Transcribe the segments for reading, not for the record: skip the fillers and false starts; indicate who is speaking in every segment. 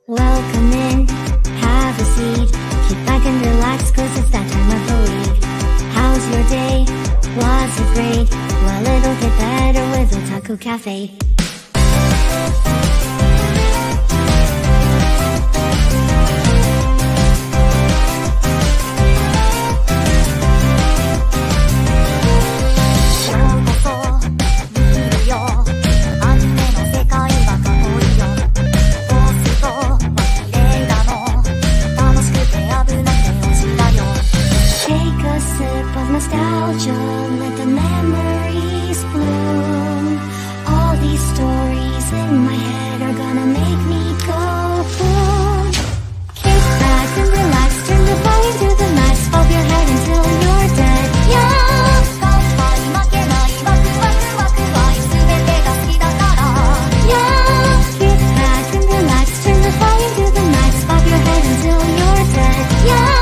Speaker 1: Welcome in, have a seat. Kick back and relax, cause it's that time of the week. How's your day? Was it great? Well, it'll get better with Otalku Cafe. Nostalgia, let the memories bloom. All these stories in my head are gonna make me go boom. Kick back and relax, turn the volume to the max, bob your head until you're dead. Yeah. Yeah. Kick back and relax, turn the volume to the max, bob your head until you're dead. Yeah.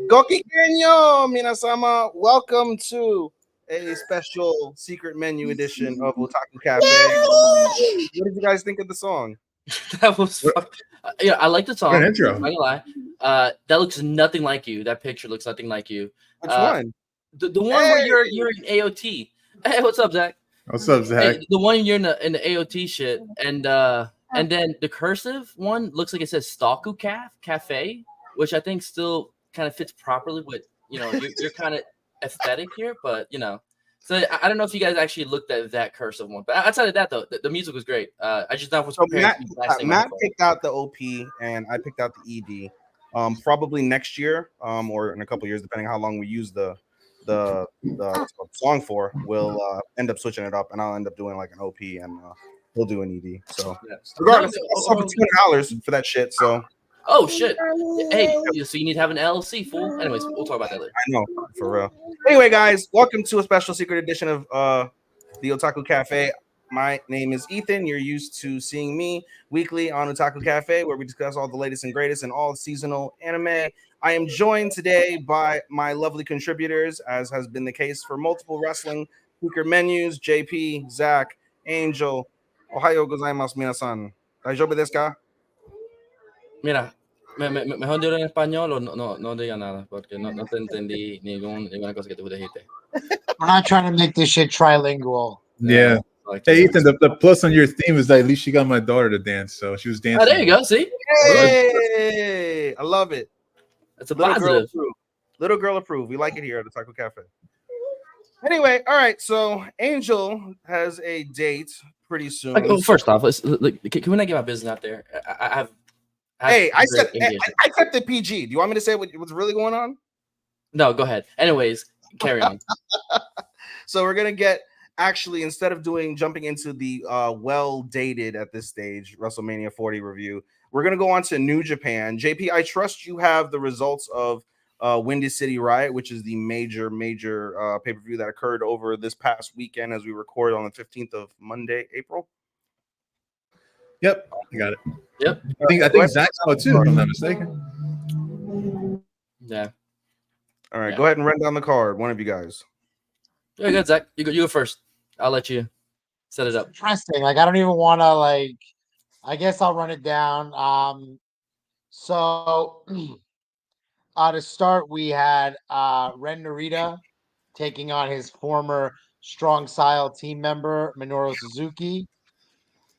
Speaker 2: Gokigenyo, minasama. Welcome to a special secret menu edition of Otalku Cafe. What did you guys think of the song?
Speaker 3: That was fun. Yeah, I like the song.
Speaker 4: What an intro.
Speaker 3: I'm not gonna lie. That looks nothing like you. That picture looks nothing like you.
Speaker 2: Which one?
Speaker 3: The one where you're in AOT. Hey, what's up, Zach?
Speaker 4: What's up, Zach?
Speaker 3: Hey, the one you're in the AOT shit, and then the cursive one looks like it says Otalku Cafe, which I think still kind of fits properly with your kind of aesthetic here, but So I don't know if you guys actually looked at that cursive one, but outside of that, though, the music was great. I just thought was prepared.
Speaker 2: Matt picked out the OP, and I picked out the ED. Probably next year, or in a couple years, depending on how long we use the song for, we'll end up switching it up, and I'll end up doing like an OP, and we'll do an ED. So regardless, I'll for $200 for that shit. So.
Speaker 3: Oh shit! Hey, so you need to have an LLC, fool. Anyways, we'll talk about that later.
Speaker 2: I know, for real. Anyway, guys, welcome to a special secret edition of the Otalku Cafe. My name is Ethan. You're used to seeing me weekly on Otalku Cafe, where we discuss all the latest and greatest in all seasonal anime. I am joined today by my lovely contributors, as has been the case for multiple wrestling secret menus. JP, Zach, Angel. Ohayo gozaimasu, minasan. Daijoubu desu ka?
Speaker 3: Mira, mejor dilo en español o no diga nada, porque no te entendí ninguna cosa que tú dijiste.
Speaker 5: We're not trying to make this shit trilingual.
Speaker 4: Yeah. Hey, Ethan, the plus on your theme is that at least she got my daughter to dance, so she was dancing.
Speaker 3: Oh, there you go. See?
Speaker 2: Hey, I love it.
Speaker 3: That's a positive.
Speaker 2: Little girl approved. We like it here at the Otalku Cafe. Anyway, all right. So Angel has a date pretty soon.
Speaker 3: Well, first off, can we not get my business out there?
Speaker 2: I kept it PG. Do you want me to say what's really going on?
Speaker 3: No, go ahead. Anyways, carry on.
Speaker 2: So we're gonna get instead of jumping into the well-dated at this stage WrestleMania 40 review, we're gonna go on to New Japan. JP, I trust you have the results of Windy City Riot, which is the major pay-per-view that occurred over this past weekend as we record on the 15th of Monday, April.
Speaker 4: Yep, I got it.
Speaker 3: Yep.
Speaker 4: I think Zach saw it too, if I'm not mistaken.
Speaker 3: Yeah.
Speaker 2: All right, Go ahead and run down the card. One of you guys.
Speaker 3: Yeah, good, Zach. You go first. I'll let you set it up.
Speaker 5: Interesting. Like, I don't even want to, I guess I'll run it down. So to start, we had Ren Narita taking on his former Strong Style team member, Minoru Suzuki.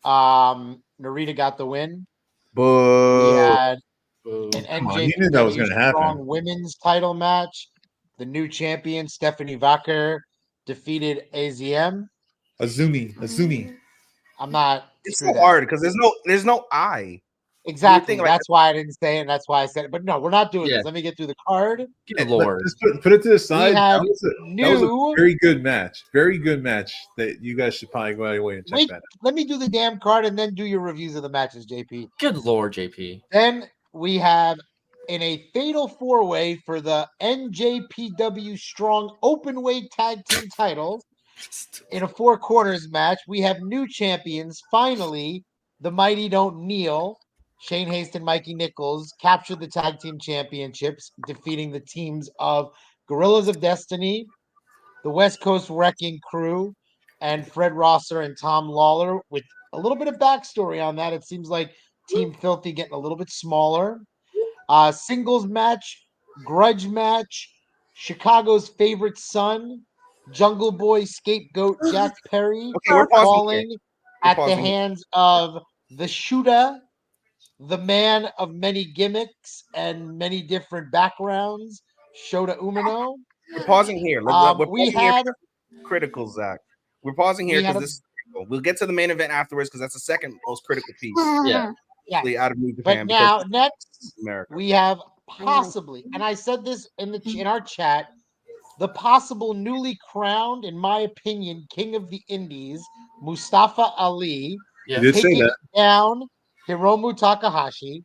Speaker 5: Narita got the win.
Speaker 2: Boo.
Speaker 5: We had an NJPW
Speaker 4: Strong
Speaker 5: happen. Women's title match. The new champion, Stephanie Vacher, defeated AZM.
Speaker 4: Azumi.
Speaker 5: I'm not.
Speaker 2: It's so hard because there's no I.
Speaker 5: Exactly. That's why I didn't say it. And that's why I said it. But no, we're not doing this. Let me get through the card.
Speaker 3: Good Lord.
Speaker 4: Just put it to the side. That was a very good match. Very good match that you guys should probably go out of your way and check that out.
Speaker 5: Let me do the damn card and then do your reviews of the matches, JP.
Speaker 3: Good Lord, JP.
Speaker 5: Then we have in a fatal four-way for the NJPW Strong Openweight Tag Team titles. In a four corners match, we have new champions. Finally, the mighty don't kneel. Shane Haste and Mikey Nichols captured the tag team championships, defeating the teams of Gorillas of Destiny, the West Coast Wrecking Crew, and Fred Rosser and Tom Lawler. With a little bit of backstory on that, it seems like Team Filthy getting a little bit smaller. Singles match, grudge match, Chicago's favorite son, Jungle Boy scapegoat Jack Perry,
Speaker 2: Okay, we're pausing
Speaker 5: falling
Speaker 2: here.
Speaker 5: at the
Speaker 2: pausing here.
Speaker 5: hands of the Shooter, the man of many gimmicks and many different backgrounds, Shota Umino.
Speaker 2: We're pausing here. We're
Speaker 5: We
Speaker 2: pausing here.
Speaker 5: had
Speaker 2: Critical, Zach. We're pausing here because this is critical. We'll get to the main event afterwards because that's the second most critical piece.
Speaker 3: Yeah.
Speaker 2: Out of New Japan.
Speaker 5: But now next
Speaker 2: America.
Speaker 5: we have possibly, and I said this in our chat, the possible newly crowned, in my opinion, King of the Indies, Mustafa Ali,
Speaker 3: Yeah.
Speaker 4: You did say
Speaker 5: taking
Speaker 4: that.
Speaker 5: down Hiromu Takahashi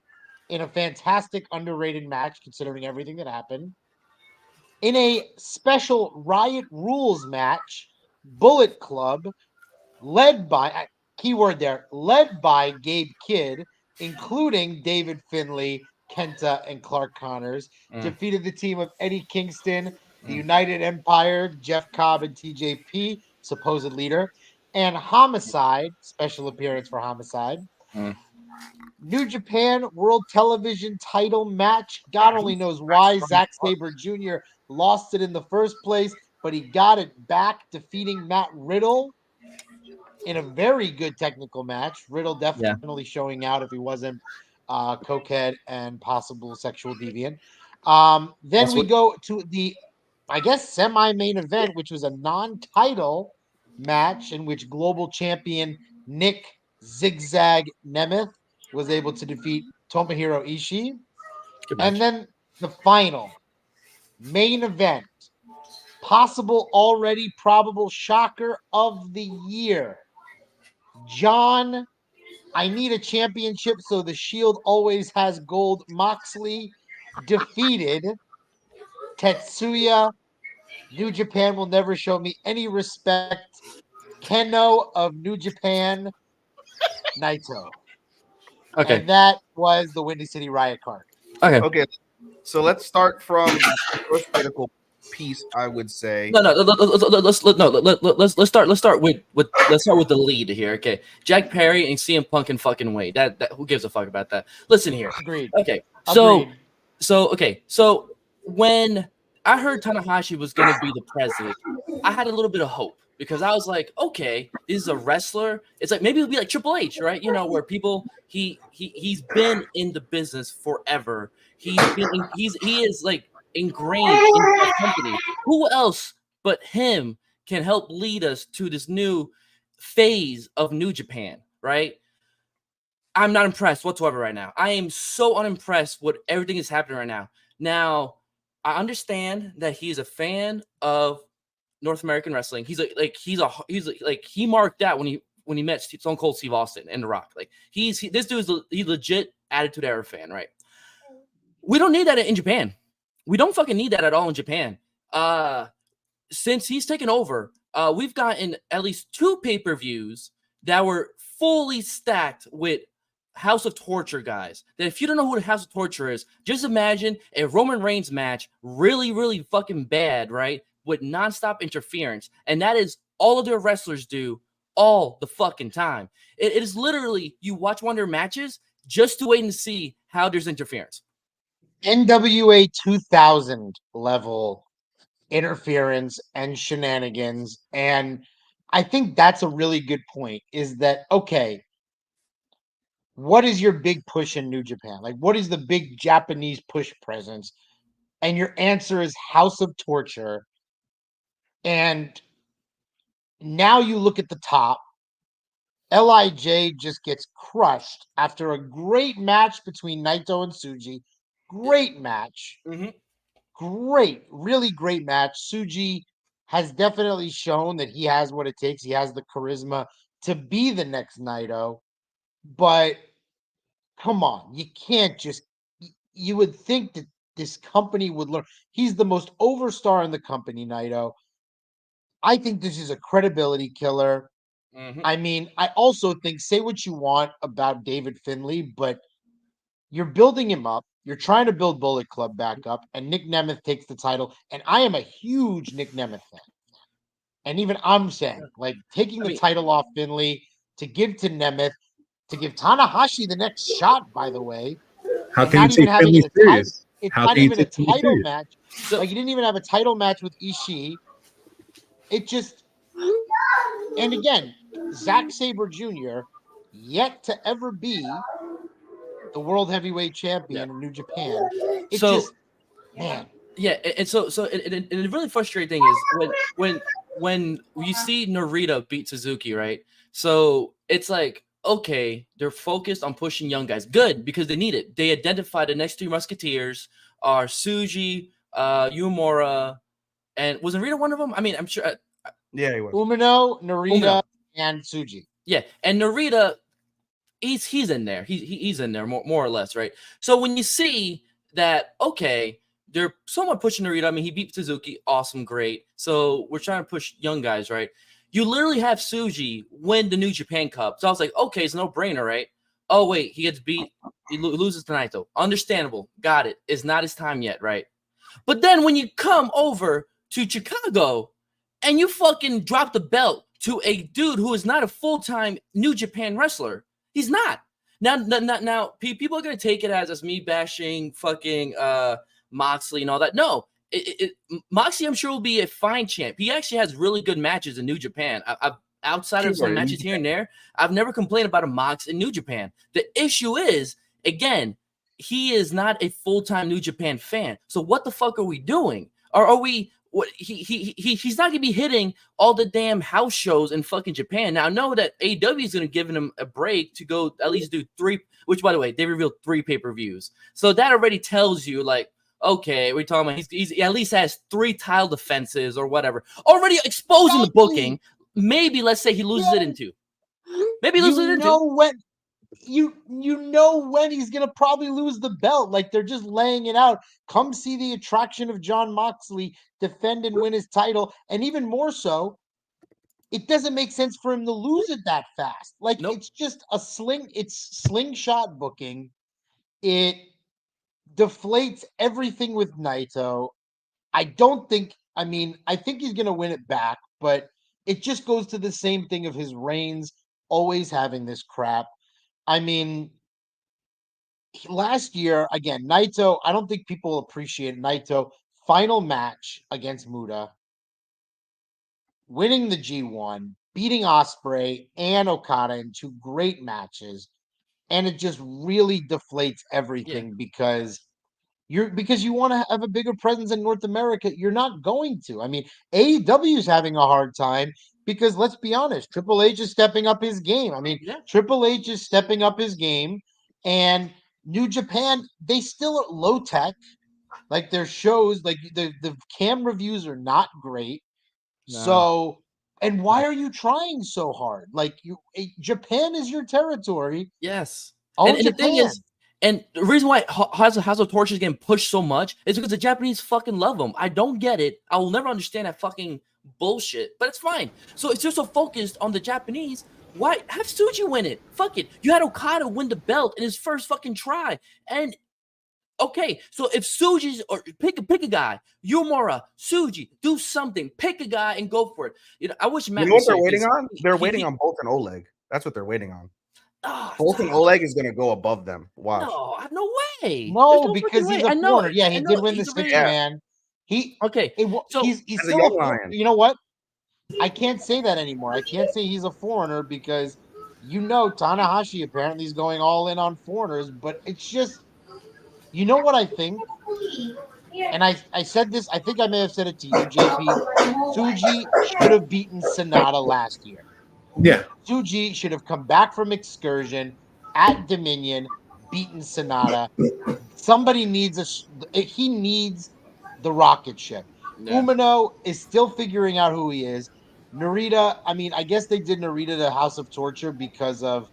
Speaker 5: in a fantastic underrated match, considering everything that happened. In a special Riot Rules match, Bullet Club, led by, keyword there, led by Gabe Kidd, including David Finlay, Kenta, and Clark Connors, defeated the team of Eddie Kingston, the United Empire, Jeff Cobb, and TJP, supposed leader, and Homicide, special appearance for Homicide. New Japan World Television title match. God only knows why Zack Sabre Jr. lost it in the first place, but he got it back, defeating Matt Riddle in a very good technical match. Riddle definitely showing out if he wasn't cokehead and possible sexual deviant. Then we go to the, I guess, semi-main event, which was a non-title match in which global champion Nick Zigzag Nemeth was able to defeat Tomohiro Ishii. And then the final main event, possible already probable shocker of the year. John, I need a championship so the Shield always has gold. Moxley defeated Tetsuya. New Japan will never show me any respect. Keno of New Japan, Naito.
Speaker 3: Okay.
Speaker 5: And that was the Windy City Riot card.
Speaker 2: Okay. So let's start from the first critical piece, I would say.
Speaker 3: Let's start with the lead here. Okay, Jack Perry and CM Punk and fucking Wade. That who gives a fuck about that? Listen here.
Speaker 5: Agreed.
Speaker 3: Okay, so when I heard Tanahashi was gonna be the president, I had a little bit of hope because I was like, okay, this is a wrestler. It's like maybe it'll be like Triple H, right? You know, where people he's been in the business forever. He is like ingrained in that company. Who else but him can help lead us to this new phase of New Japan, right? I'm not impressed whatsoever right now. I am so unimpressed with everything that's happening right now. Now, I understand that he's a fan of North American wrestling. He's he marked out when he met Stone Cold Steve Austin and The Rock. Like this dude's he's legit Attitude Era fan, right? We don't need that in Japan. We don't fucking need that at all in Japan. Since he's taken over, we've gotten at least 2 pay-per-views that were fully stacked with House of Torture guys. That if you don't know who the House of Torture is, just imagine a Roman Reigns match, really, really fucking bad, right? With nonstop interference. And that is all of their wrestlers do all the fucking time. It is literally, you watch one of their matches just to wait and see how there's interference.
Speaker 5: NWA 2000 level interference and shenanigans. And I think that's a really good point, is that, okay, what is your big push in New Japan? Like, what is the big Japanese push presence? And your answer is House of Torture. And now you look at the top, LIJ just gets crushed after a great match between Naito and Tsuji. Great match. Great, really great match. Tsuji has definitely shown that he has what it takes. He has the charisma to be the next Naito. But come on, you you would think that this company would learn. He's the most over star in the company, Naito. I think this is a credibility killer.
Speaker 3: Mhm.
Speaker 5: I mean, I also think, say what you want about David Finlay, but you're building him up. You're trying to build Bullet Club back up, and Nick Nemeth takes the title. And I am a huge Nick Nemeth fan. And even I'm saying, like, taking
Speaker 3: I
Speaker 5: the
Speaker 3: mean,
Speaker 5: title off Finlay to give to Nemeth, to give Tanahashi the next shot, by the way,
Speaker 4: How
Speaker 5: and
Speaker 4: can you
Speaker 5: not even
Speaker 4: take
Speaker 5: having
Speaker 4: Finley
Speaker 5: it a title.
Speaker 4: serious?
Speaker 5: It's
Speaker 4: How
Speaker 5: not
Speaker 4: can you
Speaker 5: even a
Speaker 4: take Finley
Speaker 5: title
Speaker 4: serious?
Speaker 5: match.
Speaker 3: so
Speaker 5: Like, you didn't even have a title match with Ishii. It just, and again, Zack Sabre Jr., yet to ever be the world heavyweight
Speaker 3: yeah.
Speaker 5: champion in New Japan. It
Speaker 3: So
Speaker 5: just, man,
Speaker 3: yeah, and the really frustrating thing is when you see Narita beat Suzuki, right? So it's like, okay, they're focused on pushing young guys. Good, because they need it. They identified the next three musketeers are Suji, Yumura, and was Narita one of them? I mean, I'm sure.
Speaker 2: Yeah, he was.
Speaker 5: Umino, Narita,
Speaker 3: Umino.
Speaker 5: and Suji.
Speaker 3: Yeah, and Narita, he's in there. He's in there more or less, right? So when you see that, okay, they're somewhat pushing Narita. I mean, he beat Suzuki, awesome, great. So we're trying to push young guys, right? You literally have Suji win the New Japan Cup. So I was like, okay, it's no brainer, right? Oh wait, he gets beat. He loses tonight, though. Understandable, got it. It's not his time yet, right? But then when you come over to Chicago and you fucking drop the belt to a dude who is not a full-time New Japan wrestler, he's not. Now, people are gonna take it as me bashing fucking Moxley and all that. No, Moxley, I'm sure, will be a fine champ. He actually has really good matches in New Japan. I've outside of some matches here and there, I've never complained about a Mox in New Japan. The issue is, again, he is not a full-time New Japan fan. So what the fuck are we doing? Or are we? What he's not gonna be hitting all the damn house shows in fucking Japan. Now I know that AEW is gonna give him a break to go at least do 3, which by the way, they revealed 3 pay-per-views. So that already tells you, like, okay, we're talking about he at least has 3 title defenses or whatever. Already exposing the booking. Maybe let's say he loses it in 2. Maybe he loses it in 2.
Speaker 5: When you know when he's gonna probably lose the belt. Like, they're just laying it out. Come see the attraction of John Moxley defend and win his title, and even more so, it doesn't make sense for him to lose it that fast. Like,
Speaker 3: Nope.
Speaker 5: it's just it's slingshot booking. It deflates everything with Naito. I don't think, I mean, I think he's gonna win it back, but it just goes to the same thing of his reigns always having this crap. I mean, last year, again, Naito, I don't think people appreciate Naito. Final match against Muda, winning the G1, beating Osprey and Okada in 2 great matches. And it just really deflates
Speaker 3: Yeah.
Speaker 5: everything because you want to have a bigger presence in North America. You're not going to. I mean, AEW is having a hard time because, let's be honest, Triple H is stepping up his game. I mean,
Speaker 3: Yeah.
Speaker 5: Triple H is stepping up his game, and New Japan, they still are low tech. Like, their shows, like the cam reviews are not great.
Speaker 3: No.
Speaker 5: So, and why are you trying so hard? Like, Japan is your territory.
Speaker 3: Yes.
Speaker 5: Own
Speaker 3: And the thing
Speaker 5: Japan.
Speaker 3: is, and the reason why House of Torch is getting pushed so much is because the Japanese fucking love them. I don't get it. I will never understand that fucking bullshit, but it's fine. So it's just so focused on the Japanese. Why have Tsuji win it? Fuck it. You had Okada win the belt in his first fucking try. And okay, so if Suji's, or pick a guy, Yumura, Suji, do something. Pick a guy and go for it. You know, I wish Matt
Speaker 2: You know what
Speaker 3: was
Speaker 2: they're
Speaker 3: here,
Speaker 2: waiting
Speaker 3: 'cause
Speaker 2: on? They're waiting on Bolt and Oleg. That's what they're waiting on.
Speaker 3: Ah,
Speaker 2: Bolt and Oleg is gonna go above them. Watch.
Speaker 3: no way. There's
Speaker 5: No,
Speaker 3: no
Speaker 5: because
Speaker 3: fucking way.
Speaker 5: he's a
Speaker 3: I know.
Speaker 5: foreigner. Yeah,
Speaker 3: I
Speaker 5: he
Speaker 3: know.
Speaker 5: did win the
Speaker 3: He's
Speaker 5: six
Speaker 3: already.
Speaker 2: Yeah.
Speaker 5: man.
Speaker 3: Okay. So
Speaker 5: He's
Speaker 2: As a
Speaker 5: still
Speaker 2: young
Speaker 5: a
Speaker 2: lion.
Speaker 5: You know what? I can't say that anymore. I can't say he's a foreigner because Tanahashi apparently is going all in on foreigners, but it's just, you know what I think? And I said this, I think I may have said it to you, JP. Suji should have beaten Sonata last year.
Speaker 4: Yeah.
Speaker 5: Suji should have come back from excursion at Dominion, beaten Sonata. Somebody needs he needs the rocket ship.
Speaker 3: yeah,
Speaker 5: Umino is still figuring out who he is. Narita, I mean, I guess they did Narita the House of Torture because of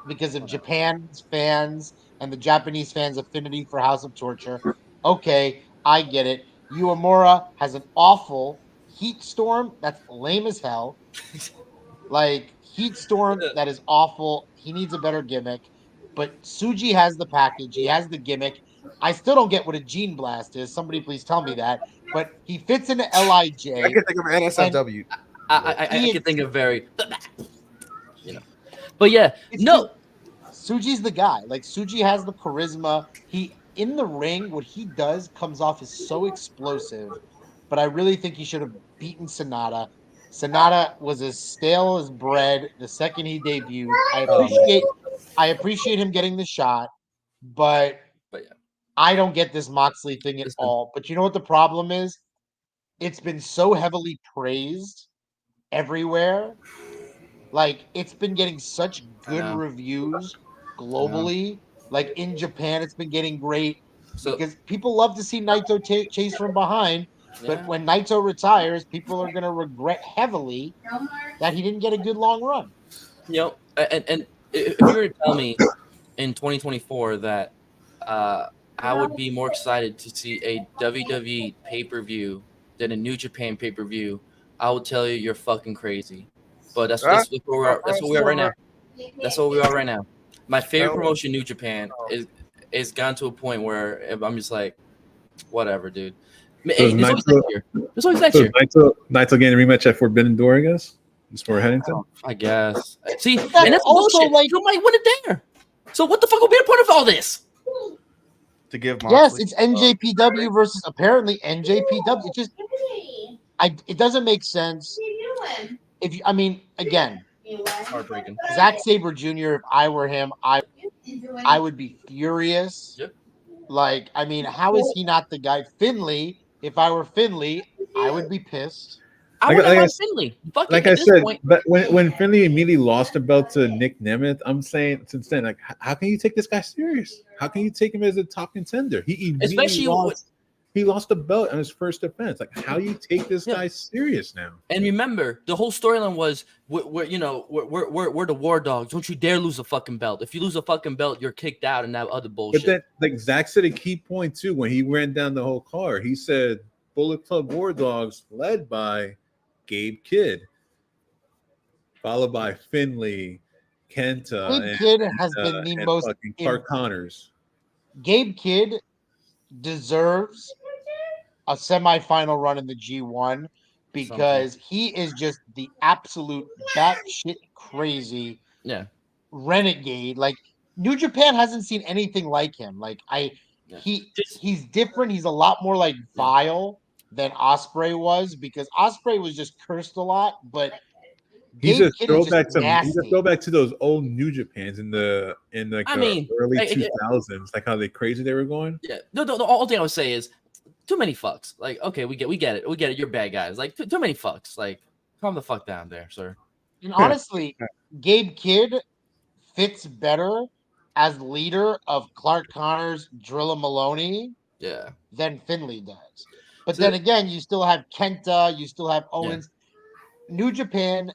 Speaker 5: because of
Speaker 3: whatever.
Speaker 5: Japan's fans and the Japanese fans' affinity for House of Torture. Okay, I get it. Uemura has an awful heat storm that's lame as hell. Like heat storm that is awful. He needs a better gimmick. But Suji has the package. He has the gimmick. I still don't get what a gene blast is. Somebody please tell me that. But he fits into Lij,
Speaker 2: I can think of
Speaker 5: and
Speaker 2: NSFW.
Speaker 3: I can think of very, but yeah,
Speaker 5: it's
Speaker 3: no,
Speaker 5: just Suji's the guy. Like Suji has the charisma. He in the ring, what he does comes off as so explosive. But I really think he should have beaten Sonata. Sonata was as stale as bread the second he debuted.
Speaker 3: oh man,
Speaker 5: I appreciate him getting the shot, but
Speaker 3: but yeah,
Speaker 5: I don't get this Moxley thing at
Speaker 3: listen,
Speaker 5: all. But you know what the problem is? It's been so heavily praised everywhere. Like it's been getting such
Speaker 3: I
Speaker 5: good
Speaker 3: know.
Speaker 5: reviews globally. Like in Japan, it's been getting great
Speaker 3: So
Speaker 5: because people love to see Naito chase from behind. But
Speaker 3: yeah,
Speaker 5: when Naito retires, people are going to regret heavily that he didn't get a good long run.
Speaker 3: and if you were to tell me in 2024 that I would be more excited to see a WWE pay-per-view than a New Japan pay-per-view, I would tell you you're fucking crazy. But that's where we are. That's what we are right now. That's what we are right now. My favorite promotion, New Japan, is gone to a point where I'm just like, whatever, dude. Hey, there's always next year. There's always next year.
Speaker 4: Naito getting a rematch at Forbidden Door, I guess. That's where we're heading to.
Speaker 3: I guess. See,
Speaker 5: That's
Speaker 3: and that's
Speaker 5: also
Speaker 3: bullshit.
Speaker 5: like-
Speaker 3: You might win it there. So what the fuck will be the point of all this?
Speaker 2: To give
Speaker 5: Yes,
Speaker 2: Moxley,
Speaker 5: it's NJPW versus apparently NJPW. It doesn't make sense. If you, I mean, again,
Speaker 3: Heartbreaking.
Speaker 5: Zack Sabre Jr. If I were him, I would be furious.
Speaker 3: Yep.
Speaker 5: Like, I mean, how is he not the guy? Finley, if I were Finley, I would be pissed.
Speaker 3: I would have Finley. Fuck
Speaker 4: like
Speaker 3: it.
Speaker 4: I
Speaker 3: At this
Speaker 4: said,
Speaker 3: point,
Speaker 4: but when Finley immediately lost the belt to Nick Nemeth, I'm saying since then, like, how can you take this guy serious? How can you take him as a top contender? He
Speaker 3: especially
Speaker 4: he lost the belt on his first defense. Like, how do you take this guy serious now?
Speaker 3: And remember, the whole storyline was we're the war dogs. Don't you dare lose a fucking belt. If you lose a fucking belt, you're kicked out and that other bullshit.
Speaker 4: But then, like Zach said a key point too when he ran down the whole card. He said Bullet Club War Dogs led by Gabe Kidd, followed by Finley, Kenta,
Speaker 5: Gabe Kidd has been the most
Speaker 4: fucking Clark Connors.
Speaker 5: Gabe Kidd deserves a semifinal run in the G1 because he is just the absolute batshit crazy renegade. Like New Japan hasn't seen anything like him. Like he's different. He's a lot more like vile than Ospreay was because Ospreay was just cursed a lot, but
Speaker 4: He's
Speaker 5: Gabe
Speaker 4: a
Speaker 5: Kidd is
Speaker 4: throwback
Speaker 5: just nasty.
Speaker 4: He's a throwback to those old New Japans in the early 2000s, like how crazy they were going.
Speaker 3: Yeah. No. The only thing I would say is too many fucks. Like, okay, we get it. You're bad guys. Like, too many fucks. Like, calm the fuck down there, sir.
Speaker 5: And honestly, Gabe Kidd fits better as leader of Clark Connors, Drilla Maloney, than Finley does. But then again, you still have Kenta, you still have Owens. New Japan,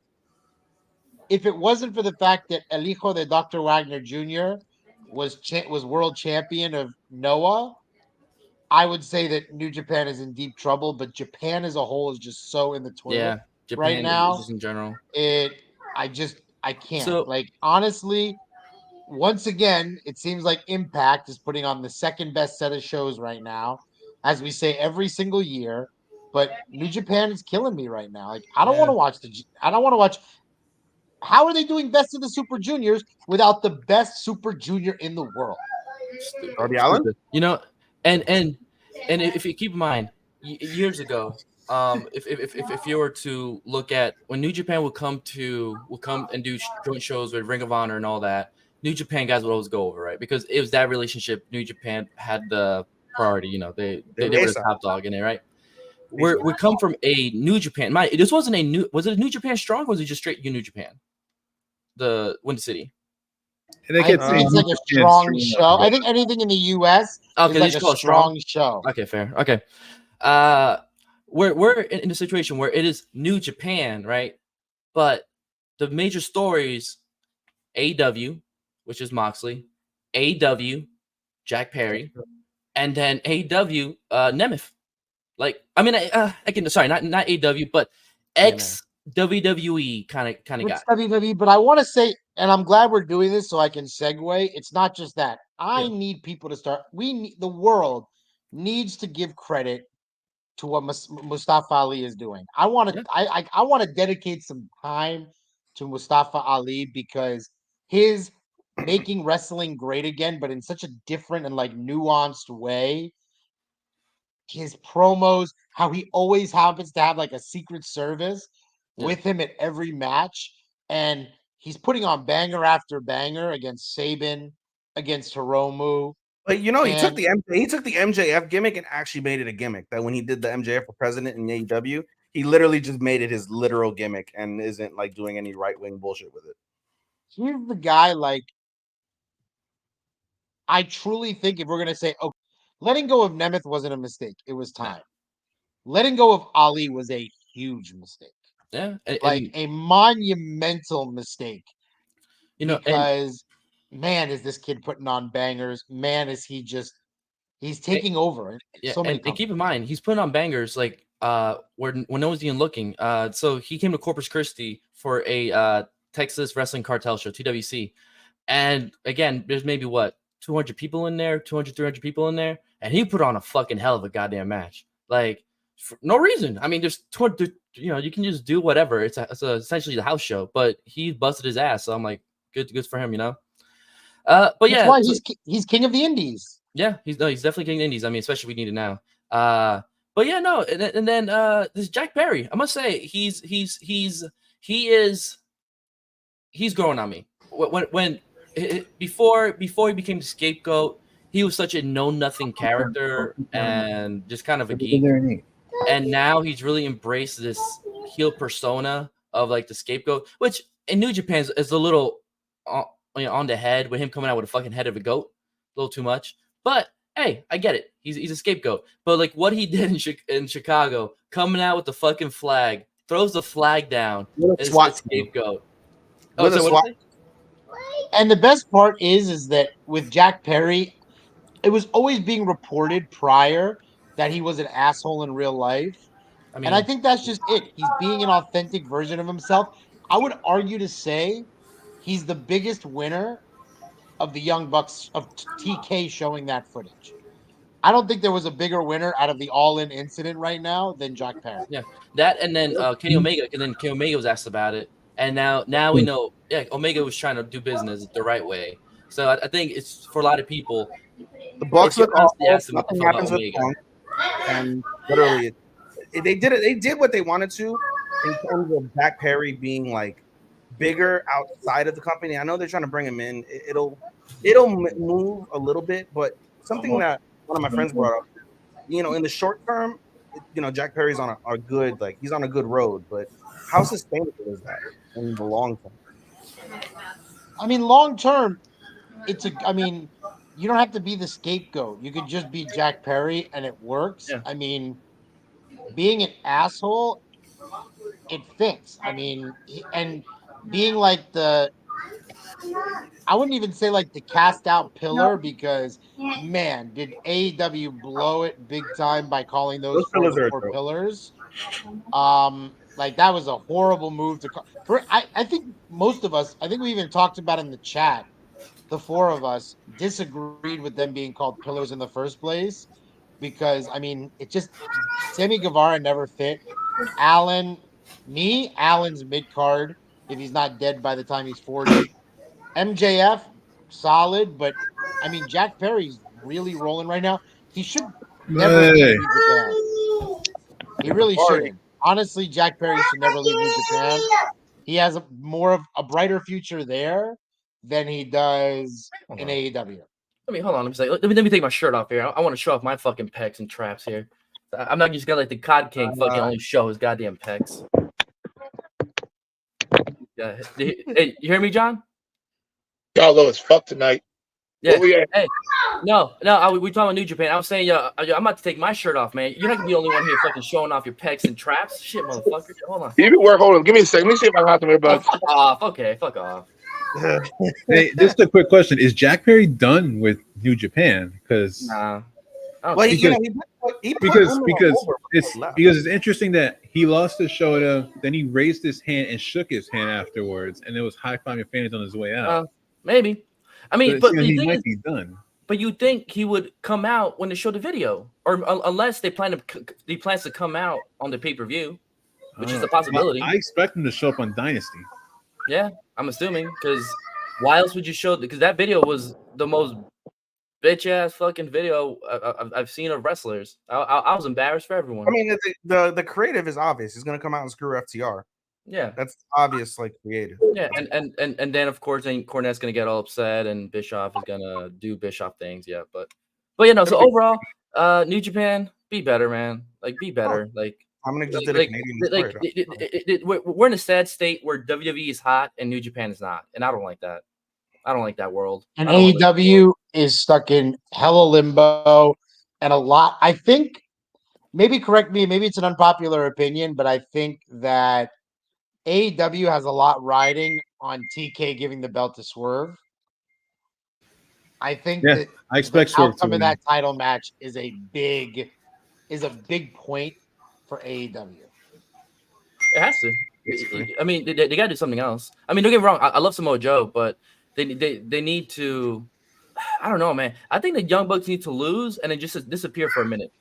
Speaker 5: if it wasn't for the fact that El Hijo de Dr. Wagner Jr. was world champion of Noah, I would say that New Japan is in deep trouble. But Japan as a whole is just so in the toilet right now.
Speaker 3: Just in general,
Speaker 5: I can't. So, like, honestly, once again, it seems like Impact is putting on the second best set of shows right now, as we say every single year. But New Japan is killing me right now. Like, I don't want to watch I don't want to watch. How are they doing Best of the Super Juniors without the best Super Junior in the world?
Speaker 2: Darby Allin?
Speaker 3: You know, and if you keep in mind, years ago, if you were to look at when New Japan would come and do joint shows with Ring of Honor and all that, New Japan guys would always go over, right? Because it was that relationship. New Japan had the priority. You know, they were the top dog in it, right? We come from a New Japan. This wasn't was it a New Japan Strong or was it just straight New Japan? The Wind City.
Speaker 5: I think it's like a strong show. I think anything in the U.S. is like a strong show.
Speaker 3: Okay, fair. Okay. We're in a situation where it is New Japan, right? But the major stories, AEW, which is Moxley, AEW, Jack Perry, and then AEW, Nemeth. Like, I mean, I can sorry, not AEW, but ex WWE kind of guy.
Speaker 5: It's WWE, but I want to say, and I'm glad we're doing this so I can segue. It's not just that. I need people to start. The world needs to give credit to what Mustafa Ali is doing. I want to. I want to dedicate some time to Mustafa Ali because his making wrestling great again, but in such a different and like nuanced way. His promos, how he always happens to have like a secret service with him at every match, and he's putting on banger after banger against Sabin, against Hiromu.
Speaker 2: But you know, he took
Speaker 5: And-
Speaker 2: the MJF gimmick and actually made it a gimmick. That when he did the MJF for president in AEW, he literally just made it his literal gimmick and isn't like doing any right wing bullshit with it.
Speaker 5: Here's the guy, like, I truly think if we're gonna say, okay, letting go of Nemeth wasn't a mistake, it was time. Letting go of Ali was a huge mistake.
Speaker 3: Yeah,
Speaker 5: Like a monumental mistake.
Speaker 3: You know,
Speaker 5: because man, is this kid putting on bangers? Man, is he's taking over.
Speaker 3: Yeah,
Speaker 5: So many
Speaker 3: and keep in mind, he's putting on bangers like when no one's even looking. So he came to Corpus Christi for a Texas Wrestling Cartel show, TWC, and again, there's maybe what 200 people in there, 200, 300 people in there, and he put on a fucking hell of a goddamn match, like for no reason. I mean, there's 200, you know, you can just do whatever. It's essentially the house show, but he busted his ass. So I'm like, good for him, you know. But
Speaker 5: That's
Speaker 3: yeah,
Speaker 5: why he's king of the indies.
Speaker 3: Yeah, he's definitely king of the indies. I mean, especially we need it now. But yeah, no, and then this Jack Perry. I must say he's growing on me. Before he became the scapegoat, he was such a know nothing character and just kind of a geek. And now he's really embraced this heel persona of like the scapegoat, which in New Japan is a little on the head with him coming out with a fucking head of a goat, a little too much. But hey, I get it. He's a scapegoat. But like what he did in Chicago, coming out with the fucking flag, throws the flag down, is a scapegoat.
Speaker 5: And the best part is that with Jack Perry, it was always being reported prior that he was an asshole in real life. And I think that's just it. He's being an authentic version of himself. I would argue to say he's the biggest winner of the Young Bucks of TK showing that footage. I don't think there was a bigger winner out of the All-In incident right now than Jack Perry.
Speaker 3: Yeah, that and then Kenny Omega, and then Kenny Omega was asked about it, and now we know. Yeah, Omega was trying to do business the right way. So I think it's for a lot of people.
Speaker 2: The Bucks look awful. Nothing happens with Punk, and literally, they did it. They did what they wanted to in terms of Jack Perry being like bigger outside of the company. I know they're trying to bring him in. It'll move a little bit, but something that one of my friends brought up, you know, in the short term, you know, Jack Perry's on a good, like he's on a good road, but how sustainable is that in the long term?
Speaker 5: I mean, long term, I mean, you don't have to be the scapegoat. You could just be Jack Perry and it works.
Speaker 3: Yeah.
Speaker 5: I mean, being an asshole, it fits. I mean, and being like I wouldn't even say like the cast out pillar because man, did AEW blow it big time by calling those four pillars. Like that was a horrible move to call. I think most of us, I think we even talked about in the chat, the four of us disagreed with them being called pillars in the first place because I mean it just Sammy Guevara never fit. Allen's mid card if he's not dead by the time he's 40. MJF solid, but I mean Jack Perry's really rolling right now. He should never leave Japan. He really shouldn't. Honestly, Jack Perry should never leave New Japan. He has a brighter future there than he does in AEW.
Speaker 3: Hold on. Let me take my shirt off here. I want to show off my fucking pecs and traps here. I'm not just gonna like the COD King fucking only show his goddamn pecs. Yeah. Hey, you hear me, John?
Speaker 6: Y'all low as fuck tonight.
Speaker 3: Yeah. Hey, no, we talking about New Japan. I was saying, I'm about to take my shirt off, man. You're not gonna be the only one here fucking showing off your pecs and traps. Shit, motherfucker. Hold on.
Speaker 6: Hold on. Give me a second. Let me see if I got them here, bud.
Speaker 3: Fuck off. Okay, fuck off.
Speaker 4: Hey, just a quick question: is Jack Perry done with New Japan? Because
Speaker 3: Nah. I don't
Speaker 2: Well,
Speaker 3: think
Speaker 2: you
Speaker 3: so.
Speaker 2: know, he put
Speaker 4: because
Speaker 2: Umino
Speaker 4: because
Speaker 2: over
Speaker 4: it's
Speaker 2: before he left.
Speaker 4: because it's interesting that he lost to Shota, then he raised his hand and shook his hand afterwards, and it was high fiving fans on his way out.
Speaker 3: Maybe. I
Speaker 4: So
Speaker 3: mean,
Speaker 4: it
Speaker 3: but
Speaker 4: seems
Speaker 3: the
Speaker 4: he
Speaker 3: thing
Speaker 4: might
Speaker 3: is,
Speaker 4: be done.
Speaker 3: but you think he would come out when they show the video, or unless they he plans to come out on the pay-per-view, which is a possibility.
Speaker 4: I expect him to show up on Dynasty.
Speaker 3: Yeah, I'm assuming, because why else would you show? Because that video was the most bitch ass fucking video I've seen of wrestlers. I was embarrassed for everyone.
Speaker 2: I mean, the creative is obvious. He's gonna come out and screw FTR.
Speaker 3: Yeah,
Speaker 2: That's obvious, like creative.
Speaker 3: yeah, and then of course, then Cornette's gonna get all upset, and Bischoff is gonna do Bischoff things. Yeah, but you know, so overall, New Japan, be better, man. Like, be better.
Speaker 2: Dominic just did a Canadian destroyer.
Speaker 3: We're in a sad state where WWE is hot and New Japan is not, and I don't like that. I don't like that world.
Speaker 5: And
Speaker 3: I don't wanna live in that world.
Speaker 5: AEW is stuck in hella limbo, and a lot. I think, maybe correct me, maybe it's an unpopular opinion, but I think that AEW has a lot riding on TK giving the belt to Swerve. I think
Speaker 4: Yeah,
Speaker 5: that
Speaker 4: I
Speaker 5: the
Speaker 4: expect Swerve to
Speaker 5: outcome of
Speaker 4: win.
Speaker 5: that title match is a big point for AEW.
Speaker 3: It has to.
Speaker 2: Basically.
Speaker 3: I mean, they got to do something else. I mean, don't get me wrong. I love Samoa Joe, but they need to. I don't know, man. I think the Young Bucks need to lose and then just disappear for a minute.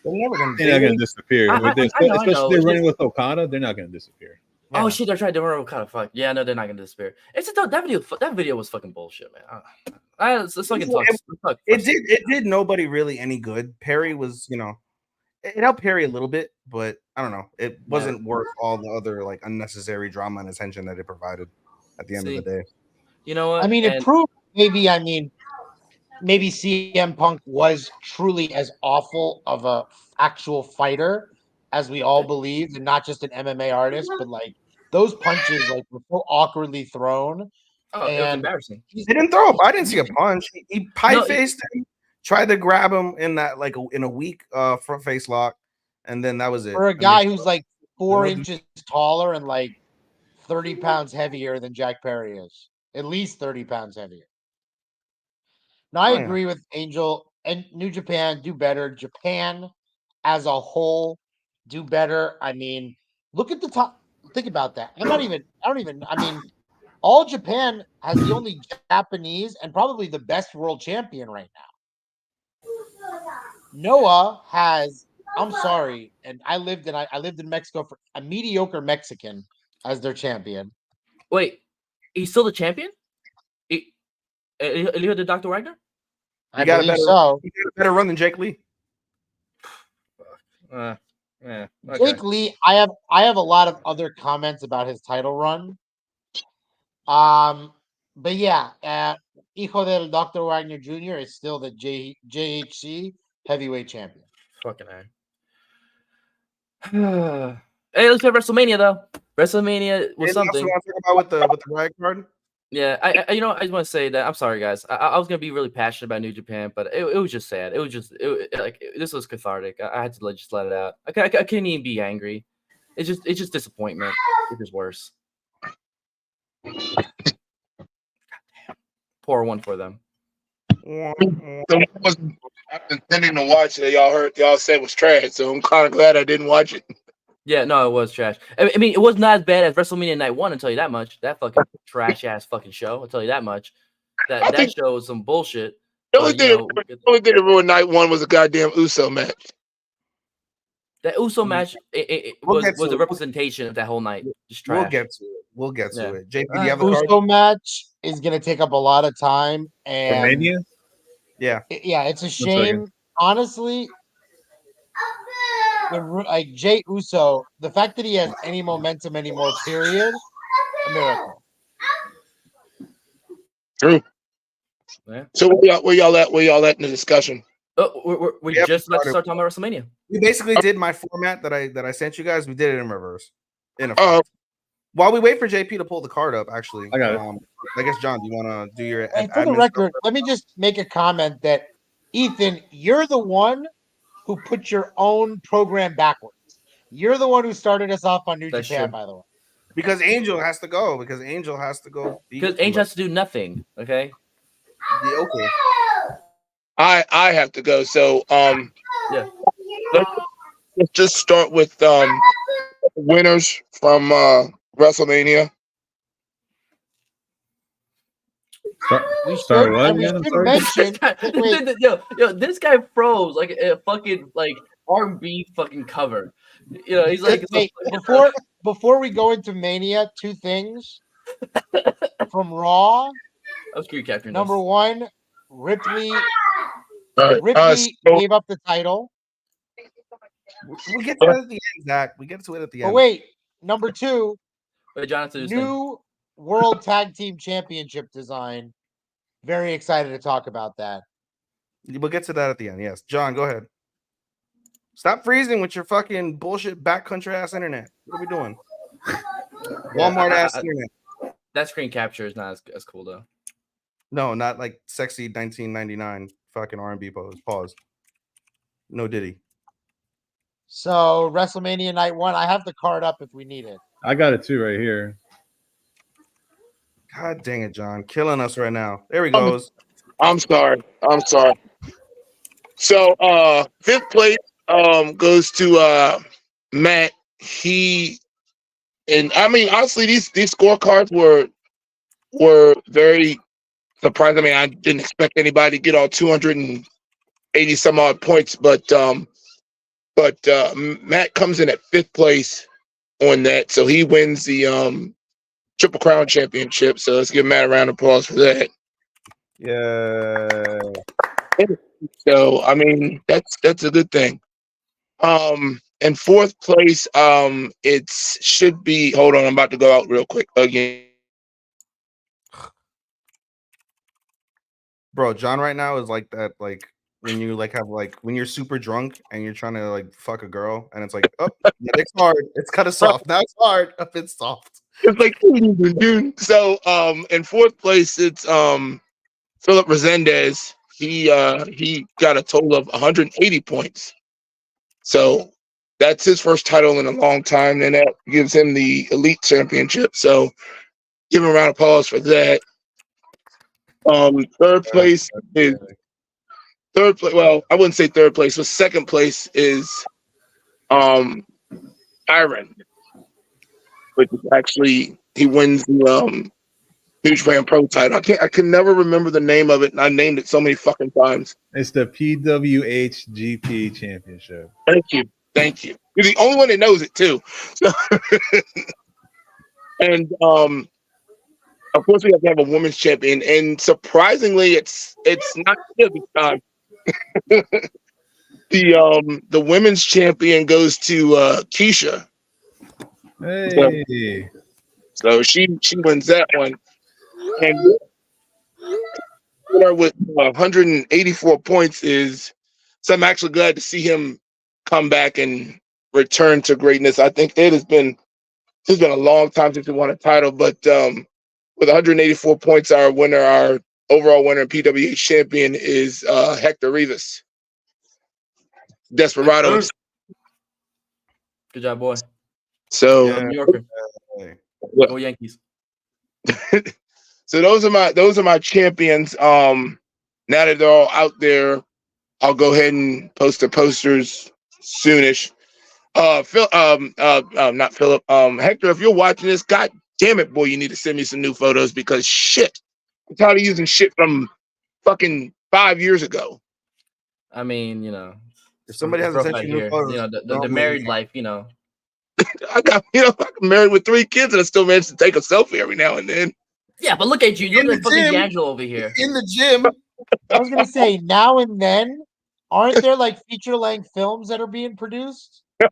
Speaker 2: They're never gonna.
Speaker 4: They're not going to disappear.
Speaker 3: I know.
Speaker 4: Especially they're running with Okada. They're not going to disappear.
Speaker 2: Yeah.
Speaker 3: Oh shit! They're trying to run kind of fuck. Yeah, no, they're not gonna disappear. It's just that video was fucking bullshit, man. Let's fucking talk.
Speaker 2: It did nobody really any good. Perry was, you know, it helped Perry a little bit, but I don't know. It wasn't worth all the other like unnecessary drama and attention that it provided at the end of the day.
Speaker 3: You know what?
Speaker 5: I mean, it proved maybe. I mean, maybe CM Punk was truly as awful of a actual fighter as we all believed, and not just an MMA artist, but like those punches like were so awkwardly thrown.
Speaker 3: Oh, it was embarrassing.
Speaker 2: He didn't throw up. I didn't see a punch. He pie faced him, tried to grab him in that like in a weak front face lock, and then that was it.
Speaker 5: For a guy who's like 4 inches taller and like 30 pounds heavier than Jack Perry is, at least 30 pounds heavier. Now, I agree with Angel and New Japan, do better. Japan as a whole, do better. I mean, look at the top. Think about that. I mean, all Japan has the only Japanese and probably the best world champion right now. Noah has, I'm sorry, and I lived in Mexico for a mediocre Mexican as their champion.
Speaker 3: Wait, he's still the champion? Elijo de Dr. Wagner?
Speaker 5: I believe so.
Speaker 2: He got a better run than Jake Lee.
Speaker 3: Okay.
Speaker 5: Jake Lee, I have a lot of other comments about his title run. But yeah, Hijo del Dr. Wagner Jr. is still the JHC heavyweight champion.
Speaker 3: Fucking A. Hey, let's play WrestleMania though. WrestleMania was something.
Speaker 2: Want to talk about with the rag card?
Speaker 3: Yeah, I I just want to say that I'm sorry, guys. I was gonna be really passionate about New Japan, but it was just sad. It was just this was cathartic. I had to just let it out. I couldn't even be angry. It's just disappointment. It's just worse. Poor one for them.
Speaker 6: I wasn't intending to watch it. Y'all said was trash, so I'm kind of glad I didn't watch it.
Speaker 3: Yeah, no, it was trash. I mean, it was not as bad as WrestleMania Night 1, I'll tell you that much. That fucking trash-ass fucking show, I'll tell you that much. That show was some bullshit.
Speaker 6: The only thing that ruined Night 1 was a goddamn Uso match.
Speaker 3: That Uso match it was a representation of that whole night. Just trash.
Speaker 2: We'll get to it. JP, do you have the card?
Speaker 5: Uso match is going to take up a lot of time. And
Speaker 4: Romania?
Speaker 2: Yeah.
Speaker 5: It's a shame. Honestly, like Jey Uso, the fact that he has any momentum anymore, period, a miracle.
Speaker 6: True. Yeah. So where y'all at in the discussion?
Speaker 3: We just about to start talking about WrestleMania.
Speaker 2: We basically did my format that I sent you guys. We did it in reverse. While we wait for JP to pull the card up, actually,
Speaker 4: I got it.
Speaker 2: I guess John, do you want to do your?
Speaker 5: And for the record, let me just make a comment that Ethan, you're the one who put your own program backwards. You're the one who started us off on New Japan, by the way.
Speaker 2: Because Angel has to go. Because Angel has to go.
Speaker 3: Because Angel has to do nothing. Okay.
Speaker 2: Okay.
Speaker 6: I have to go. So
Speaker 3: Yeah.
Speaker 6: let's just start with winners from WrestleMania.
Speaker 5: We
Speaker 4: Sorry,
Speaker 5: should,
Speaker 4: what
Speaker 5: and we
Speaker 4: again? I'm
Speaker 5: should
Speaker 4: sorry.
Speaker 5: mention. Wait,
Speaker 3: yo, this guy froze like a fucking like R&B fucking cover. You know, he's like,
Speaker 5: wait, before we go into Mania, two things from Raw.
Speaker 3: I'm screen capturing
Speaker 5: Number
Speaker 3: this.
Speaker 5: one, Ripley
Speaker 6: All right.
Speaker 5: gave up the title.
Speaker 2: We get to it at the end, Zach. We get to it at the
Speaker 5: But
Speaker 2: end.
Speaker 5: wait, number two,
Speaker 3: Wait, Jonathan, do his thing.
Speaker 5: new World Tag Team Championship design. Very excited to talk about that.
Speaker 2: We'll get to that at the end. Yes. John, go ahead. Stop freezing with your fucking bullshit backcountry ass internet. What are we doing? Walmart ass internet.
Speaker 3: That screen capture is not as cool though.
Speaker 2: No, not like sexy 1999 fucking R&B pose. Pause. No Diddy.
Speaker 5: So WrestleMania Night 1, I have the card up if we need it.
Speaker 4: I got it too right here.
Speaker 2: God dang it, John. Killing us right now. There he goes.
Speaker 6: I'm sorry. So fifth place goes to Matt. And I mean honestly these scorecards were very surprising. I mean, I didn't expect anybody to get all 280 some odd points, but Matt comes in at fifth place on that, so he wins the Triple Crown Championship. So let's give Matt a round of applause for that.
Speaker 2: Yeah.
Speaker 6: So I mean, that's a good thing. In fourth place, it should be. Hold on, I'm about to go out real quick again.
Speaker 2: Bro, John right now is like that, like when you like have like when you're super drunk and you're trying to like fuck a girl and it's like, oh, it's hard. It's kind of soft. Now it's hard. Up it's soft.
Speaker 6: It's like so. In fourth place, it's Philip Resendez. He got a total of 180 points. So that's his first title in a long time, and that gives him the Elite Championship. So give him a round of applause for that. Third place. Well, I wouldn't say third place, but second place is Iron, which is actually he wins the New Japan Pro title. I can never remember the name of it, and I named it so many fucking times.
Speaker 4: It's the PWHGP Championship.
Speaker 6: Thank you. You're the only one that knows it too. So and of course we have to have a women's champion, and surprisingly, it's not this time. The women's champion goes to Keisha.
Speaker 4: Hey.
Speaker 6: So she wins that one, and winner with 184 points is. So I'm actually glad to see him come back and return to greatness. I think it's been a long time since he won a title, but with 184 points, our overall winner and PWH champion is Hector Rivas. Desperados.
Speaker 3: Good job, boy.
Speaker 6: So
Speaker 2: Yeah.
Speaker 3: New Yorker. Go Yankees.
Speaker 6: So those are my champions. Now that they're all out there, I'll go ahead and post the posters soonish. Not Philip. Hector, if you're watching this, god damn it, boy, you need to send me some new photos because shit, I'm tired of using shit from fucking 5 years ago.
Speaker 3: I mean, you know,
Speaker 2: If somebody hasn't sent you new
Speaker 3: here,
Speaker 2: photos,
Speaker 3: you know, the married life, you know.
Speaker 6: I'm married with 3 kids and I still manage to take a selfie every now and then.
Speaker 3: Yeah, but look at you. You
Speaker 2: In
Speaker 3: look like
Speaker 2: the
Speaker 3: fucking
Speaker 2: gym.
Speaker 3: D'Angelo over here.
Speaker 2: in the gym.
Speaker 5: I was gonna say now and then, aren't there like feature-length films that are being produced?
Speaker 2: For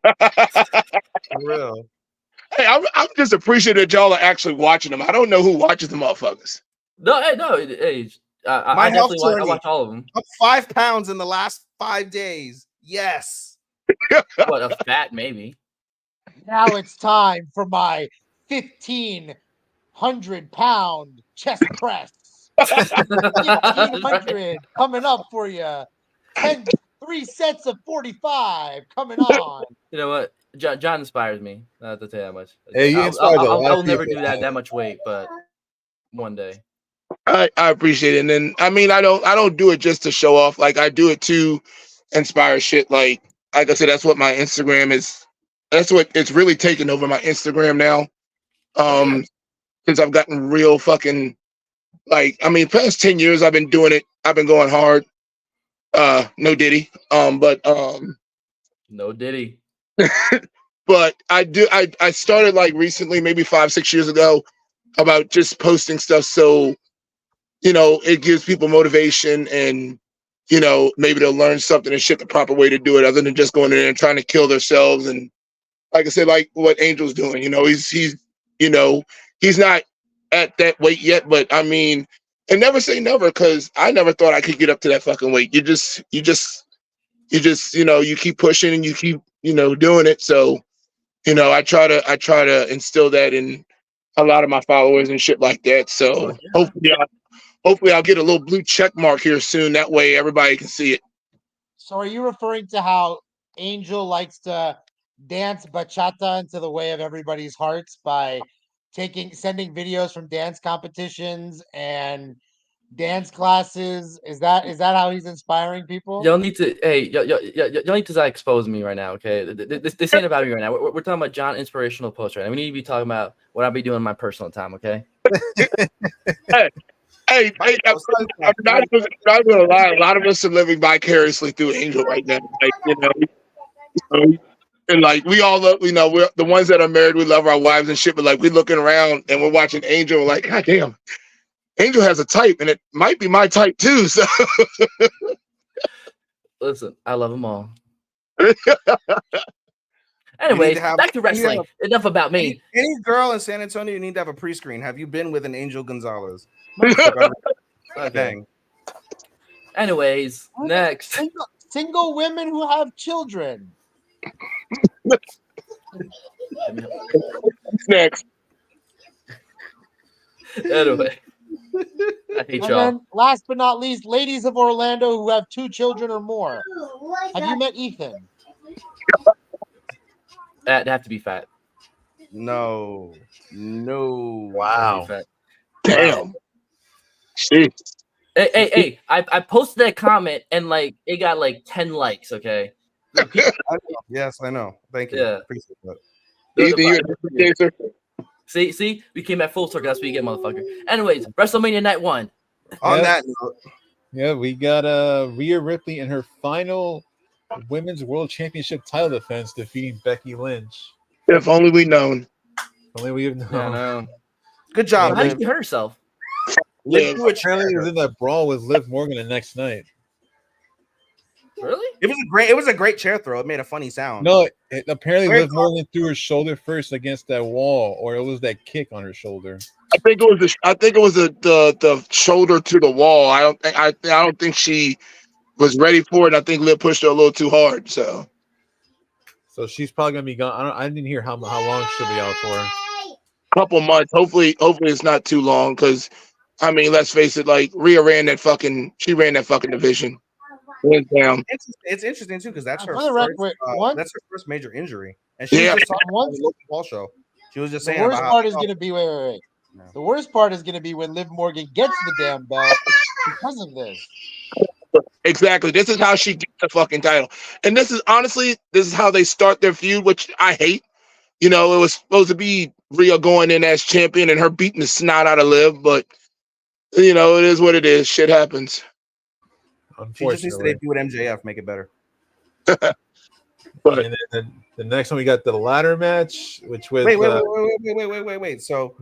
Speaker 2: real.
Speaker 6: Hey, I'm just appreciative that y'all are actually watching them. I don't know who watches the motherfuckers.
Speaker 3: No, hey, I
Speaker 2: My health
Speaker 3: definitely
Speaker 2: journey.
Speaker 3: watch all of them.
Speaker 2: Up 5 pounds in the last 5 days. Yes.
Speaker 3: What, a fat maybe.
Speaker 5: Now it's time for my 1,500-pound chest press. 1,500 coming up for you. 3 sets of 45 coming on.
Speaker 3: You know what? John inspires me. To tell you that much.
Speaker 4: Hey, you inspired a lot of
Speaker 3: I'll never
Speaker 4: people.
Speaker 3: do that much weight, but one day.
Speaker 6: I appreciate it. And then I mean I don't do it just to show off. Like I do it to inspire shit. Like I said, that's what my Instagram is. That's what it's really taken over my Instagram now. Since I've gotten real fucking like I mean past 10 years I've been doing it. I've been going hard. No Diddy.
Speaker 3: No Diddy.
Speaker 6: But I started like recently, maybe 5-6 years ago, about just posting stuff so it gives people motivation and maybe they'll learn something and shit the proper way to do it other than just going in there and trying to kill themselves. And like I said, like what Angel's doing, he's not at that weight yet, but I mean, and never say never, because I never thought I could get up to that fucking weight. You keep pushing and you keep doing it. So I try to instill that in a lot of my followers and shit like that. So hopefully I'll get a little blue check mark here soon. That way everybody can see it.
Speaker 5: So are you referring to how Angel likes to dance bachata into the way of everybody's hearts by sending videos from dance competitions and dance classes? Is that how he's inspiring people?
Speaker 3: Y'all need to y'all need to expose me right now, okay? This ain't about me right now. We're talking about John inspirational posts right now. We need to be talking about what I'll be doing in my personal time, okay?
Speaker 6: Hey, I'm not gonna lie. A lot of us are living vicariously through Angel right now. Like, and like we all love, we're the ones that are married. We love our wives and shit. But like we're looking around and we're watching Angel. We're like, God damn, Angel has a type, and it might be my type too. So
Speaker 3: listen, I love them all. Anyways, back to wrestling. Enough about me.
Speaker 2: Any girl in San Antonio, you need to have a pre-screen. Have you been with an Angel Gonzalez?
Speaker 3: Okay. Anyways, next.
Speaker 5: Single women who have children.
Speaker 6: Next.
Speaker 3: Anyway. I hate y'all.
Speaker 5: Then, last but not least, ladies of Orlando who have 2 children or more. Have you met Ethan?
Speaker 3: That'd have to be fat.
Speaker 2: No.
Speaker 4: Wow.
Speaker 6: Damn. Shit.
Speaker 3: Hey, I posted that comment and like it got like 10 likes, okay?
Speaker 2: Yes, I know. Thank you.
Speaker 3: Yeah.
Speaker 2: Appreciate that.
Speaker 3: See, we came at full circle. That's what you get, motherfucker. Anyways, WrestleMania Night 1.
Speaker 2: On that note,
Speaker 4: yeah, we got Rhea Ripley in her final Women's World Championship title defense, defeating Becky Lynch.
Speaker 6: If only we known.
Speaker 4: Only we have known.
Speaker 3: Yeah, no.
Speaker 2: Good job.
Speaker 3: How did she hurt herself?
Speaker 6: Yeah,
Speaker 4: apparently was in that brawl with Liv Morgan the next night.
Speaker 3: Really?
Speaker 2: It was a great chair throw. It made a funny sound.
Speaker 4: No, apparently
Speaker 2: Very
Speaker 4: Liv Morgan threw her shoulder first against that wall, or it was that kick on her shoulder.
Speaker 6: I think it was the shoulder to the wall. I don't think she was ready for it. I think Liv pushed her a little too hard. So
Speaker 4: she's probably gonna be gone. I didn't hear how long she'll be out for.
Speaker 6: Couple months. Hopefully it's not too long. Because I mean, let's face it. Like Rhea ran that fucking division. Down.
Speaker 2: It's interesting too because that's her first major injury, and she was just talking about the local ball show. She was just saying
Speaker 5: the worst part is gonna be wait. No. The worst part is gonna be when Liv Morgan gets the damn belt because of this.
Speaker 6: Exactly. This is how she gets the fucking title, and this is how they start their feud, which I hate. It was supposed to be Rhea going in as champion and her beating the snot out of Liv, but it is what it is. Shit happens.
Speaker 2: She just needs to debut with MJF, make it better.
Speaker 4: And then the next one we got the ladder match, which was
Speaker 2: wait. So,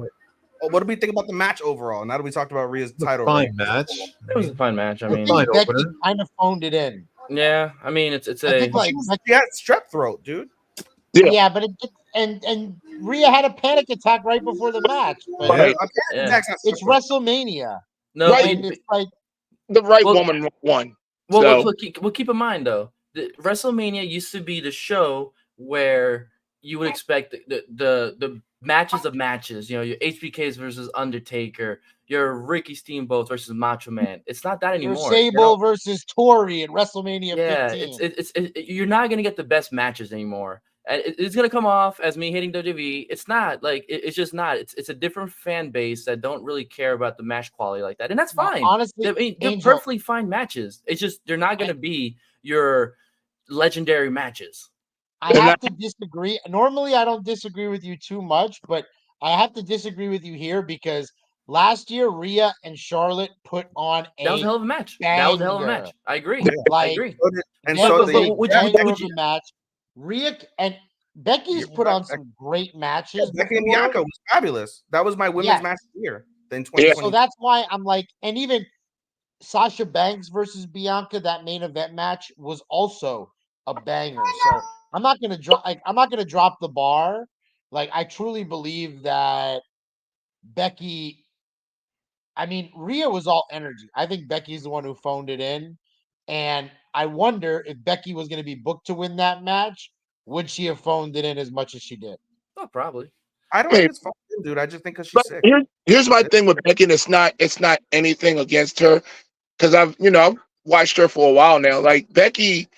Speaker 2: what do we think about the match overall? Now that we talked about Rhea's title,
Speaker 4: fine match.
Speaker 3: It was a fine match. I mean,
Speaker 5: Becky kind of phoned it in.
Speaker 3: Yeah, I mean it's
Speaker 5: she
Speaker 2: had strep throat, dude.
Speaker 5: Yeah, but and Rhea had a panic attack right before the match. But it's WrestleMania.
Speaker 3: No,
Speaker 5: and it's like.
Speaker 6: The woman won.
Speaker 3: Well, keep in mind though, WrestleMania used to be the show where you would expect the matches of matches. Your HBKs versus Undertaker, your Ricky Steamboat versus Macho Man. It's not that anymore.
Speaker 5: Your Sable versus Tori in WrestleMania 15.
Speaker 3: It's you're not gonna get the best matches anymore. And it's gonna come off as me hating WWE. It's not like it's just not. It's a different fan base that don't really care about the match quality like that, and that's
Speaker 5: No,
Speaker 3: fine.
Speaker 5: honestly,
Speaker 3: I mean, they're
Speaker 5: Angel,
Speaker 3: perfectly fine matches. It's just they're not gonna be your legendary matches.
Speaker 5: I
Speaker 6: And I,
Speaker 5: have to disagree. Normally, I don't disagree with you too much, but I have to disagree with you here because last year Rhea and Charlotte put on
Speaker 3: That was a
Speaker 5: a
Speaker 3: hell of a match.
Speaker 5: banger.
Speaker 3: That was a hell of a match. I agree. I
Speaker 5: Like
Speaker 3: agree.
Speaker 2: And
Speaker 5: that
Speaker 2: so
Speaker 5: was
Speaker 2: they,
Speaker 5: a
Speaker 3: would
Speaker 5: banger of
Speaker 3: you-
Speaker 5: a match. Rhea and Becky's
Speaker 2: You're
Speaker 5: put
Speaker 2: right,
Speaker 5: on some great matches
Speaker 2: Becky and
Speaker 5: before.
Speaker 2: Bianca was fabulous. That was my women's
Speaker 5: Yes.
Speaker 2: match of the year. Then
Speaker 6: Yeah.
Speaker 2: 2020.
Speaker 5: So that's why I'm like, and even Sasha Banks versus Bianca, that main event match was also a banger. So I'm not gonna drop. I'm not gonna drop the bar. Like I truly believe that Becky. I mean, Rhea was all energy. I think Becky's the one who phoned it in, and I wonder if Becky was going to be booked to win that match, would she have phoned it in as much as she did?
Speaker 3: Oh, probably.
Speaker 2: I don't
Speaker 6: Hey,
Speaker 2: think it's fun, dude. I just think because she's
Speaker 6: but
Speaker 2: sick.
Speaker 6: here's my thing with Becky. And it's not anything against her because I've watched her for a while now. Like Becky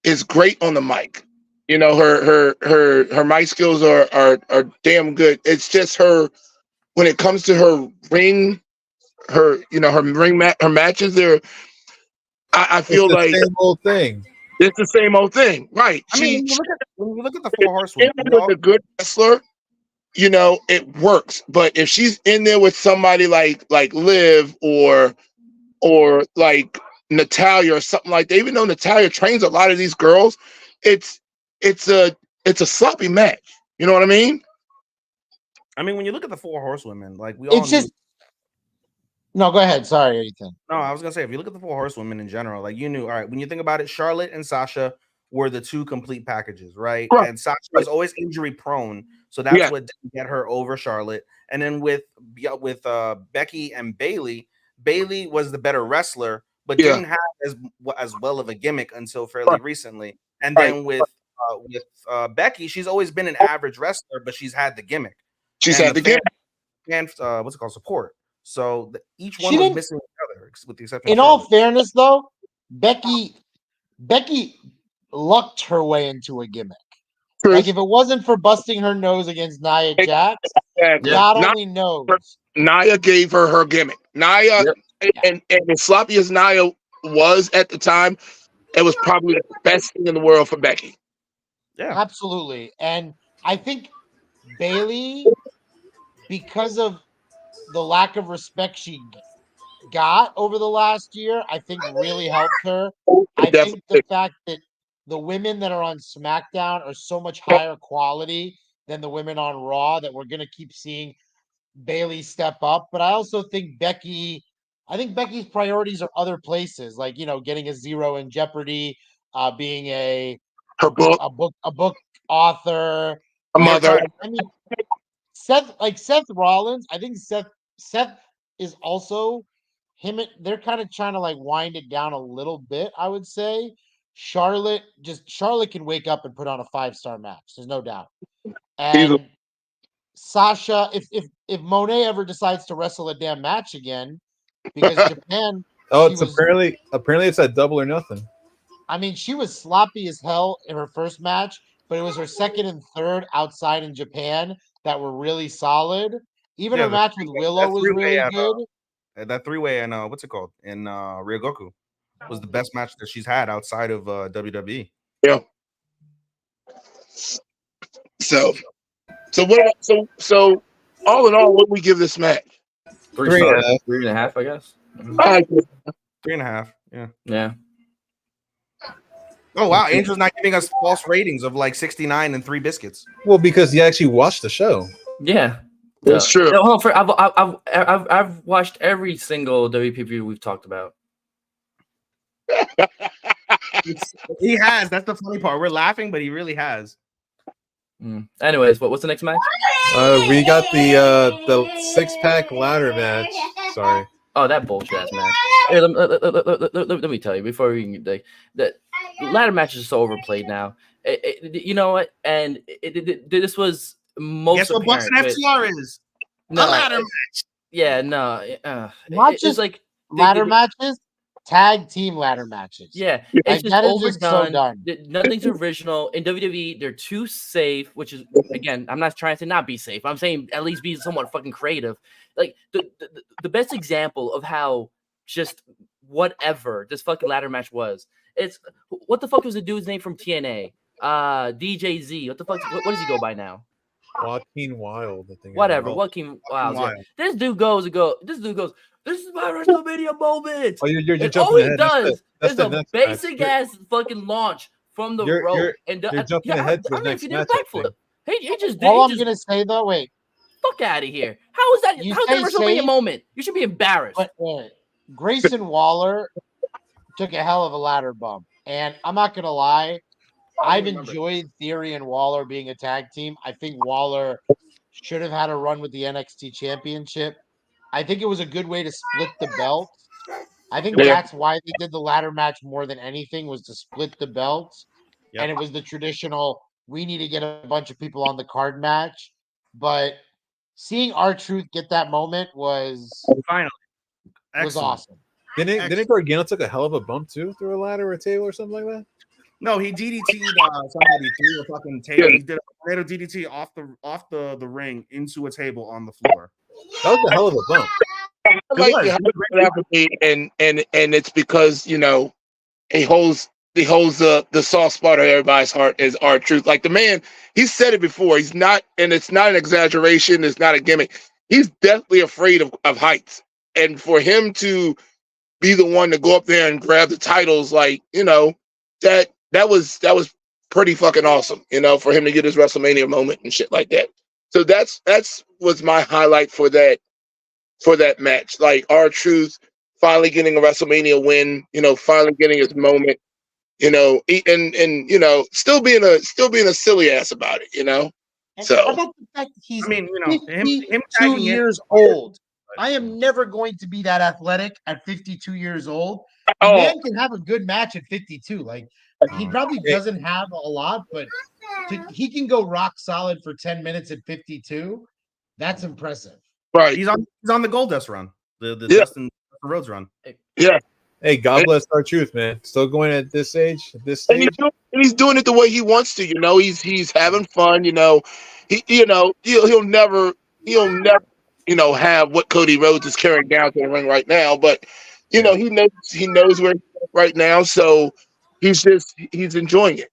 Speaker 6: is great on the mic. Her mic skills are damn good. It's just her when it comes to her ring, her matches. I feel
Speaker 4: It's the
Speaker 6: like
Speaker 4: same old thing.
Speaker 6: it's the same old thing, right?
Speaker 2: I mean, when you look at the four horsewomen,
Speaker 6: With a good wrestler, it works. But if she's in there with somebody like Liv or like Natalia or something like that, even though Natalia trains a lot of these girls, it's a sloppy match. You know what I mean?
Speaker 2: I mean, when you look at the four horsewomen, like we all
Speaker 5: It's just no. Go ahead. Sorry, Ethan.
Speaker 2: No, I was gonna say if you look at the four horsewomen in general, like you knew, all right, when you think about it, Charlotte and Sasha were the two complete packages, right?
Speaker 6: Right.
Speaker 2: And Sasha was always injury prone, so that's
Speaker 6: Yeah.
Speaker 2: what didn't get her over Charlotte. And then with Becky and Bailey, Bailey was the better wrestler, but
Speaker 6: Yeah.
Speaker 2: didn't have as well of a gimmick until fairly
Speaker 6: Right.
Speaker 2: recently. And
Speaker 6: Right.
Speaker 2: then with Becky, she's always been an average wrestler, but she's had the gimmick.
Speaker 6: She's
Speaker 2: And
Speaker 6: had the game.
Speaker 2: what's it called, support. So each
Speaker 5: She
Speaker 2: one was
Speaker 5: didn't-
Speaker 2: missing each other, with the exception.
Speaker 5: In
Speaker 2: of
Speaker 5: all
Speaker 2: Charlotte.
Speaker 5: fairness, though, Becky lucked her way into a gimmick. Like if it wasn't for busting her nose against Nia Jax,
Speaker 6: Exactly.
Speaker 5: God
Speaker 6: Nia-
Speaker 5: only knows.
Speaker 6: Nia gave her gimmick. Nia, and as sloppy as Nia was at the time, it was probably the best thing in the world for Becky.
Speaker 2: Yeah.
Speaker 5: Absolutely. And I think Bailey, because of the lack of respect she got over the last year, I think really helped her. I think the fact that the women that are on SmackDown are so much higher quality than the women on Raw that we're going to keep seeing Bailey step up. But I also think Becky's priorities are other places, like getting a zero in Jeopardy, being
Speaker 6: Her book,
Speaker 5: a book author.
Speaker 6: a mother.
Speaker 5: I mean, Seth Rollins. I think Seth is also him. They're kind of trying to like wind it down a little bit. I would say Charlotte can wake up and put on a 5-star match. There's no doubt. And Sasha, if Monet ever decides to wrestle a damn match again, because Japan.
Speaker 4: Oh, it's apparently it's at Double or Nothing.
Speaker 5: I mean, she was sloppy as hell in her first match, but it was her second and third outside in Japan that were really solid. Even her match with Willow was really good.
Speaker 2: That three-way and what's it called in Ryogoku was the best match that she's had outside of WWE.
Speaker 6: Yeah. So what? So all in all, what we give this match?
Speaker 3: 3 stars, 3.5, I guess.
Speaker 2: 3.5. Yeah.
Speaker 3: Yeah.
Speaker 2: Oh wow, Angel's not giving us false ratings of like 69 and 3 biscuits.
Speaker 4: Well, because he actually watched the show.
Speaker 3: Yeah.
Speaker 6: That's true.
Speaker 3: No, I've watched every single WPP we've talked about.
Speaker 2: He has. That's the funny part. We're laughing, but he really has.
Speaker 3: Anyways, what's the next match?
Speaker 4: We got the 6-pack ladder match. Sorry.
Speaker 3: Oh, that bullshit ass match. Here, let me tell you before we can like that ladder matches are so overplayed now. You know what? And this was most.
Speaker 2: Guess what Bucks and FTR is?
Speaker 3: No,
Speaker 2: a ladder match.
Speaker 3: Yeah, no.
Speaker 5: Not
Speaker 3: It's
Speaker 5: just
Speaker 3: like
Speaker 5: ladder matches. tag team ladder matches.
Speaker 3: Yeah,
Speaker 6: Yeah.
Speaker 3: it's
Speaker 5: Like,
Speaker 3: just
Speaker 5: that is just so
Speaker 3: overdone.
Speaker 5: done.
Speaker 3: Nothing's original in WWE. They're too safe, which is again, I'm not trying to say not be safe. I'm saying at least be somewhat fucking creative. Like the best example of how just whatever this fucking ladder match was. It's what the fuck was the dude's name from TNA? DJZ. What the fuck? What does he go by now?
Speaker 4: Joaquin Wild, I think.
Speaker 3: Whatever.
Speaker 2: Oh,
Speaker 3: Joaquin Wild. Yeah.
Speaker 2: Wild.
Speaker 3: This dude goes. This is my WrestleMania moment.
Speaker 4: Oh, you're
Speaker 3: And
Speaker 4: jumping
Speaker 3: all he
Speaker 4: ahead.
Speaker 3: does
Speaker 4: That's
Speaker 3: is
Speaker 4: the
Speaker 3: a
Speaker 4: next match.
Speaker 3: basic ass fucking launch from the
Speaker 4: You're-
Speaker 3: rope.
Speaker 4: you're-
Speaker 3: And
Speaker 4: you're jumping ahead to the
Speaker 3: I don't know
Speaker 4: next
Speaker 3: if he did a
Speaker 4: match, I
Speaker 3: backflip.
Speaker 4: think.
Speaker 3: He just did.
Speaker 5: All
Speaker 3: He
Speaker 5: I'm
Speaker 3: just
Speaker 5: gonna say though, wait,
Speaker 3: fuck out of here. How is that?
Speaker 5: You
Speaker 3: How's that a
Speaker 5: say
Speaker 3: WrestleMania
Speaker 5: safe,
Speaker 3: moment? You should be embarrassed.
Speaker 5: but Grayson Waller took a hell of a ladder bump, and I'm not gonna lie, I've enjoyed Theory and Waller being a tag team. I think Waller should have had a run with the NXT Championship. I think it was a good way to split the belt. I think
Speaker 6: Yeah.
Speaker 5: that's why they did the ladder match more than anything, was to split the belts.
Speaker 2: Yep.
Speaker 5: And it was the traditional, we need to get a bunch of people on the card match. But seeing R-Truth get that moment was
Speaker 2: Finally. Excellent.
Speaker 5: awesome.
Speaker 4: Didn't Gargano took a hell of a bump too through a ladder or a table or something like that?
Speaker 2: No, he DDT'd somebody through a fucking table. He did a tornado DDT off the ring into a table on the floor.
Speaker 4: That was a hell of a bump.
Speaker 6: I like the hype and it's because he holds the soft spot of everybody's heart is R-Truth. Like the man, he said it before. He's not, and it's not an exaggeration. It's not a gimmick. He's definitely afraid of heights, and for him to be the one to go up there and grab the titles, like that was pretty fucking awesome. For him to get his WrestleMania moment and shit like that. So that's was my highlight for that match. Like R-Truth finally getting a WrestleMania win, finally getting his moment, and still being a silly ass about it,
Speaker 5: And
Speaker 6: So
Speaker 5: how about the fact that he's
Speaker 2: him
Speaker 5: 52
Speaker 2: tagging in-
Speaker 5: years old? I am never going to be that athletic at 52 years old. A
Speaker 6: Oh.
Speaker 5: man can have a good match at 52. Like, he probably doesn't have a lot, but he can go rock solid for 10 minutes at 52. That's impressive.
Speaker 6: right.
Speaker 2: He's on the Goldust run, the
Speaker 6: Yeah.
Speaker 2: Dustin Rhodes run.
Speaker 4: Hey, God bless R-Truth, man. Still going at this age, at this
Speaker 6: And
Speaker 4: stage.
Speaker 6: he's doing it the way he wants to, he's having fun, he'll never have what Cody Rhodes is carrying down to the ring right now, but he knows where he's at right now, so he's enjoying it.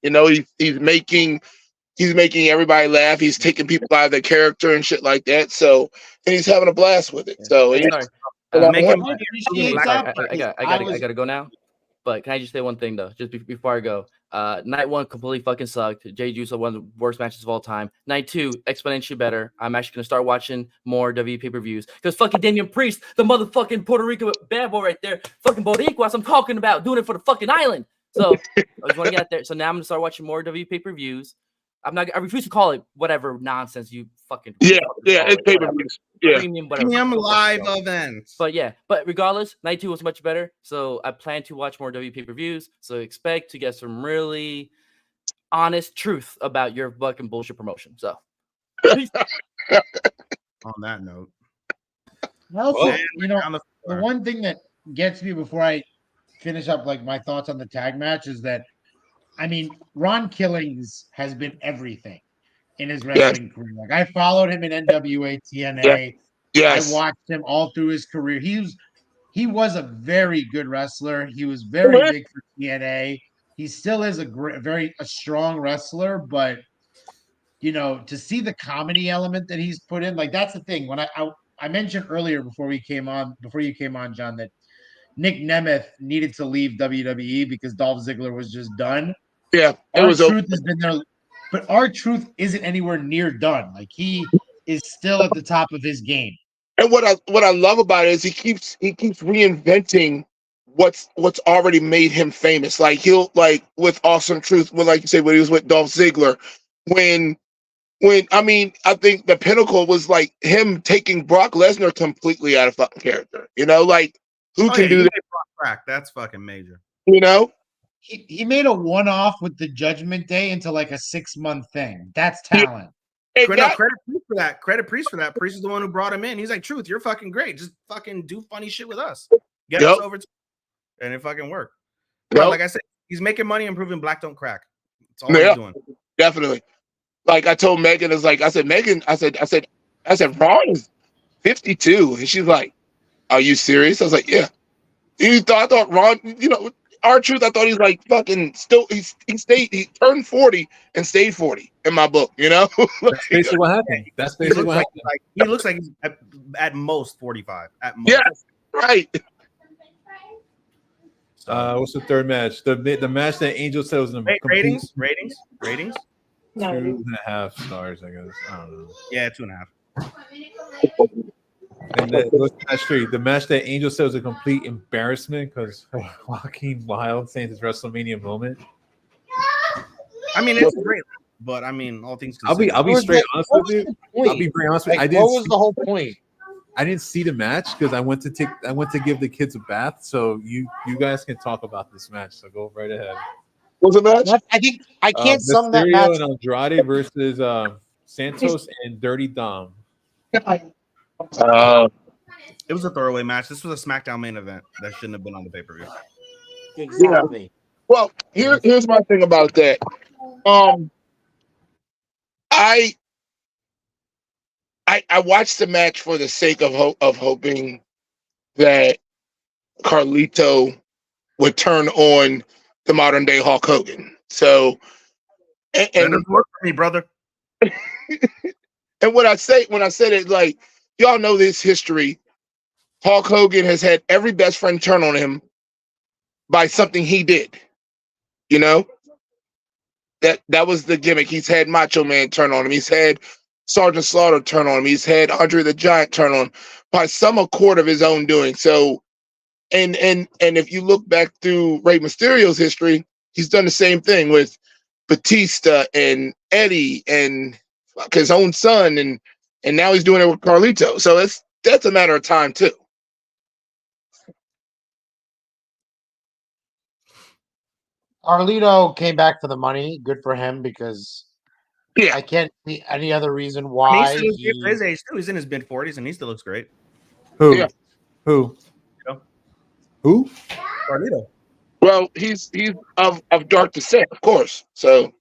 Speaker 6: He's making everybody laugh. He's taking people out of their character and shit like that. So, and he's having a blast with it. So,
Speaker 3: Hey,
Speaker 6: it's
Speaker 3: sorry.
Speaker 2: Make
Speaker 3: I
Speaker 2: him-
Speaker 3: gotta go now. But can I just say one thing though, just before I go? Night one completely fucking sucked. Jay Juice one of the worst matches of all time. Night two exponentially better. I'm actually gonna start watching more WWE pay-per-views because fucking Damian Priest, the motherfucking Puerto Rico bad boy right there, fucking Boricuas, I'm talking about doing it for the fucking island. So I just want to get out there. So now I'm gonna start watching more WWE pay-per-views. I refuse to call it whatever nonsense you fucking
Speaker 6: it's pay-per-views. Yeah.
Speaker 3: Premium, whatever.
Speaker 2: Premium live events.
Speaker 3: But regardless, night two was much better. So I plan to watch more WWE pay-per-views. So expect to get some really honest truth about your fucking bullshit promotion. So
Speaker 2: On that note,
Speaker 5: Also,
Speaker 2: on the
Speaker 5: the
Speaker 2: floor.
Speaker 5: one thing that gets me before I finish up like my thoughts on the tag match is that, I mean, Ron Killings has been everything in his wrestling career. Like, I followed him in NWA TNA.
Speaker 6: Yes.
Speaker 5: I watched him all through his career. He was a very good wrestler. He was very big for TNA. He still is a strong wrestler, but to see the comedy element that he's put in, like, that's the thing. When I mentioned earlier before you came on, John, that Nick Nemeth needed to leave WWE because Dolph Ziggler was just done.
Speaker 6: Yeah.
Speaker 5: R-Truth has been there, but R-Truth isn't anywhere near done. Like, he is still at the top of his game.
Speaker 6: And what I love about it is he keeps reinventing what's already made him famous. Like, he'll, like, with Awesome Truth, like you say, when he was with Dolph Ziggler, when I think the pinnacle was like him taking Brock Lesnar completely out of fucking character. Like, who can do that?
Speaker 2: Crack. That's fucking major.
Speaker 5: He made a one-off with the Judgment Day into like a 6-month thing. That's talent.
Speaker 2: Credit Priest for that. Credit Priest for that. Priest is the one who brought him in. He's like, Truth, you're fucking great. Just fucking do funny shit with us. Get us over to. and it fucking worked. But
Speaker 6: Yep.
Speaker 2: like I said, he's making money and proving black don't crack. That's all
Speaker 6: Yeah.
Speaker 2: he's doing.
Speaker 6: Definitely. Like I told Megan, it's like I said, Megan, I said, Ron is 52, and she's like, "Are you serious?" I was like, "Yeah." I thought Ron, R-Truth, I thought he's like fucking still. He turned 40 and stayed 40 in my book.
Speaker 4: That's basically what happened. That's
Speaker 2: He
Speaker 4: basically
Speaker 2: looks
Speaker 4: what
Speaker 2: like,
Speaker 4: happened.
Speaker 2: he looks like he's at most 45. At most.
Speaker 6: Yeah, right.
Speaker 4: What's the third match? The match that Angel said was
Speaker 2: Ratings.
Speaker 4: 2.5 stars, I guess. I don't know.
Speaker 2: Yeah, 2.5.
Speaker 4: And then what's match 3? The match that Angel said was a complete embarrassment because Joaquin Wilde saying his WrestleMania moment.
Speaker 2: I mean, it's great, but I mean, all things considered.
Speaker 4: I'll be straight honest with you. I'll be very honest with you.
Speaker 5: Like, what was the whole point?
Speaker 4: I didn't see the match because I went to give the kids a bath. So you guys can talk about this match. So go right ahead.
Speaker 6: What's the match?
Speaker 5: I think I can't sum that
Speaker 4: Mysterio
Speaker 5: match.
Speaker 4: and Andrade versus Santos and Dirty Dom.
Speaker 2: It was a throwaway match. This was a SmackDown main event that shouldn't have been on the pay-per-view.
Speaker 5: Exactly.
Speaker 6: Well, here's my thing about that. I watched the match for the sake of hoping that Carlito would turn on the modern day Hulk Hogan. So,
Speaker 2: That doesn't work for me, brother.
Speaker 6: and when I said it, like, y'all know this history. Hulk Hogan has had every best friend turn on him by something he did. That was the gimmick. He's had Macho Man turn on him. He's had Sergeant Slaughter turn on him. He's had Andre the Giant turn on him by some accord of his own doing. So, and if you look back through Rey Mysterio's history, he's done the same thing with Batista and Eddie and his own son, and now he's doing it with Carlito. So that's a matter of time too.
Speaker 5: Carlito came back for the money. Good for him because
Speaker 6: Yeah.
Speaker 5: I can't see any other reason
Speaker 2: I mean,
Speaker 5: why.
Speaker 2: he still looks great for his age too. He's in his mid-40s and he still looks great.
Speaker 4: Who?
Speaker 6: Yeah.
Speaker 4: Who?
Speaker 2: Yeah.
Speaker 4: Who?
Speaker 2: Carlito.
Speaker 6: Well, he's of dark descent, of course. So,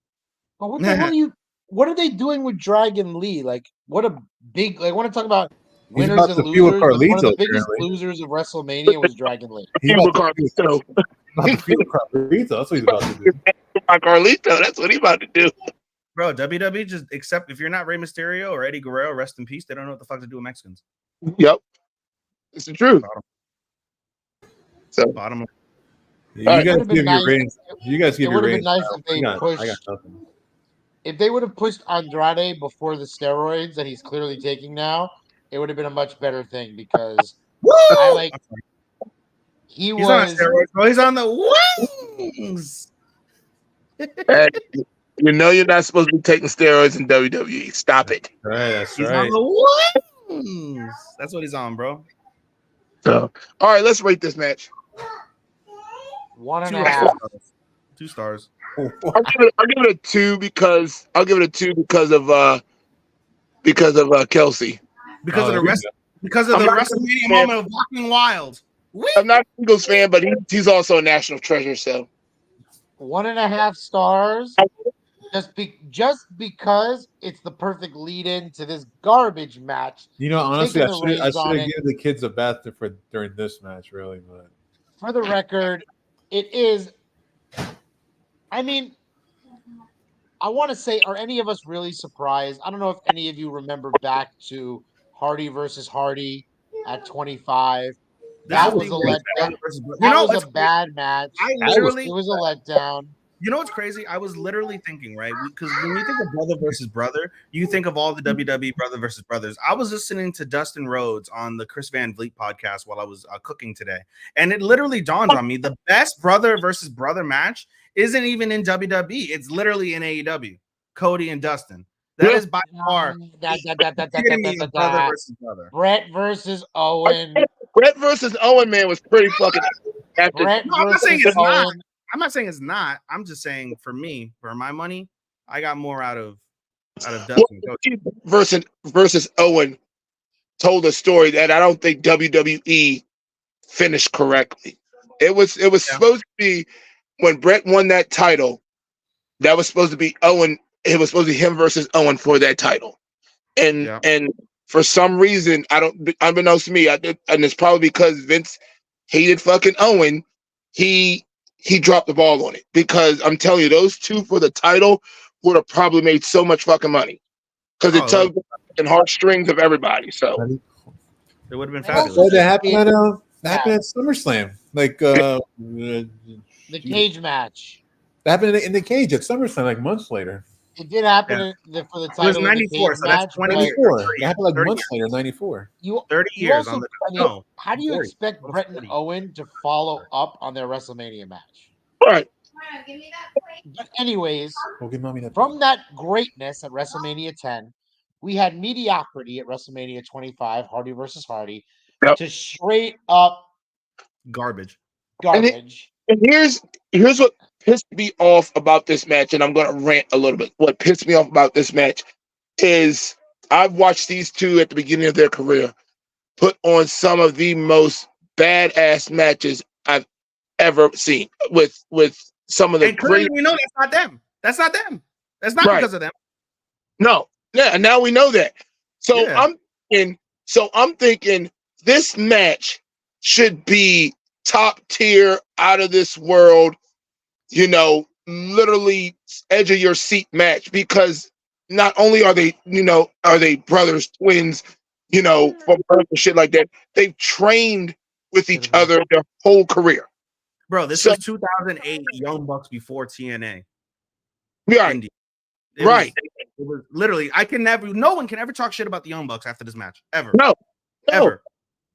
Speaker 5: But what the hell what are they doing with Dragon Lee? Like, what a big, like, I want to talk about
Speaker 4: He's
Speaker 5: winners
Speaker 4: about
Speaker 5: and
Speaker 4: to feud with
Speaker 5: losers. One of
Speaker 4: Carlito,
Speaker 5: the biggest
Speaker 4: apparently.
Speaker 5: losers of WrestleMania was Dragon Lee.
Speaker 4: He's
Speaker 6: with
Speaker 4: about to feud with Carlito. That's what he's about to do.
Speaker 6: my Carlito, that's what he's about to do.
Speaker 2: Bro, WWE just accept if you're not Rey Mysterio or Eddie Guerrero, rest in peace. They don't know what the fuck to do with Mexicans.
Speaker 6: Yep, it's the truth. So,
Speaker 2: Bottom line.
Speaker 4: You
Speaker 6: All right.
Speaker 4: guys
Speaker 5: Would've been
Speaker 4: give your
Speaker 5: nice-
Speaker 4: ratings. You guys
Speaker 5: It
Speaker 4: give your
Speaker 5: would have been
Speaker 4: ratings.
Speaker 5: nice if they
Speaker 4: I got
Speaker 5: pushed.
Speaker 4: nothing.
Speaker 5: If they would have pushed Andrade before the steroids that he's clearly taking now, it would have been a much better thing because I like.
Speaker 2: He's on
Speaker 5: was
Speaker 2: steroids, bro. He's on the wings.
Speaker 6: hey, you're not supposed to be taking steroids in WWE. Stop it.
Speaker 4: Right, that's
Speaker 2: He's
Speaker 4: right.
Speaker 2: on the wings. That's what he's on, bro.
Speaker 6: So, all right, let's rate this match.
Speaker 5: 1.5.
Speaker 2: 2 stars.
Speaker 6: I'll give it a 2 because of Kelsey.
Speaker 2: Because of the
Speaker 4: there
Speaker 2: rest. Because of
Speaker 6: I'm
Speaker 2: the
Speaker 6: not-
Speaker 2: WrestleMania moment of Walking Wild.
Speaker 6: I'm not an Eagles fan, but he's also a national treasure. So
Speaker 5: 1.5 stars. Just because it's the perfect lead-in to this garbage match.
Speaker 4: Honestly,
Speaker 5: Taking the
Speaker 4: I
Speaker 5: reins
Speaker 4: should
Speaker 5: on
Speaker 4: have
Speaker 5: it.
Speaker 4: given the kids a bath during this match, really. But
Speaker 5: For the record, it is. I mean, I want to say, are any of us really surprised? I don't know if any of you remember back to Hardy versus Hardy at 25. That was a letdown. That was a bad match. It was a letdown.
Speaker 2: You know what's crazy? I was literally thinking, right? Because when you think of brother versus brother, you think of all the WWE brother versus brothers. I was listening to Dustin Rhodes on the Chris Van Vliet podcast while I was cooking today. And it literally dawned on me, the best brother versus brother match isn't even in WWE. It's literally in AEW. Cody and Dustin. That is by far brother versus brother.
Speaker 5: Brett versus Owen.
Speaker 6: Brett versus Owen, man, was pretty fucking.
Speaker 5: Brett
Speaker 2: No, I'm not saying
Speaker 5: versus
Speaker 2: it's not.
Speaker 5: Owen.
Speaker 2: I'm not saying it's not. I'm just saying for me, for my money, I got more out of Dustin.
Speaker 6: Versus Owen told a story that I don't think WWE finished correctly. It was supposed to be when Brett won that title. That was supposed to be Owen. It was supposed to be him versus Owen for that title. And for some reason, unbeknownst to me, and it's probably because Vince hated fucking Owen. He dropped the ball on it, because I'm telling you, those two for the title would have probably made so much fucking money, because it tugged the heartstrings of everybody. So
Speaker 2: it would have been
Speaker 5: And
Speaker 2: fabulous.
Speaker 5: also
Speaker 4: That happened at
Speaker 5: Yeah.
Speaker 4: SummerSlam. Like
Speaker 5: the cage match.
Speaker 4: that happened in the cage at SummerSlam like months later.
Speaker 5: It did happen for the title.
Speaker 2: It was 94,
Speaker 5: cage
Speaker 2: so that's
Speaker 5: match,
Speaker 2: 20
Speaker 5: but
Speaker 2: years.
Speaker 4: 94. It happened like
Speaker 2: 30
Speaker 4: months later, 94.
Speaker 2: 30
Speaker 5: you
Speaker 2: years
Speaker 5: also,
Speaker 2: on the
Speaker 5: I mean,
Speaker 2: no.
Speaker 5: how do you
Speaker 2: 40.
Speaker 5: expect Brett and
Speaker 2: 40.
Speaker 5: Owen to follow up on their WrestleMania match?
Speaker 6: right.
Speaker 5: But anyways,
Speaker 4: Well, give mommy that.
Speaker 5: from that greatness at WrestleMania 10, we had mediocrity at WrestleMania 25, Hardy versus Hardy,
Speaker 6: Yep.
Speaker 5: to straight up
Speaker 2: Garbage.
Speaker 5: garbage.
Speaker 6: And here's what pissed me off about this match, and I'm gonna rant a little bit. What pissed me off about this match is I've watched these two at the beginning of their career put on some of the most badass matches I've ever seen with some of the
Speaker 2: And clearly
Speaker 6: great.
Speaker 2: we know that's not them. That's not them. That's not
Speaker 6: Right.
Speaker 2: because of them.
Speaker 6: No, yeah, now we know that. So
Speaker 2: Yeah.
Speaker 6: I'm thinking this match should be top tier, out of this world, literally edge of your seat match, because not only are they brothers, twins, from birth and shit like that, they've trained with each other their whole career.
Speaker 2: Bro, this
Speaker 6: So-
Speaker 2: was 2008 Young Bucks before TNA.
Speaker 6: Right.
Speaker 2: Indie.
Speaker 6: Right.
Speaker 2: It was literally, no one can ever talk shit about the Young Bucks after this match. Ever.
Speaker 6: No.
Speaker 2: Ever.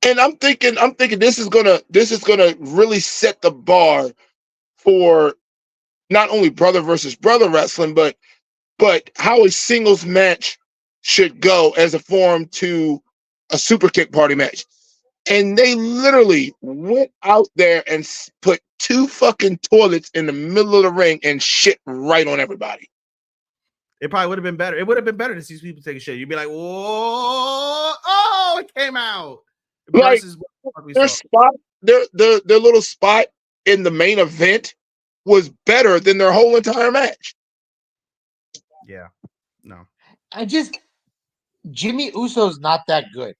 Speaker 6: And I'm thinking this is gonna really set the bar for not only brother versus brother wrestling, but how a singles match should go as a form to a super kick party match. And they literally went out there and put two fucking toilets in the middle of the ring and shit right on everybody.
Speaker 2: It probably would have been better. It would have been better to see people take a shit. You'd be like, whoa, oh, it came out.
Speaker 6: Like
Speaker 2: Versus what we
Speaker 6: their
Speaker 2: saw.
Speaker 6: spot, their little spot in the main event was better than their whole entire match.
Speaker 2: Yeah. No.
Speaker 5: Jimmy Uso's not that good.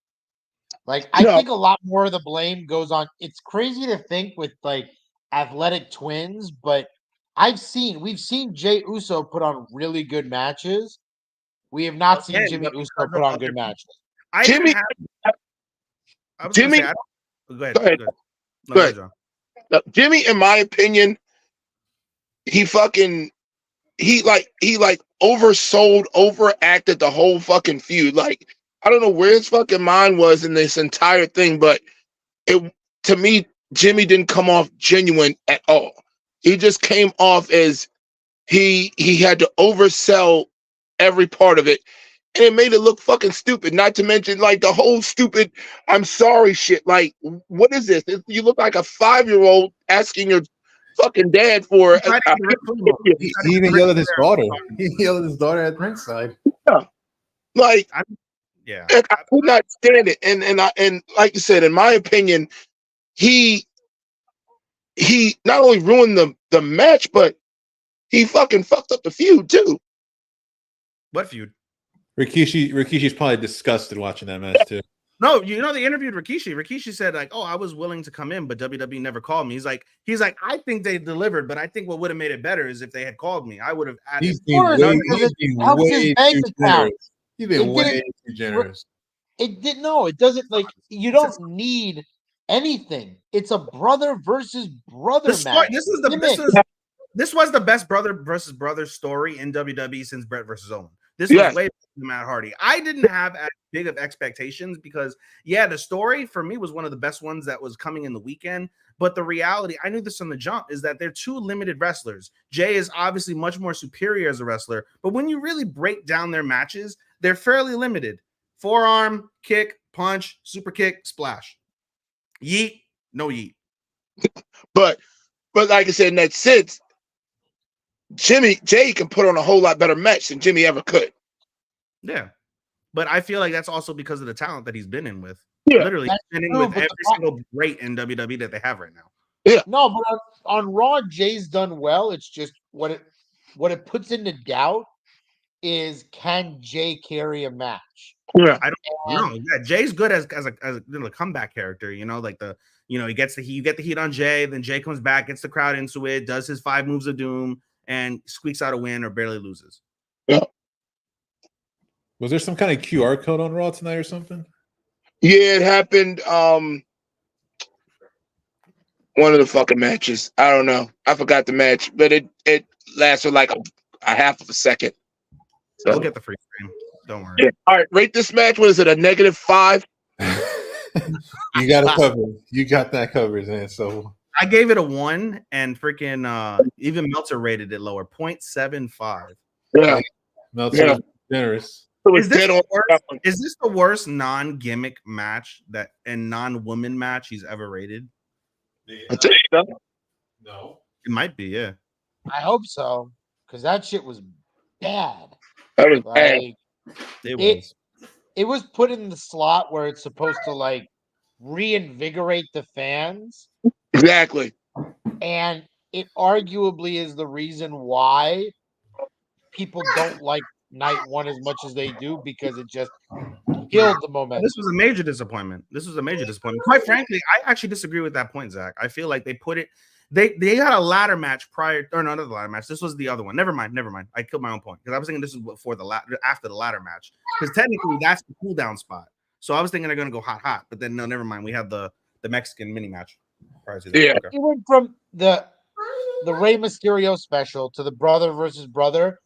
Speaker 5: Like, I think a lot more of the blame goes on. It's crazy to think with like athletic twins, but we've seen Jey Uso put on really good matches. We have not seen Jimmy Uso put on good matches.
Speaker 6: Jimmy,
Speaker 2: Go ahead.
Speaker 6: Go ahead. Jimmy, in my opinion, he oversold, overacted the whole fucking feud. Like, I don't know where his fucking mind was in this entire thing, but to me, Jimmy didn't come off genuine at all. He just came off as he had to oversell every part of it, and it made it look fucking stupid. Not to mention, like, the whole stupid "I'm sorry" shit. Like, what is this? You look like a 5-year-old asking your fucking dad for.
Speaker 4: He even yelled at his daughter. He yelled at his daughter at ringside.
Speaker 6: Yeah. Like, I could not stand it. And like you said, in my opinion, he not only ruined the match, but he fucking fucked up the feud too.
Speaker 2: What feud?
Speaker 4: Rikishi's probably disgusted watching that match too.
Speaker 2: No, they interviewed Rikishi. Rikishi said, like, "Oh, I was willing to come in, but WWE never called me." He's like, I think they delivered, but I think what would have made it better is if they had called me. I would have added.
Speaker 4: He's been way too generous.
Speaker 5: It doesn't, like, you don't need anything. It's a brother versus brother match.
Speaker 2: This was the best brother versus brother story in WWE since Brett versus Owen. This was way better than Matt Hardy. I didn't have as big of expectations because, the story for me was one of the best ones that was coming in the weekend. But the reality, I knew this from the jump, is that they're two limited wrestlers. Jay is obviously much more superior as a wrestler, but when you really break down their matches, they're fairly limited. Forearm, kick, punch, super kick, splash. Yeet, no yeet.
Speaker 6: But like I said, in that sense, Jay can put on a whole lot better match than Jimmy ever could.
Speaker 2: Yeah. But I feel like that's also because of the talent that he's been in with.
Speaker 6: Yeah.
Speaker 2: Literally, he's been in with every single great in WWE that they have right now.
Speaker 5: No, but on Raw, Jay's done well. It's just what it puts into doubt is, can Jay carry a match?
Speaker 6: Yeah.
Speaker 2: I don't know. Yeah, Jay's good as a comeback character. Like he gets you get the heat on Jay, then Jay comes back, gets the crowd into it, does his 5 moves of doom, and squeaks out a win or barely loses.
Speaker 6: Yeah.
Speaker 4: Was there some kind of QR code on Raw tonight or something?
Speaker 6: Yeah, it happened. One of the fucking matches. I don't know. I forgot the match, but it lasted like a half of a second. So
Speaker 2: We'll get the free frame. Don't worry.
Speaker 6: yeah. All right, rate this match. What is it? A -5?
Speaker 4: You got it covered. You got that covered, man. So
Speaker 2: I gave it a 1, and freaking even Meltzer rated it lower, 0.75.
Speaker 6: Yeah.
Speaker 4: Meltzer generous.
Speaker 6: It was
Speaker 2: Is this,
Speaker 6: dead
Speaker 2: the
Speaker 6: on
Speaker 2: worst,
Speaker 6: that one.
Speaker 2: is this the worst non-gimmick match and non-woman match he's ever rated?
Speaker 6: I think so.
Speaker 4: No.
Speaker 2: It might be, yeah.
Speaker 5: I hope so, because that shit was bad.
Speaker 6: That was bad.
Speaker 5: Like
Speaker 2: It
Speaker 5: it,
Speaker 2: was.
Speaker 5: it was put in the slot where it's supposed to like reinvigorate the fans,
Speaker 6: Exactly.
Speaker 5: and it arguably is the reason why people don't like night one as much as they do, because it just killed the momentum.
Speaker 2: This was a major disappointment. Quite frankly, I actually disagree with that point, Zach. I feel like they put it. They had a ladder match prior, or not the ladder match. This was the other one. Never mind. I killed my own point because I was thinking this was before after the ladder match, because technically that's the cool down spot. So I was thinking they're gonna go hot, but then no, never mind. We have the Mexican mini match prior to that.
Speaker 6: Yeah.
Speaker 2: Okay.
Speaker 5: It went from the Rey Mysterio special to the brother versus brother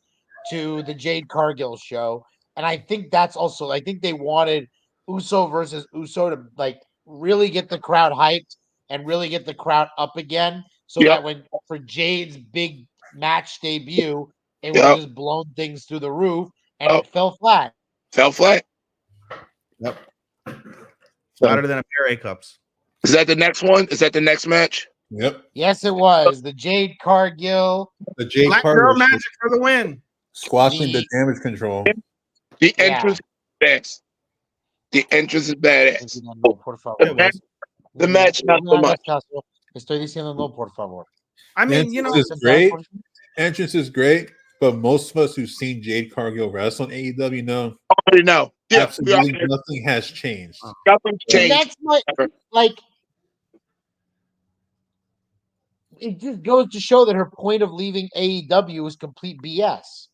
Speaker 5: to the Jade Cargill show, and I think that's also. I think they wanted Uso versus Uso to like really get the crowd hyped and really get the crowd up again, so
Speaker 6: Yep.
Speaker 5: that when for Jade's big match debut, it would
Speaker 6: Yep.
Speaker 5: just blown things through the roof, and
Speaker 6: Oh.
Speaker 5: it fell flat.
Speaker 6: Fell flat.
Speaker 2: Yep. Flatter than a pair of A-cups.
Speaker 6: Is that the next one? Is that the next match?
Speaker 4: Yep.
Speaker 5: Yes, it was the Jade Cargill.
Speaker 4: The Jade
Speaker 2: Black
Speaker 4: Carter
Speaker 2: Girl Magic for the win.
Speaker 4: squashing the damage control.
Speaker 6: The
Speaker 5: Yeah.
Speaker 6: entrance is best. The entrance is badass.
Speaker 5: No, por favor.
Speaker 6: The match, the match not so much.
Speaker 5: Estoy diciendo no, por favor.
Speaker 2: I mean, you know,
Speaker 4: Entrance is great. Entrance is great, but most of us who've seen Jade Cargill wrestle in AEW know
Speaker 6: Already know. Yeah,
Speaker 4: absolutely nothing has changed.
Speaker 6: nothing
Speaker 5: And
Speaker 6: changed.
Speaker 5: that's my like. It just goes to show that her point of leaving AEW was complete BS.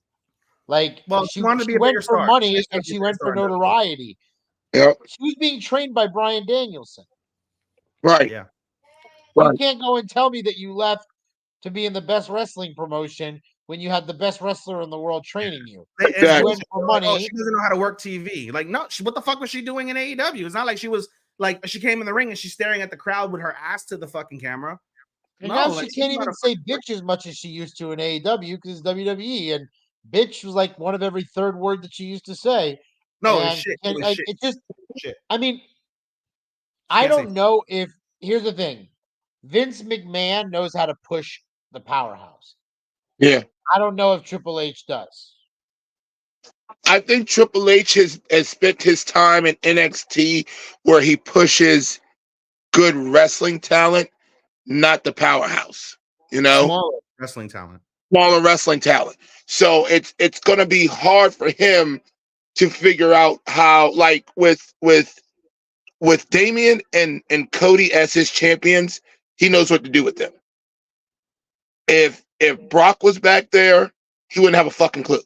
Speaker 5: Like,
Speaker 2: well,
Speaker 5: she
Speaker 2: wanted to be a
Speaker 5: went
Speaker 2: bigger
Speaker 5: for
Speaker 2: star.
Speaker 5: money
Speaker 2: She's
Speaker 5: and
Speaker 2: gonna be
Speaker 5: she
Speaker 2: a
Speaker 5: went
Speaker 2: bigger
Speaker 5: for
Speaker 2: star in
Speaker 5: notoriety.
Speaker 6: Yep.
Speaker 5: She was being trained by Bryan Danielson.
Speaker 6: Right.
Speaker 2: Yeah.
Speaker 5: You
Speaker 6: Right.
Speaker 5: can't go and tell me that you left to be in the best wrestling promotion when you had the best wrestler in the world training you.
Speaker 6: Exactly.
Speaker 5: You went for money.
Speaker 2: Oh, she doesn't know how to work TV. Like, no, what the fuck was she doing in AEW? It's not like she was like she came in the ring and she's staring at the crowd with her ass to the fucking camera.
Speaker 5: And
Speaker 2: No,
Speaker 5: now
Speaker 2: like,
Speaker 5: she
Speaker 2: she's
Speaker 5: can't
Speaker 2: not
Speaker 5: even
Speaker 2: a
Speaker 5: say bitch as much as she used to in AEW because it's WWE, and bitch was like one of every third word that she used to say.
Speaker 2: No,
Speaker 5: And
Speaker 2: it's shit. It was
Speaker 5: like,
Speaker 2: shit.
Speaker 5: it just,
Speaker 2: Shit.
Speaker 5: I mean, I
Speaker 2: Can't say
Speaker 5: don't know if, here's the thing, Vince McMahon knows how to push the powerhouse.
Speaker 6: Yeah.
Speaker 5: I don't know if Triple H does.
Speaker 6: I think Triple H has spent his time in NXT where he pushes good wrestling talent, not the powerhouse. You know,
Speaker 2: Smaller wrestling talent.
Speaker 6: smaller wrestling talent. So it's going to be hard for him to figure out how, like with Damian and Cody as his champions, he knows what to do with them. If Brock was back there, he wouldn't have a fucking clue.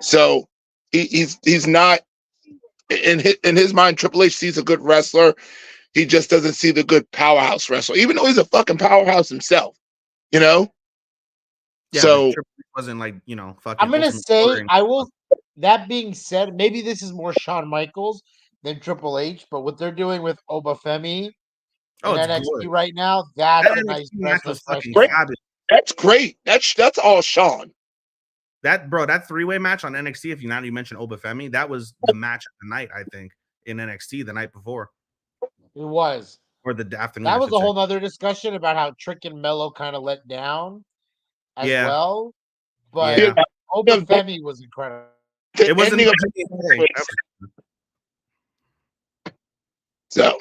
Speaker 6: So he's not in his mind. Triple H sees a good wrestler. He just doesn't see the good powerhouse wrestler, even though he's a fucking powerhouse himself. You know.
Speaker 2: Yeah,
Speaker 6: So
Speaker 2: but Triple H wasn't like, you know, fucking.
Speaker 5: I'm going to
Speaker 2: Ultimate
Speaker 5: say,
Speaker 2: Warrior.
Speaker 5: I will, that being said, maybe this is more Shawn Michaels than Triple H, but what they're doing with Obafemi
Speaker 2: Oh,
Speaker 5: in
Speaker 2: it's
Speaker 5: NXT
Speaker 2: good.
Speaker 5: right now, that's
Speaker 2: That
Speaker 5: a
Speaker 2: NXT
Speaker 5: nice
Speaker 2: match
Speaker 5: breath
Speaker 2: was
Speaker 5: of fresh
Speaker 2: fucking
Speaker 5: air.
Speaker 2: fabulous.
Speaker 6: that's great. That's all Sean.
Speaker 2: That three-way match on NXT, if you mentioned Obafemi, that was the match of the night, I think, in NXT the night before.
Speaker 5: It was.
Speaker 2: Or the afternoon.
Speaker 5: That
Speaker 2: I
Speaker 5: was
Speaker 2: should
Speaker 5: a
Speaker 2: say.
Speaker 5: whole nother discussion about how Trick and Mello kind of let down as
Speaker 2: Yeah.
Speaker 5: well. But
Speaker 2: Yeah.
Speaker 5: Obafemi was incredible.
Speaker 2: It wasn't
Speaker 6: ending
Speaker 2: the
Speaker 6: of- So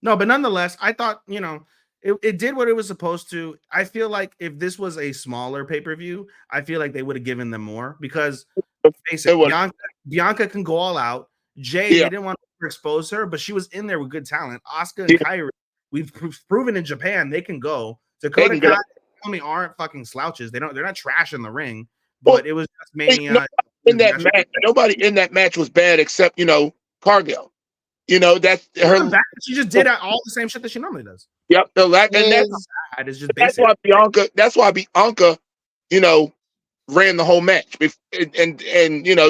Speaker 2: No, but nonetheless, I thought, it did what it was supposed to. I feel like if this was a smaller pay-per-view, I feel like they would have given them more because face
Speaker 6: It
Speaker 2: it,
Speaker 6: was,
Speaker 2: Bianca can go all out. Jade,
Speaker 6: yeah,
Speaker 2: they didn't want to expose her, but she was in there with good talent. Asuka and
Speaker 6: yeah,
Speaker 2: Kairi, we've proven in Japan they can go.
Speaker 6: they
Speaker 2: Dakota
Speaker 6: can
Speaker 2: Kai
Speaker 6: go.
Speaker 2: and Naomi aren't fucking slouches. They're not trash in the ring,
Speaker 6: Well,
Speaker 2: but it was just
Speaker 6: ain't
Speaker 2: Mania.
Speaker 6: in that match, nobody in that match was bad except Cargill. That's her.
Speaker 2: She just did all the same shit that she normally does.
Speaker 6: Yep, the lack, and
Speaker 5: Miz,
Speaker 2: It's just
Speaker 6: that's
Speaker 2: basic.
Speaker 6: why Bianca. That's why Bianca, ran the whole match. And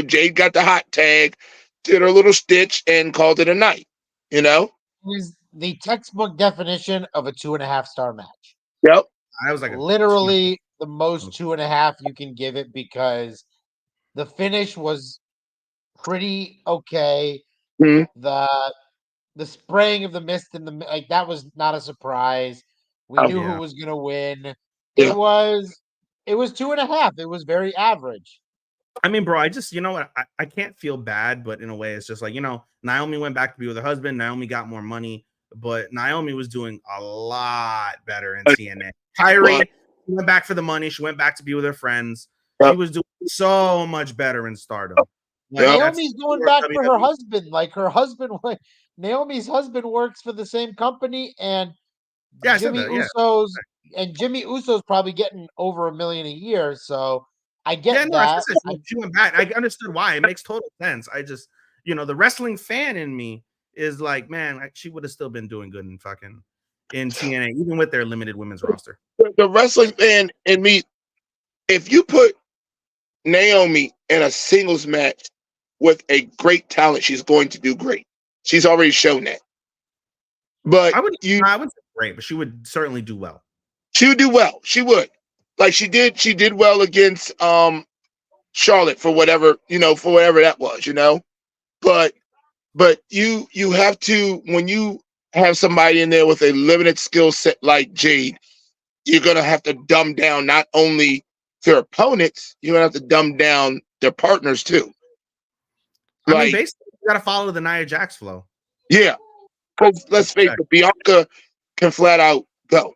Speaker 6: Jade got the hot tag, did her little stitch, and called it a night.
Speaker 5: is the textbook definition of a 2.5-star match.
Speaker 6: Yep.
Speaker 2: I was like
Speaker 5: Literally the most 2.5 you can give it because the finish was pretty okay.
Speaker 6: Mhm.
Speaker 5: The spraying of the mist and that was not a surprise. We
Speaker 6: Oh,
Speaker 5: knew
Speaker 2: yeah.
Speaker 5: who was gonna win.
Speaker 6: Yeah.
Speaker 5: It was 2.5. It was very average.
Speaker 2: I mean, bro, I just, you know what? I can't feel bad, but in a way, it's just like, Naomi went back to be with her husband. Naomi got more money, but Naomi was doing a lot better in TNA. Kyrie went back for the money. She went back to be with her friends. She
Speaker 6: Yep.
Speaker 2: was doing so much better in Stardom.
Speaker 6: Yep.
Speaker 5: Naomi's going back for her
Speaker 2: WWE.
Speaker 5: husband. Like her husband, Naomi's husband works for the same company, and
Speaker 2: Yeah, I said
Speaker 5: Jimmy
Speaker 2: that, yeah.
Speaker 5: Jimmy Uso's probably getting over $1 million a year. So I
Speaker 2: Yeah,
Speaker 5: get
Speaker 2: no,
Speaker 5: that.
Speaker 2: she went back. I understood why. It makes total sense. I just, the wrestling fan in me is like, man, she would have still been doing good in TNA, even with their limited women's roster.
Speaker 6: The wrestling fan in me, if you put Naomi in a singles match with a great talent, she's going to do great. She's already shown that. But
Speaker 2: I wouldn't say great, but she would certainly do well.
Speaker 6: She would do well. She would. Like she did well against Charlotte for whatever that was. But you have to, when you have somebody in there with a limited skill set like Jade, you're gonna have to dumb down not only their opponents, you're gonna have to dumb down their partners too.
Speaker 2: I mean, basically, you gotta follow the Nia Jax flow.
Speaker 6: Yeah. Because let's face it, Bianca can flat out go.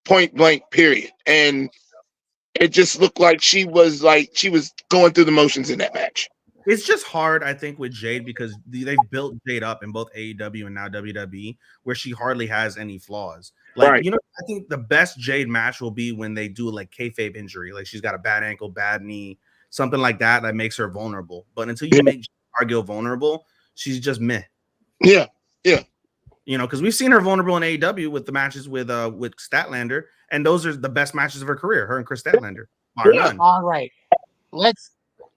Speaker 6: Point blank, period. And it just looked like she was going through the motions in that match.
Speaker 2: It's just hard, I think, with Jade because they've built Jade up in both AEW and now WWE, where she hardly has any flaws. Like,
Speaker 6: Right.
Speaker 2: I think the best Jade match will be when they do like kayfabe injury, like she's got a bad ankle, bad knee, something like that makes her vulnerable. But until you make Cargill vulnerable, she's just meh.
Speaker 6: Yeah, yeah.
Speaker 2: Because we've seen her vulnerable in AEW with the matches with Statlander, and those are the best matches of her career. Her and Chris Statlander, bar none.
Speaker 5: All right,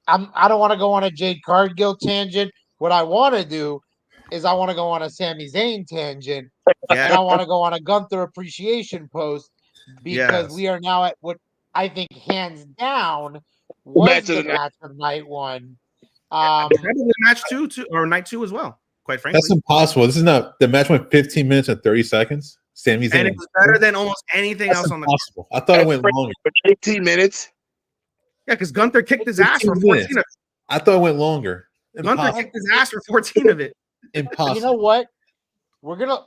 Speaker 5: I don't want to go on a Jade Cargill tangent. What I want to do is I want to go on a Sami Zayn tangent, and I want to go on a Gunther appreciation post because we are now at what I think hands down was the match of night one.
Speaker 2: Match two or night two as well. Quite frankly,
Speaker 4: that's impossible. This is not the match. Went 15 minutes and 30 seconds. Sami Zayn,
Speaker 2: and it was better than almost anything else on the.
Speaker 4: Impossible. I thought it went longer.
Speaker 6: 18 minutes.
Speaker 2: Yeah, because Gunther kicked his ass for 14 of it.
Speaker 4: I thought it went longer.
Speaker 2: Gunther kicked his ass for 14 of it.
Speaker 4: Impossible.
Speaker 5: You know what? We're gonna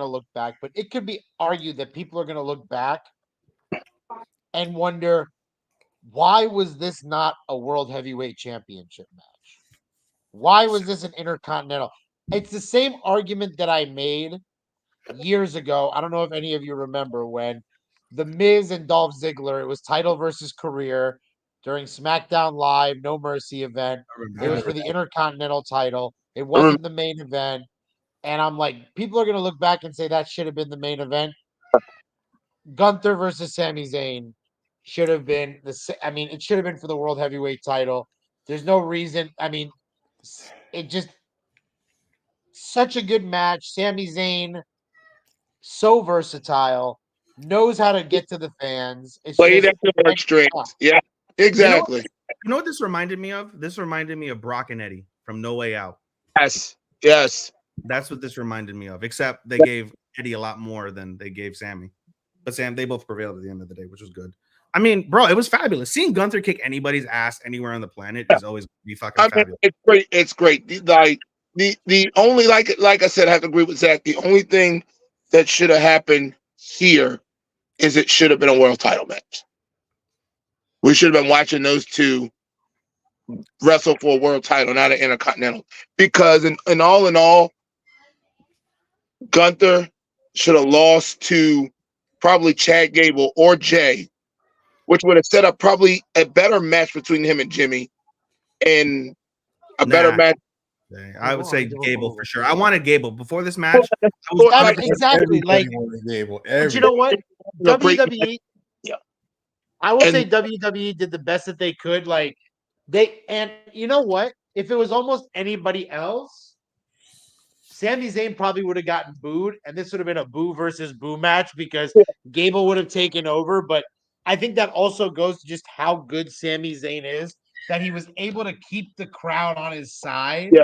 Speaker 5: look back, but it could be argued that people are gonna look back and wonder why was this not a World Heavyweight Championship match? Why was this an Intercontinental? It's the same argument that I made years ago. I don't know if any of you remember when The Miz and Dolph Ziggler, it was title versus career during SmackDown Live, No Mercy event. It was for the Intercontinental title. It wasn't the main event. And I'm like, people are going to look back and say that should have been the main event. Gunther versus Sami Zayn should have been it should have been for the World Heavyweight title. There's no reason. It just such a good match. Sami Zayn, so versatile, knows how to get to the fans. It's
Speaker 6: played at the heartstrings. Yeah, exactly.
Speaker 2: You know what this reminded me of? This reminded me of Brock and Eddie from No Way Out.
Speaker 6: Yes.
Speaker 2: That's what this reminded me of, except they gave Eddie a lot more than they gave Sammy. But they both prevailed at the end of the day, which was good. I mean, bro, it was fabulous. Seeing Gunther kick anybody's ass anywhere on the planet is always be fucking fabulous.
Speaker 6: It's great. It's great. Like the only like I said, I have to agree with Zach. The only thing that should have happened here is it should have been a world title match. We should have been watching those two wrestle for a world title, not an intercontinental. Because in all, Gunther should have lost to probably Chad Gable or Jay, which would have set up probably a better match between him and Jimmy, and a better match.
Speaker 2: I would say Gable for sure. I wanted Gable before this match. I was
Speaker 5: Exactly. Like,
Speaker 4: Gable.
Speaker 5: but you know what? WWE.
Speaker 6: Yeah.
Speaker 5: I will say WWE did the best that they could. Like and you know what? If it was almost anybody else, Sami Zayn probably would have gotten booed, and this would have been a boo versus boo match because Gable would have taken over. But I think that also goes to just how good Sami Zayn is, that he was able to keep the crowd on his side.
Speaker 6: Yeah.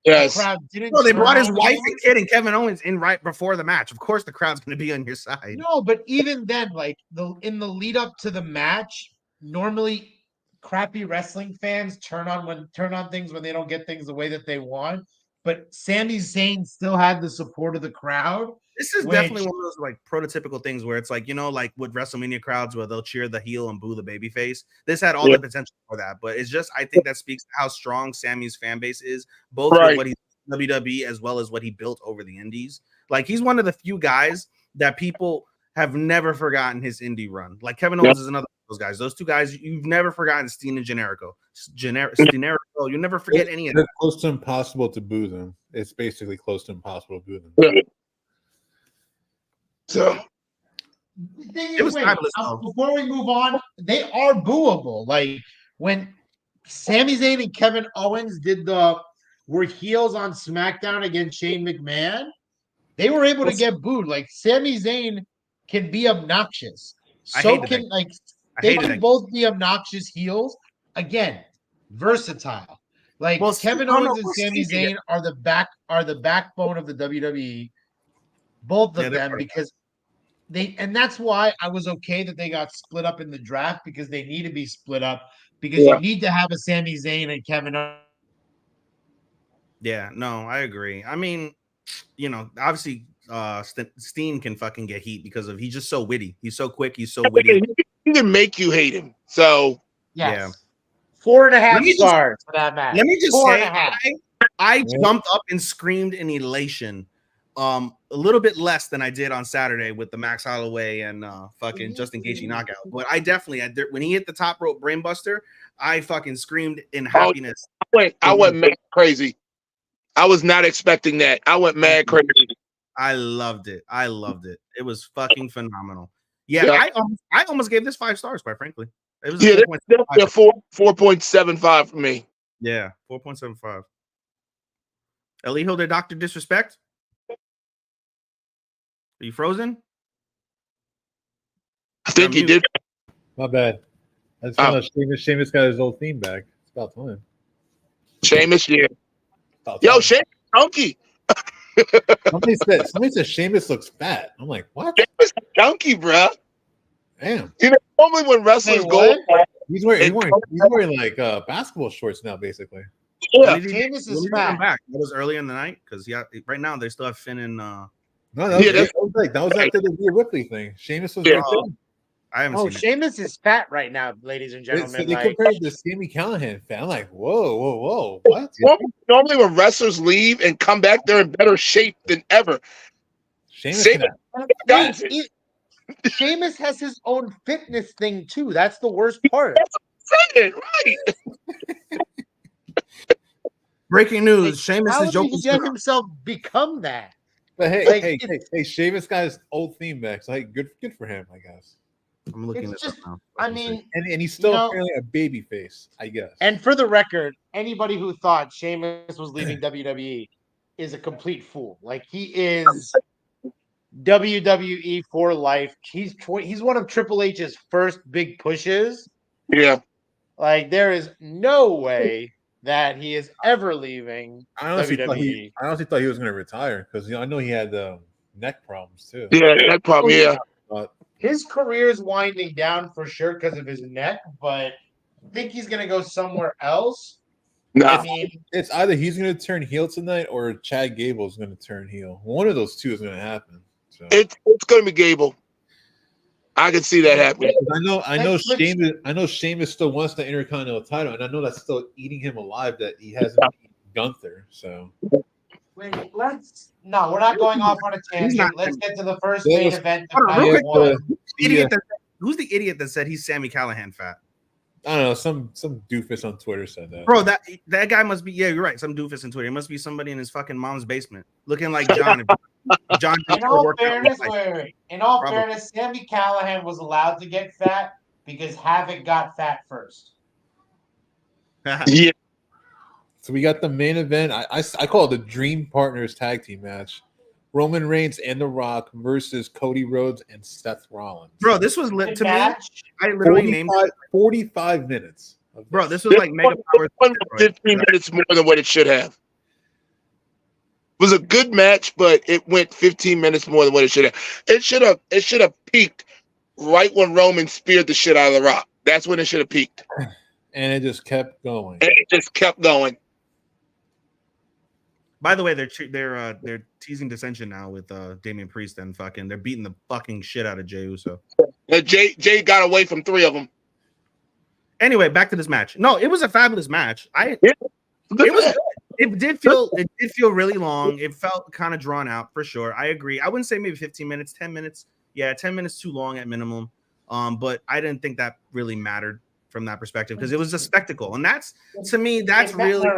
Speaker 6: Yes.
Speaker 5: The crowd didn't.
Speaker 2: No, they brought his
Speaker 5: turn
Speaker 2: wife
Speaker 5: on
Speaker 2: and kid and Kevin Owens in right before the match. Of course, the crowd's going to be on your side.
Speaker 5: No, but even then, like in the lead up to the match, normally crappy wrestling fans turn on things when they don't get things the way that they want. But Sami Zayn still had the support of the crowd.
Speaker 2: This is definitely one of those like prototypical things where it's like, you know, like with WrestleMania crowds where they'll cheer the heel and boo the babyface. This had all the potential for that, but it's just I think that speaks to how strong Sammy's fan base is, both with what he's WWE as well as what he built over the indies. Like he's one of the few guys that people have never forgotten his indie run. Like Kevin Owens is another of those guys. Those two guys you've never forgotten. Steen and Generico. Generico, you'll never forget any of them.
Speaker 4: It's close to impossible to boo them. It's basically close to impossible to boo them.
Speaker 6: Yeah. So
Speaker 5: the thing is, before we move on, they are booable. Like when Sami Zayn and Kevin Owens were heels on SmackDown against Shane McMahon, they were able to get booed. Like Sami Zayn can be obnoxious. So can they can both be obnoxious heels. Again, versatile. Like Kevin Owens and Sami Zayn are the backbone of the WWE. Both of them, because and that's why I was okay that they got split up in the draft, because they need to be split up, because you need to have a Sami Zayn and Kevin Owens.
Speaker 2: Yeah, no, I agree. I mean, you know, obviously Steen can fucking get heat because he's just so witty. He's so quick, he's so witty.
Speaker 6: He can make you hate him. So
Speaker 2: yeah.
Speaker 5: 4.5 stars for that match.
Speaker 2: Let me just say I jumped up and screamed in elation. A little bit less than I did on Saturday with the Max Holloway and fucking Justin Gaethje knockout. But I definitely, when he hit the top rope brainbuster, I fucking screamed in happiness.
Speaker 6: I went mad crazy. I was not expecting that. I went mad crazy.
Speaker 2: I loved it. It was fucking phenomenal. Yeah. I almost gave this 5 stars, quite frankly. It was
Speaker 6: 4.75 for me.
Speaker 2: Yeah, 4.75. Elijo, did Dr. Disrespect? Are you frozen?
Speaker 6: I think he did.
Speaker 4: My bad. I just found out Sheamus got his old theme back. It's about time.
Speaker 6: Sheamus, yeah. Yo, Sheamus, chunky.
Speaker 4: Somebody said Sheamus looks fat. I'm like, what?
Speaker 6: Sheamus chunky, bro.
Speaker 4: Damn.
Speaker 6: You know, normally when wrestlers go,
Speaker 4: he's wearing like basketball shorts now, basically.
Speaker 6: Yeah,
Speaker 5: Sheamus is fat.
Speaker 2: Back. That was early in the night because right now they still have Finn and.
Speaker 4: No, that was after the Rhea Ripley thing. Sheamus was right there.
Speaker 2: I haven't seen it.
Speaker 5: Sheamus is fat right now, ladies and gentlemen.
Speaker 4: So they compared to Sami Callihan fan. I'm like, whoa, what?
Speaker 6: Normally when wrestlers leave and come back, they're in better shape than ever.
Speaker 4: Sheamus
Speaker 5: has his own fitness thing too. That's the worst part.
Speaker 6: Right.
Speaker 2: Breaking news: Sheamus is joking.
Speaker 5: How did he get himself become that?
Speaker 4: But hey, Sheamus got his old theme back, so hey, good for him, I guess.
Speaker 2: I'm looking this up now.
Speaker 5: I mean,
Speaker 4: and he's still apparently a baby face, I guess.
Speaker 5: And for the record, anybody who thought Sheamus was leaving WWE is a complete fool. Like, he is WWE for life. He's one of Triple H's first big pushes.
Speaker 6: Yeah.
Speaker 5: Like, there is no way that he is ever leaving WWE.
Speaker 4: I honestly thought he was going to retire because I know he had neck problems too.
Speaker 6: Yeah, neck problem. Yeah.
Speaker 4: But
Speaker 5: his career is winding down for sure because of his neck, but I think he's going to go somewhere else.
Speaker 6: Nah.
Speaker 5: I mean,
Speaker 4: It's either he's going to turn heel tonight or Chad Gable is going to turn heel. One of those two is going to happen. So.
Speaker 6: It's going to be Gable. I can see that happening.
Speaker 4: I know Sheamus still wants the Intercontinental title, and I know that's still eating him alive that he hasn't beaten Gunther. So
Speaker 5: wait, we're not going off on a tangent.
Speaker 2: not-
Speaker 5: Let's get to the first
Speaker 4: Yeah,
Speaker 5: main
Speaker 4: let's-
Speaker 5: event.
Speaker 2: Hold on, real
Speaker 5: Night
Speaker 2: quick,
Speaker 5: one.
Speaker 2: Who's the idiot that said he's Sammy Callahan fat?
Speaker 4: I don't know. Some doofus on Twitter said that.
Speaker 2: Bro, that guy must be. Yeah, you're right. Some doofus on Twitter. It must be somebody in his fucking mom's basement, looking like John. If John.
Speaker 5: In all fairness, Sammy Callahan was allowed to get fat because Havoc got fat first.
Speaker 6: Yeah.
Speaker 4: So we got the main event. I call it the Dream Partners Tag Team match. Roman Reigns and The Rock versus Cody Rhodes and Seth Rollins.
Speaker 2: Bro, this was lit to me.
Speaker 5: Match.
Speaker 2: I literally named
Speaker 4: 45 minutes.
Speaker 2: Bro, this was like Mega Power.
Speaker 6: 15 minutes more than what it should have. It was a good match, but it went 15 minutes more than what it should have. It should have peaked right when Roman speared the shit out of The Rock. That's when it should have peaked.
Speaker 4: And it just kept going.
Speaker 6: And it just kept going.
Speaker 2: By the way, they're teasing dissension now with Damian Priest and fucking they're beating the fucking shit out of Jey Uso.
Speaker 6: Jay got away from 3 of them.
Speaker 2: Anyway, back to this match. No, it was a fabulous match. It was good. It did feel really long. It felt kind of drawn out for sure. I agree. I wouldn't say maybe 15 minutes, 10 minutes. Yeah, 10 minutes too long at minimum. But I didn't think that really mattered from that perspective because it was a spectacle. And that's to me, that's really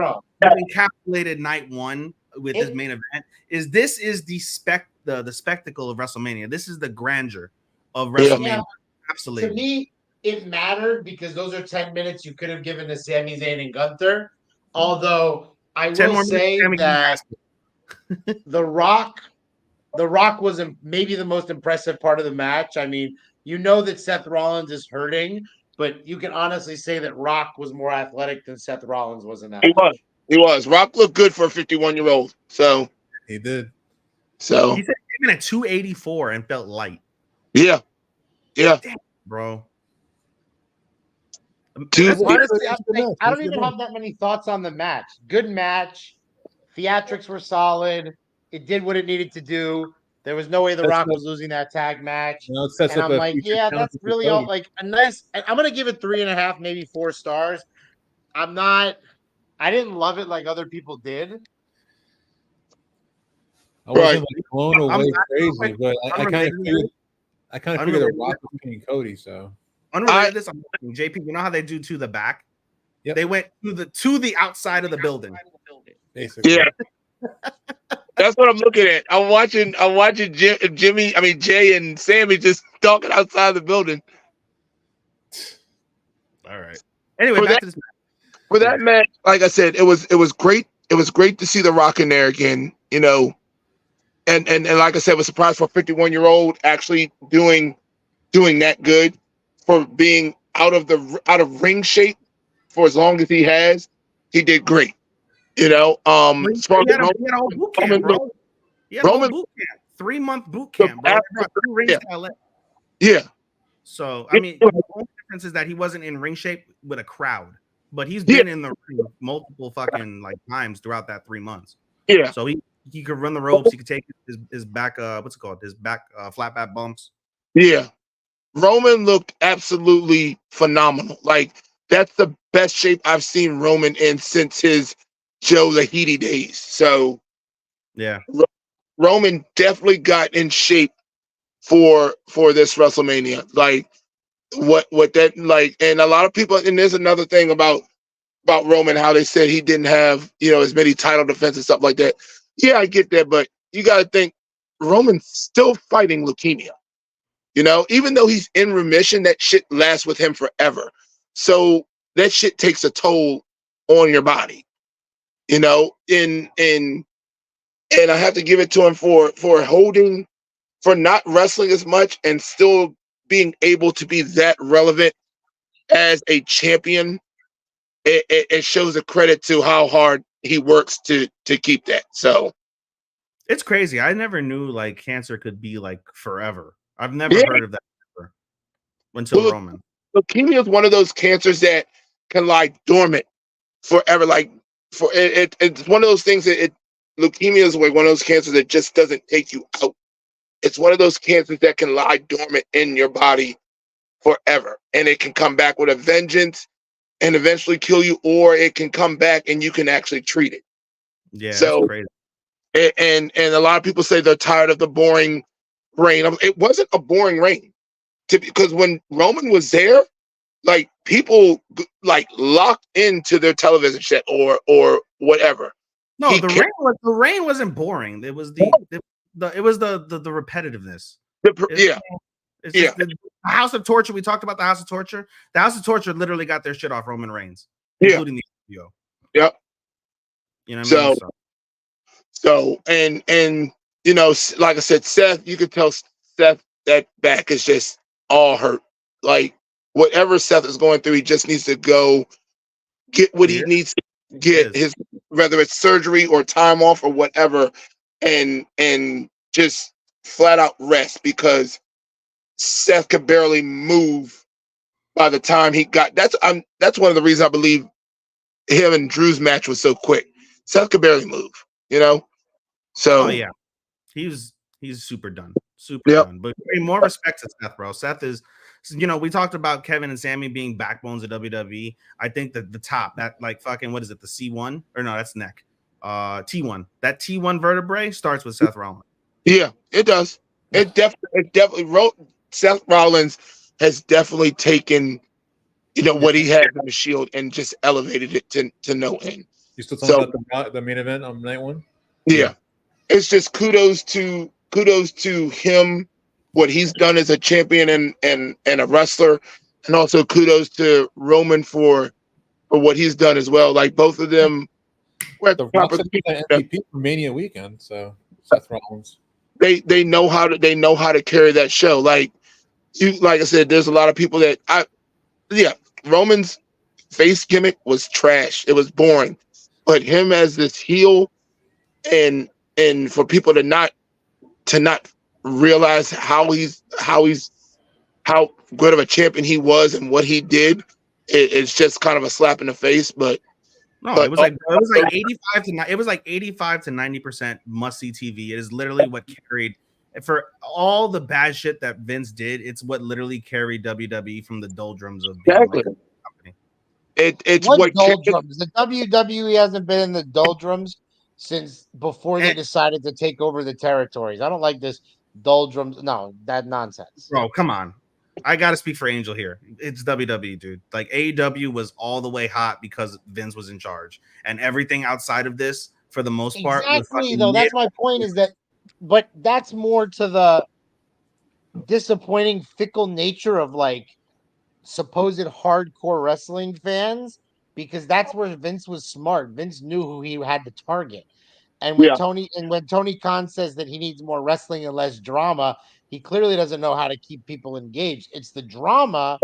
Speaker 2: encapsulated night one with this main event. This is the spectacle of WrestleMania. This is the grandeur of WrestleMania.
Speaker 5: Yeah.
Speaker 2: Absolutely.
Speaker 5: To me, it mattered because those are 10 minutes you could have given to Sami Zayn and Gunther. Although I will say that The Rock was maybe the most impressive part of the match. I mean, you know that Seth Rollins is hurting, but you can honestly say that Rock was more athletic than Seth Rollins was in that.
Speaker 6: He was. Rock looked good for a 51-year-old. So
Speaker 4: he did.
Speaker 6: So
Speaker 2: he said even at 284 and felt light.
Speaker 6: Yeah.
Speaker 2: Damn, bro.
Speaker 5: Honestly, I don't even have that many thoughts on the match. Good match. Theatrics were solid. It did what it needed to do. There was no way The Rock was losing that tag match. And I'm like, yeah, that's really all like a nice. I'm gonna give it 3.5, maybe 4 stars. I didn't love it like other people did.
Speaker 4: I wasn't like blown away crazy, but I kind of figured The Rock was beating Cody. So
Speaker 2: unrelated to this, I'm JP. You know how they do to the back? Yep. They went to the outside of the building.
Speaker 4: Basically.
Speaker 6: Yeah. That's what I'm looking at. I'm watching Jay and Sammy just talking outside the building.
Speaker 2: All right. Anyway, back to this match.
Speaker 6: For that match, like I said, it was great. It was great to see The Rock in there again, you know. And like I said, was surprised for a 51-year-old actually doing that good for being out of ring shape for as long as he has. He did great. You know,
Speaker 2: he had a whole boot camp, bro. He had a whole boot camp, 3-month boot camp, bro.
Speaker 6: Yeah.
Speaker 2: So I mean, the only difference is that he wasn't in ring shape with a crowd, but he's been in the ring multiple fucking like times throughout that 3 months.
Speaker 6: Yeah.
Speaker 2: So he could run the ropes. He could take his back what's it called? His back flat back bumps.
Speaker 6: Yeah. Roman looked absolutely phenomenal. Like that's the best shape I've seen Roman in since his Joe Lahidi days. So
Speaker 2: yeah,
Speaker 6: Roman definitely got in shape for this WrestleMania. Like what that like, and a lot of people, and there's another thing about Roman, how they said he didn't have, you know, as many title defenses and stuff like that. Yeah, I get that, but you got to think Roman's still fighting leukemia. You know, even though he's in remission, that shit lasts with him forever. So that shit takes a toll on your body. You know, and I have to give it to him for not wrestling as much and still being able to be that relevant as a champion. It shows a credit to how hard he works to keep that. So
Speaker 2: it's crazy. I never knew like cancer could be like forever. I've never heard of that ever until Roman.
Speaker 6: Leukemia is one of those cancers that can lie dormant forever. Like it's one of those things that leukemia is like one of those cancers that just doesn't take you out. It's one of those cancers that can lie dormant in your body forever, and it can come back with a vengeance and eventually kill you, or it can come back and you can actually treat it.
Speaker 2: Yeah,
Speaker 6: So
Speaker 2: that's crazy.
Speaker 6: and a lot of people say they're tired of the boring reign. It wasn't a boring reign, because when Roman was there, like people like locked into their television set or whatever.
Speaker 2: No,
Speaker 6: He
Speaker 2: the
Speaker 6: kept-
Speaker 2: rain wasn't boring. It was the repetitiveness.
Speaker 6: yeah.
Speaker 2: It's just the House of Torture. We talked about the House of Torture. The House of Torture literally got their shit off Roman Reigns, including the HBO.
Speaker 6: Yep.
Speaker 2: You know what I mean?
Speaker 6: So and you know, like I said, Seth, you could tell Seth that back is just all hurt. Like whatever Seth is going through, he just needs to go get what he needs to get, his whether it's surgery or time off or whatever, and just flat out rest, because Seth could barely move by the time he got. That's one of the reasons I believe him and Drew's match was so quick. Seth could barely move, you know. So
Speaker 2: yeah, he's super done, done. But more respect to Seth, bro. Seth is, you know, we talked about Kevin and Sammy being backbones of WWE. I think that the top, that like fucking, what is it, the C1 or no, that's neck, T1. That T1 vertebrae starts with Seth Rollins.
Speaker 6: Yeah, it does. It definitely wrote. Seth Rollins has definitely taken, you know, what he had in the Shield and just elevated it to no end.
Speaker 4: You still talking about the main event on night one?
Speaker 6: Yeah. It's just kudos to him, what he's done as a champion and a wrestler, and also kudos to Roman for what he's done as well. Like both of them were at the top of the
Speaker 4: MVP for Mania weekend. So Seth Rollins,
Speaker 6: they know how to carry that show. Like I said, there's a lot of people that Roman's face gimmick was trash. It was boring, but him as this heel, and for people to not realize how good of a champion he was and what he did, it's just kind of a slap in the face. But
Speaker 2: no, it was like 85 to 90% must see TV. It is literally what carried, for all the bad shit that Vince did. It's what literally carried WWE from the doldrums of being like a company.
Speaker 6: It's
Speaker 5: what doldrums? The WWE hasn't been in the doldrums since before they decided to take over the territories. I don't like this doldrums. No, that nonsense.
Speaker 2: Bro, come on. I gotta speak for Angel here. It's WWE, dude. Like AEW was all the way hot because Vince was in charge, and everything outside of this, for the most part,
Speaker 5: exactly. Though that's my point. Is that, but that's more to the disappointing, fickle nature of like supposed hardcore wrestling fans, because that's where Vince was smart. Vince knew who he had to target. And when Tony Khan says that he needs more wrestling and less drama, he clearly doesn't know how to keep people engaged. It's the drama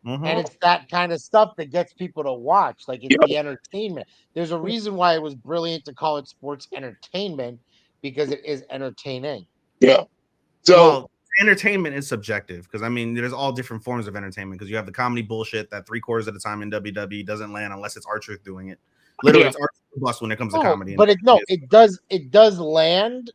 Speaker 5: and it's that kind of stuff that gets people to watch. Like it's the entertainment. There's a reason why it was brilliant to call it sports entertainment, because it is entertaining.
Speaker 6: Yeah. So
Speaker 2: entertainment is subjective, because I mean there's all different forms of entertainment, because you have the comedy bullshit that 3/4 of the time in WWE doesn't land unless it's R-Truth doing it. Literally, it's R-Truth bust when it comes to comedy.
Speaker 5: But it does land,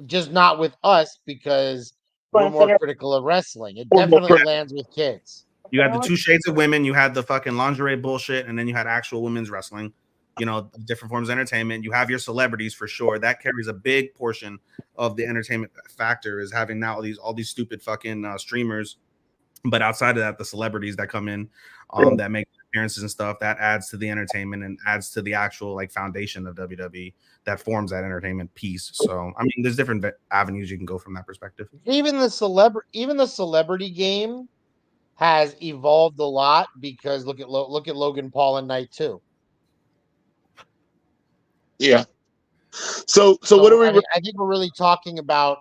Speaker 5: just not with us, because we're more critical of wrestling. It definitely lands with kids.
Speaker 2: You had the 2 shades of women, you had the fucking lingerie bullshit, and then you had actual women's wrestling. You know, different forms of entertainment. You have your celebrities for sure. That carries a big portion of the entertainment factor, is having now all these stupid fucking streamers. But outside of that, the celebrities that come in, that make appearances and stuff, that adds to the entertainment and adds to the actual like foundation of WWE that forms that entertainment piece. So I mean, there's different avenues you can go from that perspective.
Speaker 5: Even the celebrity game has evolved a lot, because look at Logan Paul in Night 2.
Speaker 6: Yeah. So what are we?
Speaker 5: I think we're really talking about,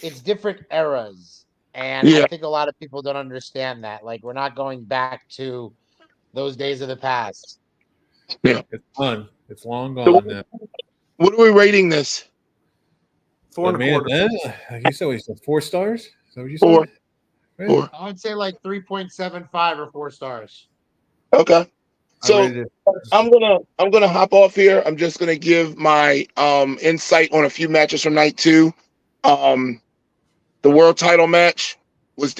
Speaker 5: it's different eras, and I think a lot of people don't understand that. Like, we're not going back to those days of the past.
Speaker 6: Yeah,
Speaker 4: it's done. It's long gone now.
Speaker 6: What are we rating this?
Speaker 2: 4.25.
Speaker 4: You said 4 stars. Is that what you
Speaker 6: said?
Speaker 4: 4.
Speaker 5: I would say like 3.75 or 4 stars.
Speaker 6: Okay. So I'm gonna hop off here. I'm just gonna give my insight on a few matches from night 2. The world title match was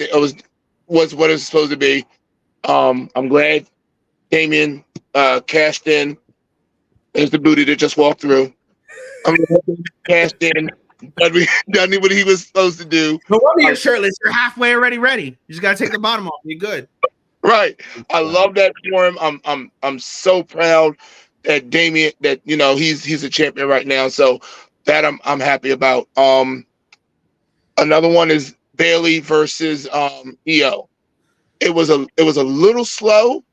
Speaker 6: what it was supposed to be. I'm glad Damien cashed in. There's the booty that just walked through. I'm glad Damien cashed in. Done what he was supposed to do.
Speaker 2: No wonder you're shirtless. You're halfway already ready. You just gotta take the bottom off. You're good.
Speaker 6: Right. I love that for him. I'm so proud that Damien, that he's a champion right now. So that I'm happy about. Another one is Bailey versus EO. It was a little slow,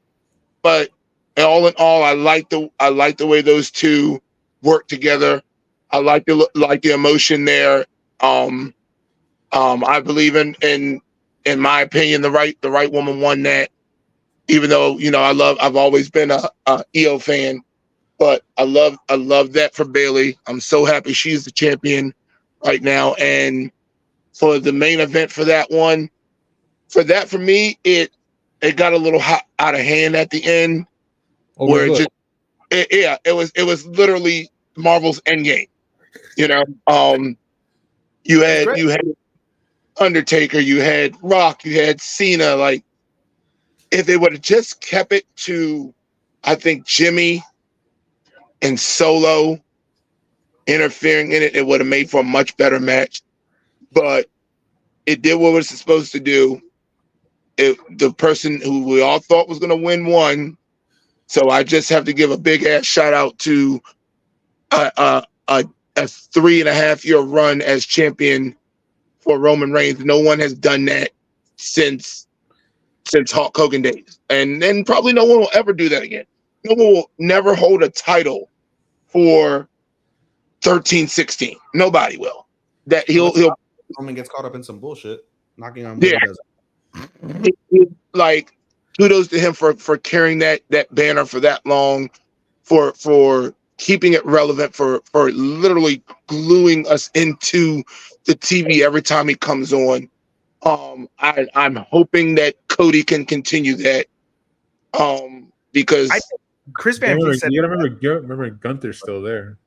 Speaker 6: but all in all, I like the way those two work together. I like the emotion there. I believe in my opinion, the right woman won that. Even though I've always been a EO fan, but I love that for Bailey. I'm so happy she's the champion right now. And for the main event for that one, for me, it got a little hot out of hand at the end, where it was literally Marvel's Endgame. You had Undertaker, you had Rock, you had Cena. Like, if they would have just kept it to, I think, Jimmy and Solo interfering in it, it would have made for a much better match. But it did what it was supposed to do. The person who we all thought was going to win won. So I just have to give a big ass shout out to a 3.5-year run as champion for Roman Reigns. No one has done that since Hulk Hogan days, and then probably no one will ever do that again. No one will never hold a title for 13-16. Nobody will. That he'll
Speaker 2: Roman gets caught up in some bullshit, knocking on wood.
Speaker 6: Like, kudos to him for carrying that banner for that long, for keeping it relevant, for literally gluing us into the TV every time he comes on. I'm hoping that Cody can continue that. Because
Speaker 2: Chris Van Vliet said,
Speaker 4: you remember Gunther's still there.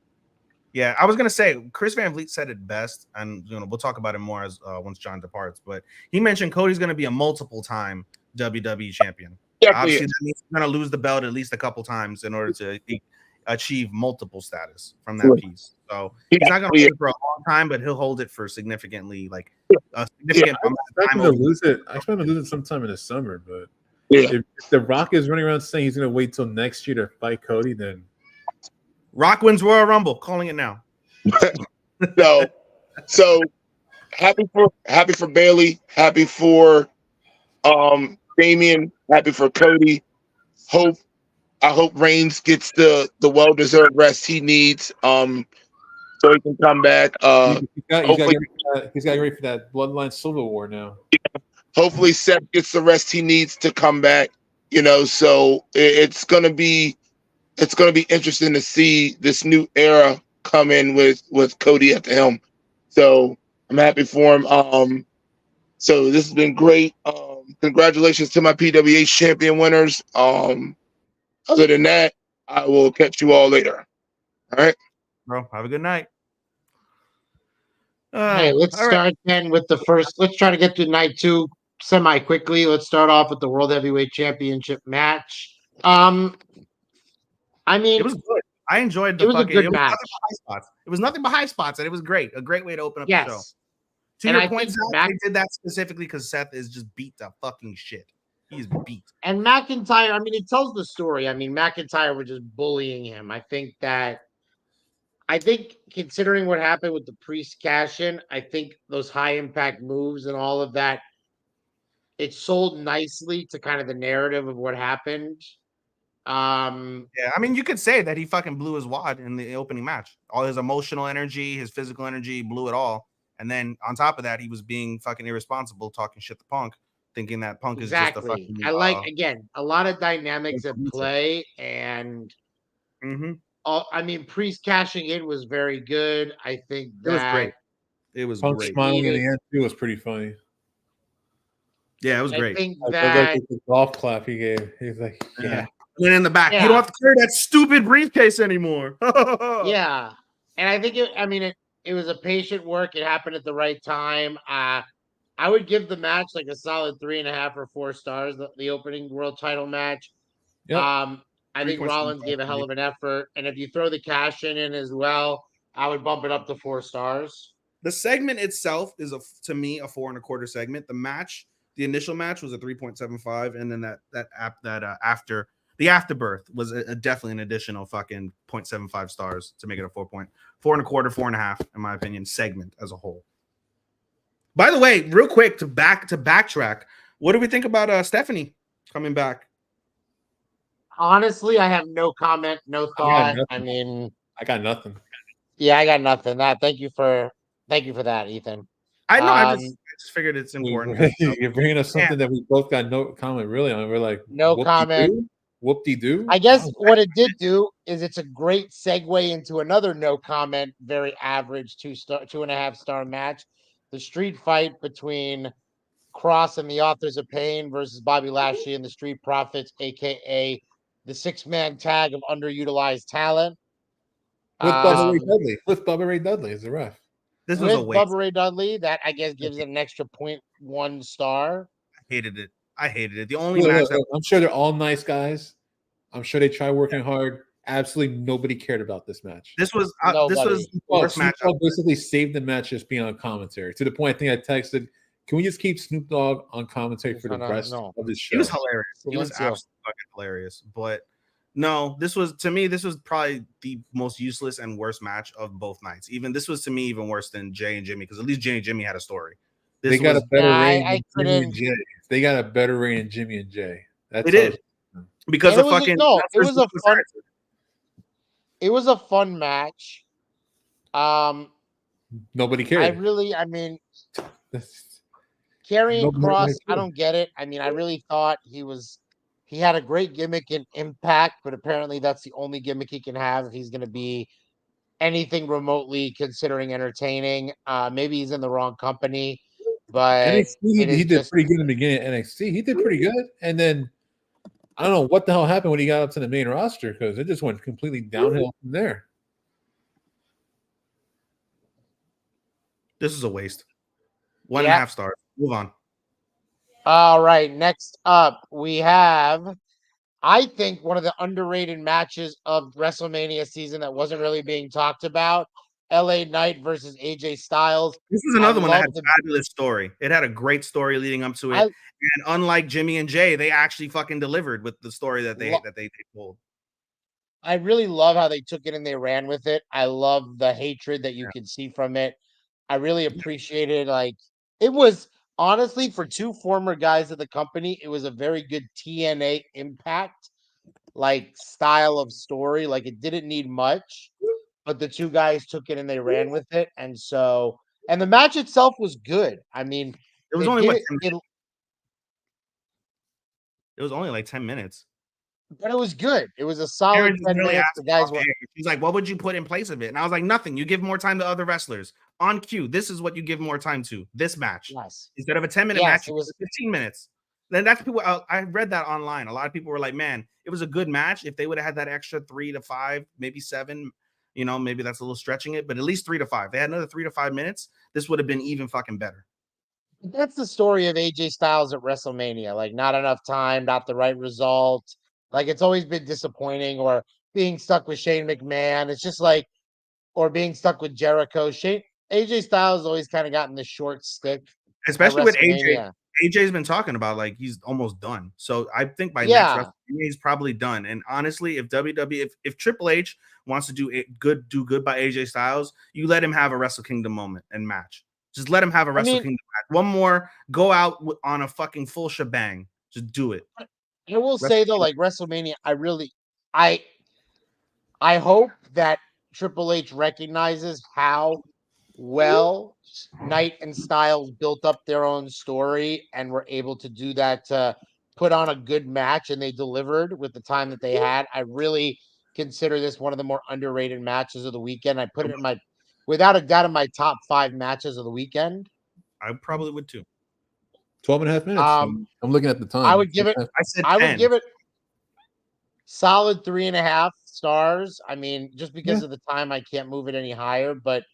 Speaker 2: Yeah, I was gonna say Chris Van Vliet said it best, and we'll talk about it more as once John departs. But he mentioned Cody's gonna be a multiple-time WWE champion. Obviously, that means he's gonna lose the belt at least a couple times in order to achieve multiple status from that piece. So he's not gonna hold it for a long time, but he'll hold it for significantly, like a significant amount of time.
Speaker 4: I expect him to lose it sometime in the summer, but if The Rock is running around saying he's gonna wait till next year to fight Cody, then
Speaker 2: Rock wins Royal Rumble. Calling it now.
Speaker 6: So happy for Bailey, happy for Damien, happy for Cody. I hope Reigns gets the well-deserved rest he needs, so he can come back.
Speaker 4: He's got to get ready for that Bloodline Civil War now.
Speaker 6: Hopefully Seth gets the rest he needs to come back. So it's gonna be interesting to see this new era come in with Cody at the helm. So I'm happy for him. So this has been great. Congratulations to my PWH champion winners. Other than that, I will catch you all later. All right,
Speaker 2: bro. Have a good night.
Speaker 5: Hey, let's start then with the first. Let's try to get to night 2 semi quickly. Let's start off with the World Heavyweight Championship match. I mean,
Speaker 2: it was good. I enjoyed the
Speaker 5: it was
Speaker 2: fucking.
Speaker 5: A good match.
Speaker 2: It was nothing but high spots, and it was great. A great way to open up the show. To
Speaker 5: and
Speaker 2: your point, Zach, they did that specifically because Seth is just beat to fucking shit. He's beat.
Speaker 5: And McIntyre, I mean, it tells the story. I mean, McIntyre was just bullying him. I think considering what happened with the Priest cash-in, I think those high impact moves and all of that, it sold nicely to kind of the narrative of what happened.
Speaker 2: Yeah, I mean, you could say that he fucking blew his wad in the opening match. All his emotional energy, his physical energy, blew it all. And then on top of that, he was being fucking irresponsible, talking shit to Punk, thinking that Punk is just a fucking.
Speaker 5: I like, again, a lot of dynamics at play, and I mean, Priest cashing in was very good. I think that
Speaker 2: it was great. It was
Speaker 4: Punk
Speaker 2: great.
Speaker 4: Smiling in the end too was pretty funny.
Speaker 2: Yeah, it was great.
Speaker 5: I think
Speaker 4: that the golf clap he gave. He's like, yeah.
Speaker 2: And then in the back, you don't have to carry that stupid briefcase anymore.
Speaker 5: Yeah, and I think it was a patient work. It happened at the right time. I would give the match like a solid 3.5 or 4 stars. The opening world title match.
Speaker 4: Yep.
Speaker 5: I think
Speaker 2: 3.75
Speaker 5: Rollins gave a hell of an effort, and if you throw the cash in as well, I would bump it up to 4 stars.
Speaker 2: The segment itself is to me a 4.25 segment. The initial match was a 3.75, and then after the afterbirth was definitely an additional fucking 0.75 stars to make it a 4.25, 4.5, in my opinion, segment as a whole. By the way, real quick to backtrack, what do we think about Stephanie coming back?
Speaker 5: Honestly, I have no comment, no thought. I
Speaker 4: got nothing.
Speaker 5: Yeah, I got nothing. Thank you for that, Ethan.
Speaker 2: I know. I just figured it's important.
Speaker 4: You're bringing us something that we both got no comment really on. We're like,
Speaker 5: no comment.
Speaker 4: Whoop-de-doo.
Speaker 5: I guess what it did do is it's a great segue into another no comment, very average 2.5 star match. The street fight between Cross and the Authors of Pain versus Bobby Lashley and the Street Profits, aka the 6-man tag of underutilized talent.
Speaker 4: With Bubba Ray Dudley. With Bubba Ray Dudley as the ref.
Speaker 2: This was a waste.
Speaker 5: Bubba Ray Dudley, that I guess gives it an extra 0.1 star.
Speaker 2: I hated it. The only match
Speaker 4: I'm sure they're all nice guys. I'm sure they try working hard. Absolutely nobody cared about this match.
Speaker 2: This was the worst match.
Speaker 4: Basically saved the match just being on commentary. To the point I think I texted, can we just keep Snoop Dogg on commentary for the rest of this show?
Speaker 2: It was hilarious. It was absolutely fucking hilarious. But no, this was probably the most useless and worst match of both nights. Even this was to me even worse than Jay and Jimmy, because at least Jay and Jimmy had a story.
Speaker 4: They got a better reign than Jimmy and Jay. They got a better reign than Jimmy and Jay.
Speaker 2: They did. Because of fucking
Speaker 5: it was a fun match.
Speaker 4: Nobody cared.
Speaker 5: Karrion Kross, I don't get it. I really thought he had a great gimmick in Impact, but apparently that's the only gimmick he can have if he's going to be anything remotely considering entertaining. Maybe he's in the wrong company, but
Speaker 4: NXT, he did pretty good in the beginning of NXT. He did pretty good, and then I don't know what the hell happened when he got up to the main roster, because it just went completely downhill from there.
Speaker 2: This is a waste. 1.5 stars. Move on.
Speaker 5: All right. Next up, we have, I think, one of the underrated matches of WrestleMania season that wasn't really being talked about. LA Knight versus AJ Styles.
Speaker 2: This was another one that had a fabulous story. It had a great story leading up to it. And unlike Jimmy and Jay, they actually fucking delivered with the story that they told.
Speaker 5: I really love how they took it and they ran with it. I love the hatred that you can see from it. I really appreciated, it was honestly, for two former guys of the company, it was a very good TNA Impact style of story. It didn't need much, but the two guys took it and they ran with it. And the match itself was good. It
Speaker 2: was only it was only 10 minutes.
Speaker 5: But it was good. It was a solid 10 minutes. The guys were.
Speaker 2: He's like, what would you put in place of it? And I was like, nothing. You give more time to other wrestlers. On cue, this is what you give more time to. This match.
Speaker 5: Yes.
Speaker 2: Instead of a 10-minute match, it was 15 minutes. Then that's people. I read that online. A lot of people were like, man, it was a good match. If they would have had that extra 3 to 5, maybe 7, maybe that's a little stretching it, but at least 3 to 5. They had another 3 to 5 minutes. This would have been even fucking better.
Speaker 5: That's the story of AJ Styles at WrestleMania. Not enough time, not the right result. It's always been disappointing, or being stuck with Shane McMahon. It's just or being stuck with Jericho. AJ Styles always kind of gotten the short stick.
Speaker 2: Especially with AJ. AJ's been talking about he's almost done. So I think by next WrestleMania he's probably done. And honestly, if WWE, if Triple H wants to do good by AJ Styles, you let him have a Wrestle Kingdom moment and match. Just let him have a Wrestle Kingdom match. One more, go out on a fucking full shebang. Just do it.
Speaker 5: I will say though, WrestleMania, I hope that Triple H recognizes how well Knight and Styles built up their own story and were able to do that to put on a good match, and they delivered with the time that they had. I really consider this one of the more underrated matches of the weekend. I put it without a doubt in my top 5 matches of the weekend.
Speaker 2: I probably would too.
Speaker 4: 12 and a half minutes. I'm looking at the time.
Speaker 5: I would give it.
Speaker 2: I said 10.
Speaker 5: I would give it. solid 3.5 stars. I mean, just because
Speaker 4: Yeah.
Speaker 5: of the time, I can't move it any higher. But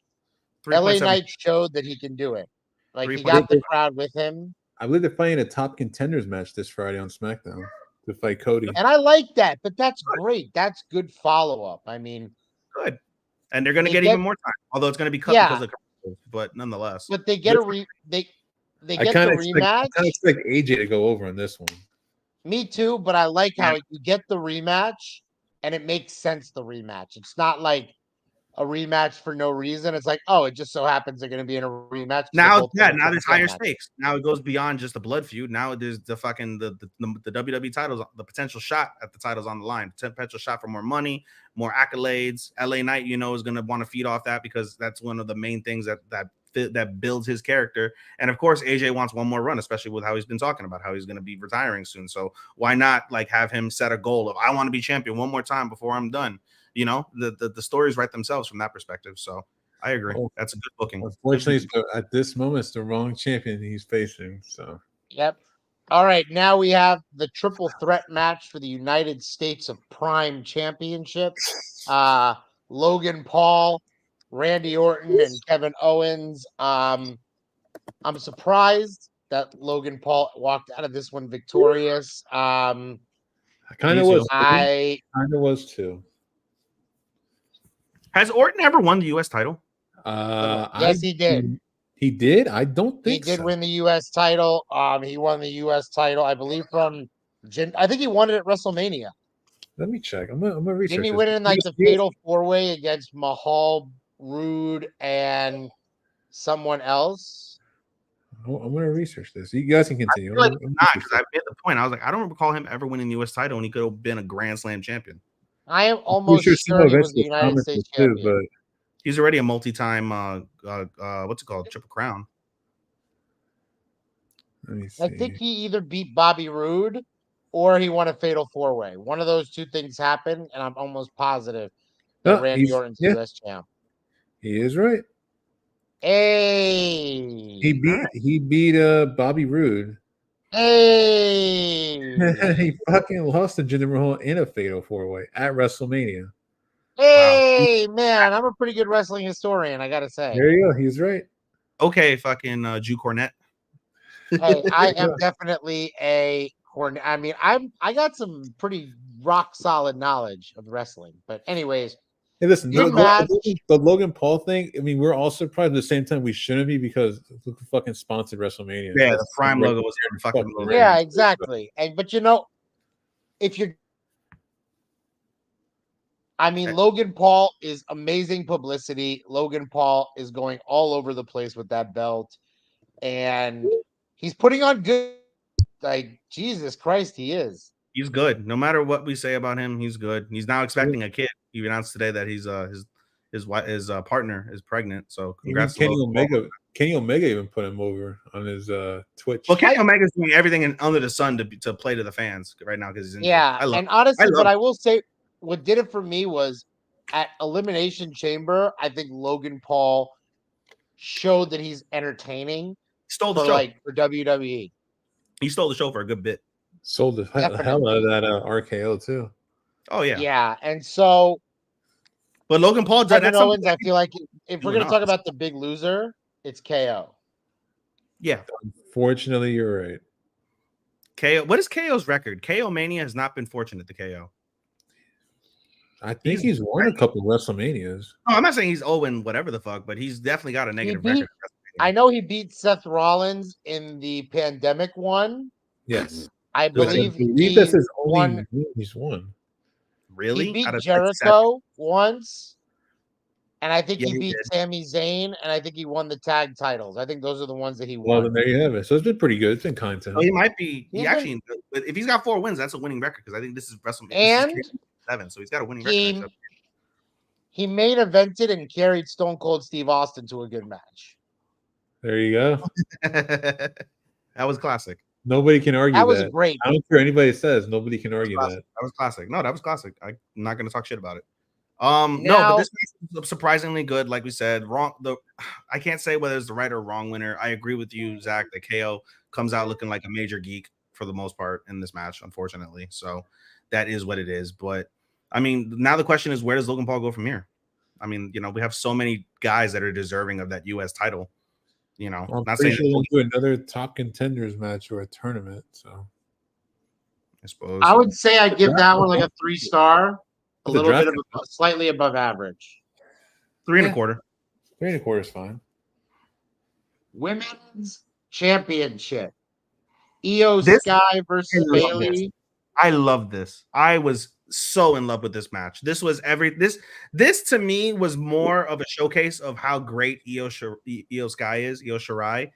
Speaker 5: LA
Speaker 2: 3.7.
Speaker 5: Knight showed that he can do it. Like he
Speaker 2: 3.7.
Speaker 5: got the crowd with him,
Speaker 4: I believe they're fighting a top contenders match this Friday on SmackDown to fight Cody.
Speaker 5: and I like that. But that's great. That's good follow up. I mean,
Speaker 2: Good. And they're going to
Speaker 5: They
Speaker 2: get
Speaker 5: get-
Speaker 2: even more time, although it's going to be cut
Speaker 5: Yeah.
Speaker 2: because of the commercials, but nonetheless.
Speaker 5: but they get they
Speaker 4: I
Speaker 5: get
Speaker 4: kind
Speaker 5: the
Speaker 4: of
Speaker 5: rematch.
Speaker 4: expect AJ to go over on this one.
Speaker 5: Me too, but I like how you get the rematch and it makes sense. The rematch. It's not like a rematch for no reason. It's like, oh, it just so happens they're going to be in a rematch. 'cause they're
Speaker 2: Now,
Speaker 5: both
Speaker 2: yeah,
Speaker 5: in a
Speaker 2: now there's
Speaker 5: triple
Speaker 2: higher
Speaker 5: threat match.
Speaker 2: stakes. Now it goes beyond just the blood feud. Now there's the fucking the WWE titles, the potential shot at the titles on the line, potential shot for more money, more accolades. LA Knight, you know, is going to want to feed off that because that's one of the main things that builds his character. And of course, AJ wants one more run, especially with how he's been talking about how he's going to be retiring soon. So why not like have him set a goal of I want to be champion one more time before I'm done? You know, the stories write themselves from that perspective. So I agree.
Speaker 4: Oh,
Speaker 2: That's a good booking.
Speaker 4: Unfortunately, at this moment, it's the wrong champion he's facing. So
Speaker 5: Yep. All right, now we have the triple threat match for the United States of Prime Championship. Logan Paul, Randy Orton, and Kevin Owens. I'm surprised that Logan Paul walked out of this one victorious.
Speaker 4: I kind of
Speaker 2: Me too.
Speaker 4: was.
Speaker 5: I
Speaker 4: Kind of was too.
Speaker 2: Has Orton ever won the U.S. title?
Speaker 5: Yes, he did.
Speaker 4: He did. I don't
Speaker 5: He
Speaker 4: think
Speaker 5: did
Speaker 4: so.
Speaker 5: win the U.S. title. He won the U.S. title, I believe, from I think he won it at WrestleMania.
Speaker 4: Let me check. I'm gonna research.
Speaker 5: Didn't he
Speaker 4: this.
Speaker 5: win it in like the
Speaker 4: Yes.
Speaker 5: fatal 4-way against Mahal, Rude, and someone else?
Speaker 4: I'm gonna research this. You guys can continue.
Speaker 2: I feel like
Speaker 4: I'm
Speaker 2: it's not
Speaker 4: research
Speaker 2: because I made the point. I was like, I don't recall him ever winning the U.S. title, and he could have been a Grand Slam champion.
Speaker 5: I am
Speaker 4: I'm
Speaker 5: almost
Speaker 4: pretty
Speaker 5: sure he was the
Speaker 4: Vince
Speaker 5: United
Speaker 4: commented
Speaker 5: States
Speaker 4: too,
Speaker 5: champion.
Speaker 4: but
Speaker 2: He's already a multi-time. What's it called? Triple Crown.
Speaker 4: let me see.
Speaker 5: I think he either beat Bobby Roode or he won a fatal 4-way. One of those two things happened, and I'm almost positive that Randy Orton's the U.S. champ.
Speaker 4: He is right.
Speaker 5: Hey,
Speaker 4: He beat Bobby Roode.
Speaker 5: hey,
Speaker 4: He fucking lost to Jinder Mahal in a fatal 4-way at WrestleMania.
Speaker 5: hey, man! I'm a pretty good wrestling historian, I gotta say.
Speaker 4: There you go. He's right.
Speaker 2: Okay, fucking Jew Cornette.
Speaker 5: Hey, I am definitely a corn. I mean, I got some pretty rock solid knowledge of wrestling. But anyways,
Speaker 4: Hey, listen,
Speaker 5: good match.
Speaker 4: the Logan Paul thing. I mean, we're all surprised at the same time. We shouldn't be because look who fucking sponsored WrestleMania.
Speaker 2: Yeah,
Speaker 4: That's
Speaker 2: the Prime
Speaker 4: right
Speaker 2: logo was
Speaker 4: there.
Speaker 2: fucking
Speaker 4: Fucking
Speaker 2: logo.
Speaker 5: Yeah,
Speaker 4: right.
Speaker 5: exactly. And but you know, if you're, I mean, Logan Paul is amazing publicity. Logan Paul is going all over the place with that belt, and he's putting on good. Like Jesus Christ, he is.
Speaker 2: He's good. No matter what we say about him, he's good. He's now expecting a kid. He announced today that he's his partner is pregnant. So
Speaker 4: Even
Speaker 2: congrats to
Speaker 4: Kenny
Speaker 2: Logan Paul.
Speaker 4: Omega. Kenny Omega even put him over on his Twitch.
Speaker 2: Well, Kenny Omega's doing everything under the sun to play to the fans right now because he's injured.
Speaker 5: Yeah,
Speaker 2: I love
Speaker 5: and honestly,
Speaker 2: love
Speaker 5: but
Speaker 2: it.
Speaker 5: I will say, what did it for me was at Elimination Chamber. I think Logan Paul showed that he's entertaining
Speaker 2: Stole the
Speaker 5: for
Speaker 2: show.
Speaker 5: for WWE.
Speaker 2: He stole the show for a good bit.
Speaker 4: Sold the hell out of that RKO too.
Speaker 2: Oh yeah.
Speaker 5: Yeah, and so
Speaker 2: But Logan Paul,
Speaker 5: Kevin
Speaker 2: that's something
Speaker 5: Owens, I feel like if we're
Speaker 2: doing
Speaker 5: gonna talk
Speaker 2: us.
Speaker 5: about the big loser, it's KO.
Speaker 2: Yeah.
Speaker 4: Unfortunately, you're right.
Speaker 2: KO. What is KO's record? KO Mania has not been fortunate to KO.
Speaker 4: I think he's won a couple WrestleManias.
Speaker 2: No, I'm not saying he's 0 whatever the fuck, but he's definitely got a negative record.
Speaker 5: I know he beat Seth Rollins in the pandemic one.
Speaker 4: Yes.
Speaker 5: I believe
Speaker 4: that's his
Speaker 5: won.
Speaker 4: only he's won.
Speaker 2: Really?
Speaker 5: He beat
Speaker 2: Out of
Speaker 5: Jericho once, and I think
Speaker 2: Yeah,
Speaker 5: he
Speaker 2: he
Speaker 5: beat
Speaker 2: did.
Speaker 5: Sami Zayn, and I think he won the tag titles. I think those are the ones that he
Speaker 4: Well,
Speaker 5: won.
Speaker 4: then there you have it. So it's been pretty good. It's been kind to him.
Speaker 2: Oh, he might be. He
Speaker 5: He's
Speaker 2: actually, if he's got 4 wins, that's a winning record because I think this is WrestleMania.
Speaker 5: And
Speaker 2: this is 7, so he's got a winning record.
Speaker 5: he main evented and carried Stone Cold Steve Austin to a good match.
Speaker 4: There you go.
Speaker 2: That was classic.
Speaker 4: Nobody can argue
Speaker 5: That was great.
Speaker 4: I don't care what anybody says. Nobody can argue that.
Speaker 2: That was classic. No, that was classic. I'm not going to talk shit about it.
Speaker 5: Now,
Speaker 2: No, but this is surprisingly good. Like we said, I can't say whether it's the right or wrong winner. I agree with you, Zach, that KO comes out looking like a major geek for the most part in this match, unfortunately. So that is what it is. But I mean, now the question is, where does Logan Paul go from here? I mean, we have so many guys that are deserving of that U.S. title.
Speaker 4: I'm
Speaker 2: not
Speaker 4: pretty
Speaker 2: saying
Speaker 4: sure they'll do another top contenders match or a tournament. So
Speaker 2: I suppose
Speaker 5: I would say I'd give that one like a 3-star, a
Speaker 4: The
Speaker 5: little bit
Speaker 4: draft-
Speaker 5: of slightly above average.
Speaker 2: 3.25.
Speaker 4: 3.25 is fine.
Speaker 5: Women's Championship. Io
Speaker 2: This-
Speaker 5: Sky versus
Speaker 2: I love
Speaker 5: Bailey.
Speaker 2: I love this. I was so in love with this match. This was this to me was more of a showcase of how great Io Sky is, Io Shirai,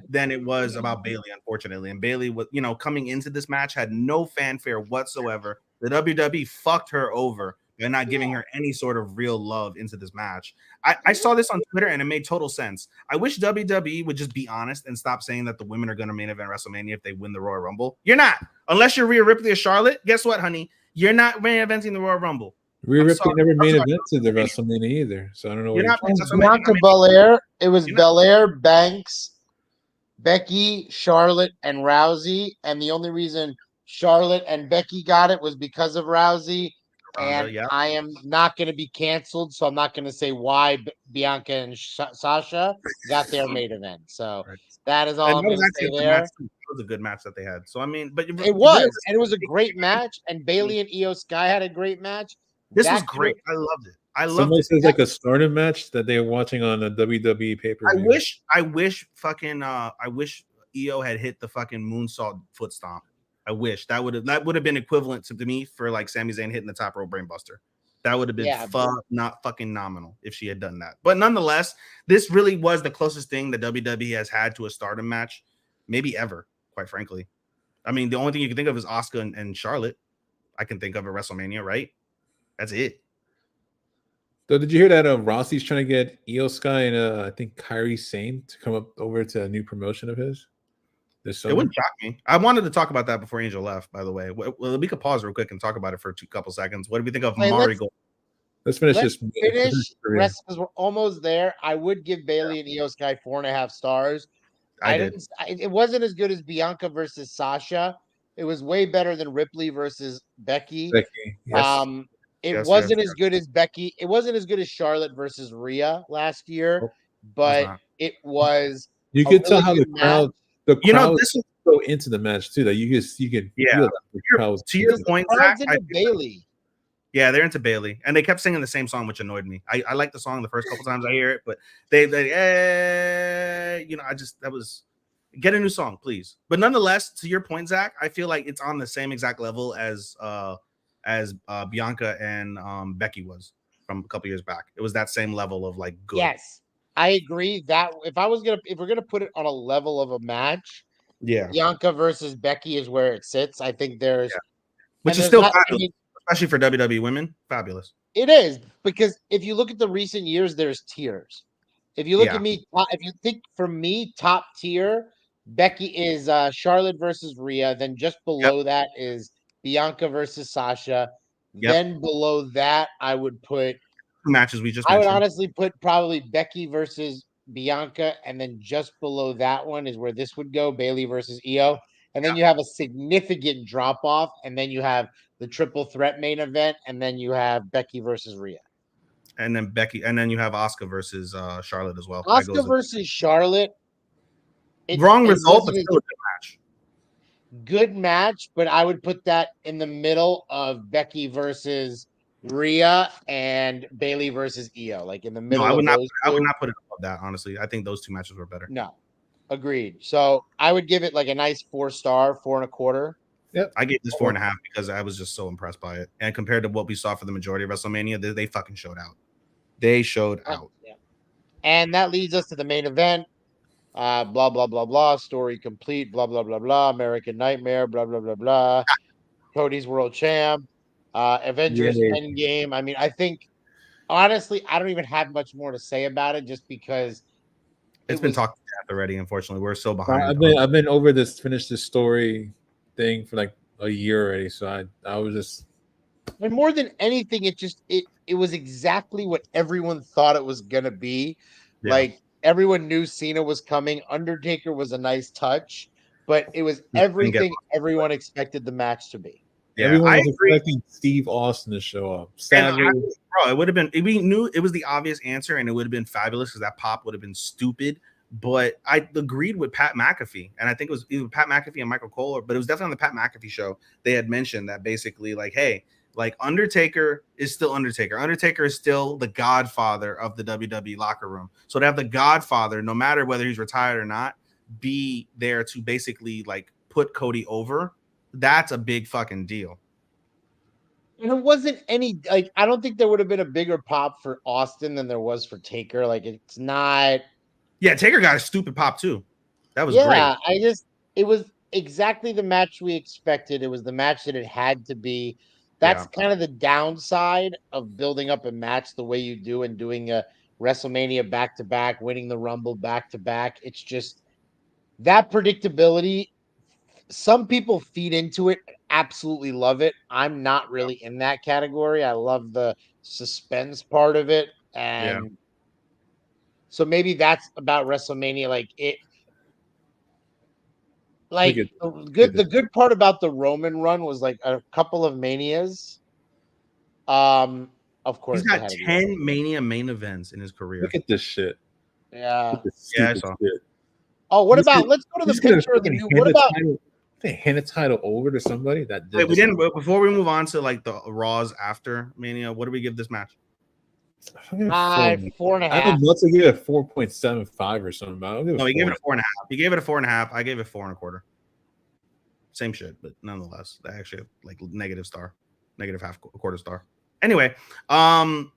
Speaker 2: than it was about Bailey, unfortunately. And Bailey was, coming into this match had no fanfare whatsoever. The WWE fucked her over by not giving her any sort of real love into this match. I saw this on Twitter and it made total sense. I wish WWE would just be honest and stop saying that the women are going to main event WrestleMania if they win the Royal Rumble. You're not. Unless you're Rhea Ripley or Charlotte, guess what, honey? You're not main eventing the Royal Rumble.
Speaker 4: Rhea Ripley
Speaker 2: sorry.
Speaker 4: never
Speaker 2: I'm
Speaker 4: main
Speaker 2: sorry.
Speaker 4: evented the WrestleMania either, so I don't know what
Speaker 2: You're not.
Speaker 4: you're
Speaker 2: That's what I mean.
Speaker 5: Bianca Belair. It was
Speaker 2: You're not-
Speaker 5: Belair, Banks, Becky, Charlotte, and Rousey. And the only reason Charlotte and Becky got it was because of Rousey. And
Speaker 2: yeah.
Speaker 5: I am not going to be canceled, so I'm not going to say why Bianca and Sasha got their main event. So
Speaker 2: Right.
Speaker 5: that is all
Speaker 2: And
Speaker 5: I'm
Speaker 2: that was
Speaker 5: going to
Speaker 2: actually
Speaker 5: say
Speaker 2: a good
Speaker 5: there.
Speaker 2: match, too. That was a good match that they had. So I mean, but
Speaker 5: It was, and it was a great match. And Bailey and Io Sky had a great match.
Speaker 2: This
Speaker 5: That
Speaker 2: was great. I loved it. I loved
Speaker 4: Somebody
Speaker 2: it.
Speaker 4: says like a Stardom match that they were watching on a WWE pay-per-view.
Speaker 2: I wish Io had hit the fucking moonsault foot stomp. I wish that would have been equivalent to me for like Sami Zayn hitting the top rope brainbuster. That would have been not fucking nominal if she had done that. But nonetheless, this really was the closest thing that WWE has had to a Stardom match, maybe ever, quite frankly. I mean, the only thing you can think of is Asuka and Charlotte. I can think of at WrestleMania, right? That's it.
Speaker 4: So did you hear that Rossi's trying to get Io Sky and I think Kairi Sane to come up over to a new promotion of his? This summer?
Speaker 2: It wouldn't shock me. I wanted to talk about that before Angel left, by the way. Well, we could pause real quick and talk about it for a couple seconds. What do we think of Mari Gold?
Speaker 4: Let's finish
Speaker 5: Let's
Speaker 4: this.
Speaker 5: finish because we're almost there. I would give Bailey and Io Sky 4.5 stars. It wasn't as good as Bianca versus Sasha. It was way better than Ripley versus Becky.
Speaker 4: Yes.
Speaker 5: It wasn't as good as Becky. It wasn't as good as Charlotte versus Rhea last year, but it was.
Speaker 4: You could tell how the crowd
Speaker 2: this
Speaker 4: was so into the match too. That you could feel that the crowd was
Speaker 2: to your point, Zach,
Speaker 5: Bailey.
Speaker 2: Yeah, they're into Bailey, and they kept singing the same song, which annoyed me. I like the song the first couple times I hear it, but they that was get a new song, please. But nonetheless, to your point, Zach, I feel like it's on the same exact level as Bianca and Becky was from a couple years back. It was that same level of like good.
Speaker 5: Yes, I agree that if we're gonna put it on a level of a match, Bianca versus Becky is where it sits. I think
Speaker 2: which is still especially for WWE women, fabulous.
Speaker 5: It is, because if you look at the recent years, there's tiers. If you look at me, if you think for me, top tier, Becky is Charlotte versus Rhea. Then just below that is Bianca versus Sasha. Then below that, I would put
Speaker 2: matches we just
Speaker 5: I
Speaker 2: mentioned.
Speaker 5: would honestly put probably Becky versus Bianca, and then just below that one is where this would go, Bailey versus Io. And then you have a significant drop off, and then you have the triple threat main event, and then you have Becky versus Rhea.
Speaker 2: And then you have Asuka versus Charlotte as well.
Speaker 5: Asuka versus Charlotte.
Speaker 2: Wrong result, but still a good match.
Speaker 5: Good match, but I would put that in the middle of Becky versus Rhea and Bailey versus Io, like in the middle.
Speaker 2: No, I would not put it above that. Honestly, I think those two matches were better.
Speaker 5: No, agreed. So I would give it like a nice 4-star, 4.25.
Speaker 2: Yep, I gave this 4.5 because I was just so impressed by it, and compared to what we saw for the majority of WrestleMania, they fucking showed out. They showed out.
Speaker 5: Yeah. And that leads us to the main event. Blah blah blah blah. Story complete. Blah blah blah blah. American Nightmare. Blah blah blah blah. Cody's world champ. Avengers Endgame. I mean, I think honestly, I don't even have much more to say about it, just because
Speaker 2: it's been talked about already. Unfortunately, we're so behind.
Speaker 4: I've been over this, finished this story thing for like a year already. So I was just.
Speaker 5: And more than anything, it was exactly what everyone thought it was gonna be. Yeah. Like everyone knew Cena was coming. Undertaker was a nice touch, but it was everything everyone expected the match to be.
Speaker 2: Yeah,
Speaker 4: Everyone
Speaker 2: I
Speaker 4: was
Speaker 2: agree.
Speaker 4: expecting Steve Austin to show up.
Speaker 2: And
Speaker 4: Sadly,
Speaker 2: bro, it would have been. We knew it was the obvious answer, and it would have been fabulous because that pop would have been stupid. But I agreed with Pat McAfee, and I think it was either Pat McAfee and Michael Cole, but it was definitely on the Pat McAfee show. They had mentioned that basically, like, hey, like Undertaker is still Undertaker. Undertaker is still the godfather of the WWE locker room. So to have the godfather, no matter whether he's retired or not, be there to basically like put Cody over, that's a big fucking deal.
Speaker 5: And it wasn't any like I don't think there would have been a bigger pop for Austin than there was for Taker. Like it's not.
Speaker 2: Yeah, Taker got a stupid pop too. That was great.
Speaker 5: Yeah, it was exactly the match we expected. It was the match that it had to be. That's kind of the downside of building up a match the way you do and doing a WrestleMania back to back, winning the Rumble back to back. It's just that predictability. Some people feed into it, absolutely love it. I'm not really in that category. I love the suspense part of it. And so maybe that's about WrestleMania. Like the good part about the Roman run was like a couple of manias. Of course,
Speaker 2: He's got 10 Mania main events in his career.
Speaker 4: Look at this shit.
Speaker 5: Yeah.
Speaker 2: Yeah, I saw.
Speaker 4: Shit.
Speaker 5: Oh, what about? Let's go to the picture of the new. What about?
Speaker 4: They hand a title over to somebody that.
Speaker 2: Wait, we didn't. Before we move on to like the Raws after Mania, what do we give this match?
Speaker 5: 4.5.
Speaker 4: I don't know to give it a 4.75 or something.
Speaker 2: No, he gave it a 4.5. He gave it a 4.5. I gave it 4.25. Same shit, but nonetheless, they actually like negative half quarter star. Anyway,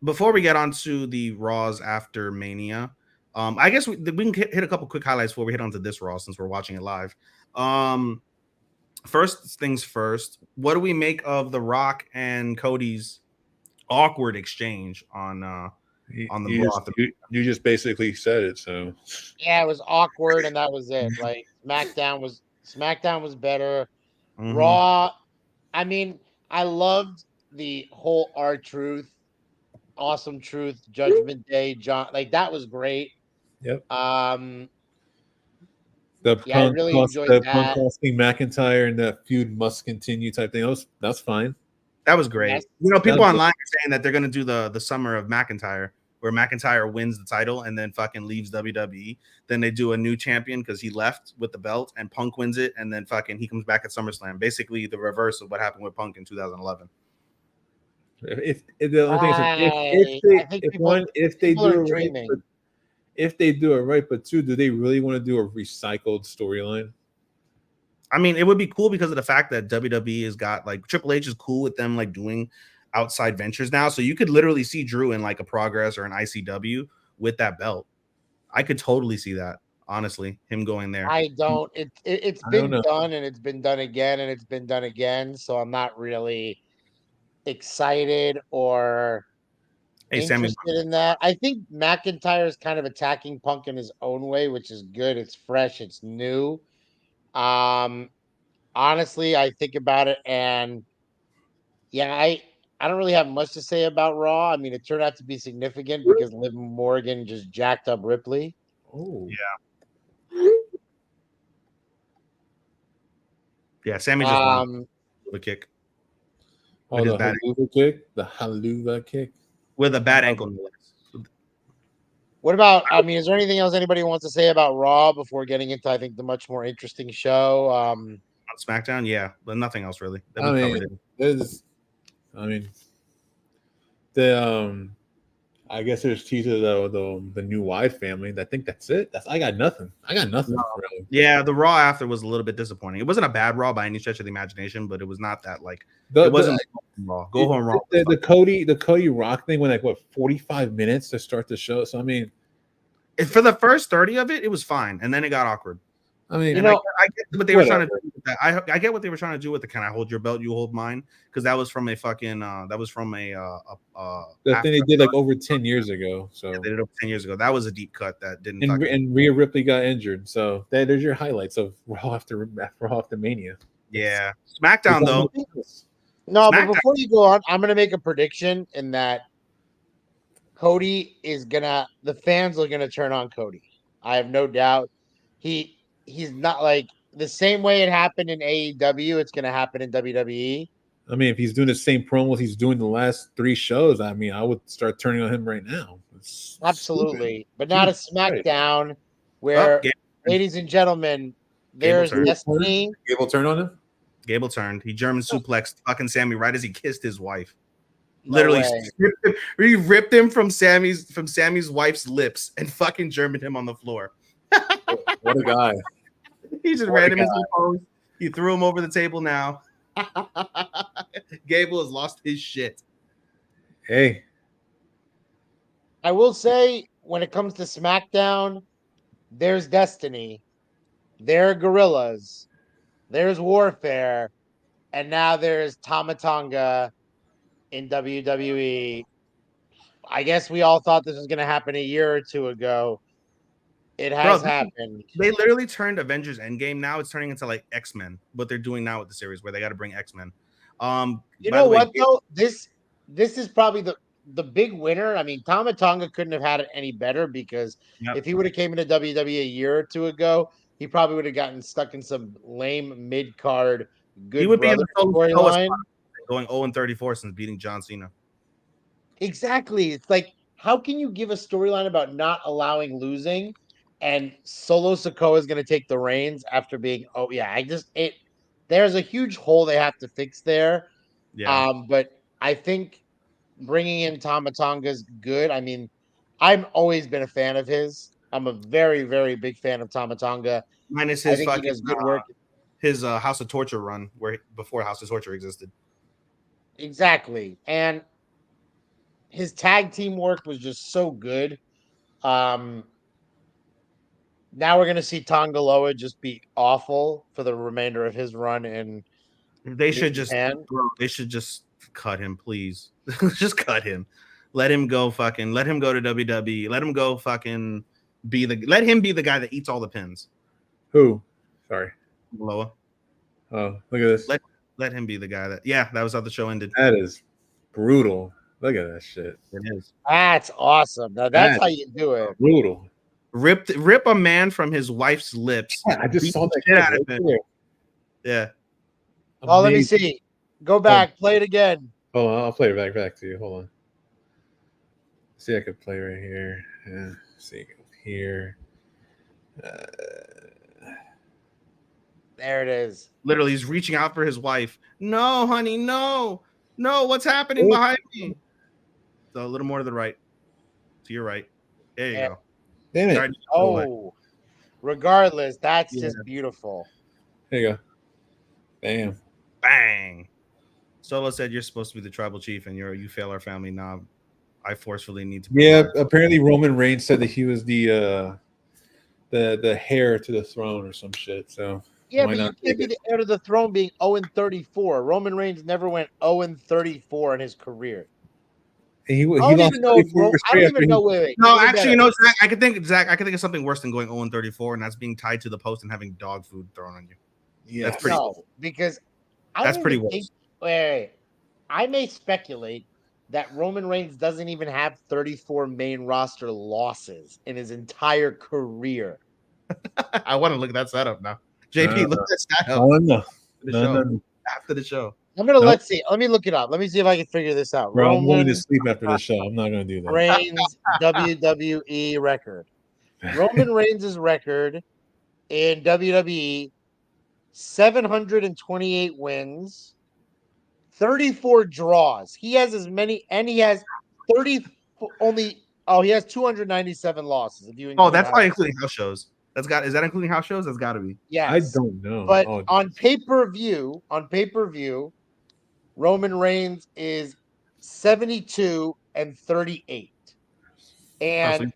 Speaker 2: before we get on to the Raws after Mania, I guess we can hit a couple quick highlights before we hit onto this Raw since we're watching it live. First things first, what do we make of The Rock and Cody's awkward exchange on the Raw?
Speaker 4: You just basically said it, so
Speaker 5: yeah, it was awkward, and that was it. Like SmackDown was better.
Speaker 2: Mm-hmm.
Speaker 5: Raw, I mean, I loved the whole R-Truth, Awesome Truth, Judgment Day, John, like that was great.
Speaker 4: Yep.
Speaker 5: I
Speaker 4: Punk
Speaker 5: really enjoyed that.
Speaker 4: Punk costing McIntyre and the feud must continue type thing. That's fine.
Speaker 2: That was great.
Speaker 5: Yes.
Speaker 2: You know, people online are saying that they're going to do the summer of McIntyre, where McIntyre wins the title and then fucking leaves WWE. Then they do a new champion because he left with the belt, and Punk wins it, and then fucking he comes back at SummerSlam. Basically, the reverse of what happened with Punk in 2011.
Speaker 4: If they do it right, but two, do they really want to do a recycled storyline?
Speaker 2: I mean, it would be cool because of the fact that WWE has got like Triple H is cool with them like doing outside ventures now. So you could literally see Drew in like a Progress or an ICW with that belt. I could totally see that, honestly, him going there.
Speaker 5: I don't. It's been done and it's been done again and it's been done again. So I'm not really excited or interested in that. I think McIntyre is kind of attacking Punk in his own way, which is good. It's fresh. It's new. Honestly, I think about it and yeah, I don't really have much to say about Raw. I mean, it turned out to be significant because Liv Morgan just jacked up Ripley.
Speaker 4: Oh.
Speaker 2: Yeah, Sammy just won the kick.
Speaker 4: The haluva kick
Speaker 2: with a bad ankle.
Speaker 5: What about? I mean, is there anything else anybody wants to say about Raw before getting into, I think, the much more interesting show?
Speaker 2: On SmackDown, yeah, but nothing else really.
Speaker 4: I guess there's teaser the new Wyatt family. I think that's it. I got nothing. Really.
Speaker 2: Yeah, the Raw after was a little bit disappointing. It wasn't a bad Raw by any stretch of the imagination, but it was not that like it wasn't Raw. Go home Raw.
Speaker 4: The Cody Rock thing went like 45 minutes to start the show. So I mean,
Speaker 2: for the first 30 of it, it was fine, and then it got awkward.
Speaker 4: I mean,
Speaker 2: I get what they were trying to do with that. I get what they were trying to do with the "Can I hold your belt? You hold mine," because that was from a fucking
Speaker 4: the thing they did like over 10 years ago. So
Speaker 2: yeah, they did over 10 years ago. That was a deep cut that didn't.
Speaker 4: And Rhea Ripley got injured. So there's your highlights of Raw after Mania.
Speaker 2: Yeah, SmackDown though.
Speaker 5: No, but before you go on, I'm gonna make a prediction in that Cody the fans are gonna turn on Cody. I have no doubt. He's not like the same way it happened in AEW, it's going to happen in WWE.
Speaker 4: I mean, if he's doing the same promos he's doing the last 3 shows, I mean, I would start turning on him right now. It's
Speaker 5: Absolutely.
Speaker 4: stupid.
Speaker 5: But not a
Speaker 4: Jesus Christ.
Speaker 5: SmackDown
Speaker 2: Oh,
Speaker 5: where,
Speaker 2: Gable,
Speaker 5: ladies and gentlemen, there's
Speaker 2: turned.
Speaker 5: Destiny.
Speaker 4: Gable turn on him?
Speaker 2: Gable turned. He German suplexed fucking Sammy right as he kissed his wife.
Speaker 5: No
Speaker 2: Literally,
Speaker 5: way.
Speaker 2: he ripped him from Sammy's wife's lips and fucking Germaned him on the floor.
Speaker 4: What a guy.
Speaker 2: He just ran him into the post. He threw him over the table now. Gable has lost his shit.
Speaker 4: Hey,
Speaker 5: I will say, when it comes to SmackDown, there's Destiny, there are Gorillas, there's Warfare, and now there's Tamatonga in WWE. I guess we all thought this was going to happen a year or two ago. It has happened.
Speaker 2: They literally turned Avengers Endgame. Now it's turning into like X-Men. What they're doing now with the series, where they got to bring X-Men.
Speaker 5: You know what though? This is probably the big winner. I mean, Tamatonga couldn't have had it any better because if he would have came into WWE a year or two ago, he probably would have gotten stuck in some lame mid card good brother storyline.
Speaker 2: Going 0-34 since beating John Cena.
Speaker 5: Exactly. It's like, how can you give a storyline about not allowing losing, and Solo Sikoa is going to take the reins after being? Oh yeah, there's a huge hole they have to fix there.
Speaker 2: Yeah.
Speaker 5: But I think bringing in Tamatonga is good. I mean, I've always been a fan of his. I'm a very, very big fan of Tamatonga.
Speaker 2: Minus
Speaker 5: I
Speaker 2: his
Speaker 5: think
Speaker 2: fucking
Speaker 5: he does good work.
Speaker 2: His House of Torture run, before House of Torture existed.
Speaker 5: Exactly, and his tag team work was just so good. Now we're gonna see Tongaloa just be awful for the remainder of his run in.
Speaker 2: They should just cut him, please. Just cut him. Let him go to WWE. Let him go fucking let him be the guy that eats all the pins.
Speaker 4: Who? Sorry.
Speaker 2: Loa.
Speaker 4: Oh, look at this.
Speaker 2: Let him be the guy that was how the show ended.
Speaker 4: That is brutal. Look at that shit.
Speaker 2: It is.
Speaker 5: That's awesome. Now that's how you do it.
Speaker 4: Brutal.
Speaker 2: Rip a man from his wife's lips.
Speaker 4: Yeah, I just saw that
Speaker 2: shit out of him.
Speaker 4: Yeah.
Speaker 5: Oh, let me see. Go back. Play it again.
Speaker 4: Hold on. I'll play it back to you. Hold on. See, I could play right here. Yeah. See here.
Speaker 5: There it is.
Speaker 2: Literally, he's reaching out for his wife. No, honey, no. What's happening behind me? So a little more to the right. To your right. There you go.
Speaker 4: Damn it.
Speaker 5: Oh, regardless, that's just beautiful.
Speaker 4: There you go. Bam.
Speaker 2: Bang. Solo said you're supposed to be the tribal chief and you fail our family. Now I forcefully need to.
Speaker 4: Yeah, apparently Roman Reigns said that he was the heir to the throne or some shit. So
Speaker 5: yeah, but you can't be the heir to the throne being 0-34. Roman Reigns never went 0-34 in his career.
Speaker 4: He
Speaker 5: I don't even know. Wait.
Speaker 2: No, actually, you know, Zach, I could think of something worse than going 0-34, and that's being tied to the post and having dog food thrown on you.
Speaker 4: Yeah,
Speaker 2: that's pretty.
Speaker 5: Because
Speaker 2: that's pretty worse.
Speaker 5: Wait, I may speculate that Roman Reigns doesn't even have 34 main roster losses in his entire career.
Speaker 2: I want to look at that setup now. JP, look at that setup.
Speaker 4: Oh, no.
Speaker 2: After the show.
Speaker 5: I'm gonna let's see. Let me look it up. Let me see if I can figure this out.
Speaker 4: Bro, I'm going to sleep after the show. I'm not gonna do that.
Speaker 5: Reigns WWE record. Roman Reigns' record in WWE: 728 wins, 34 draws. He has as many, and he has 30 only. Oh, he has 297 losses. If you
Speaker 2: that's probably including house shows. Is that including house shows? That's got to be.
Speaker 5: Yeah,
Speaker 4: I don't know.
Speaker 5: But on pay-per-view, Roman Reigns is 72-38, and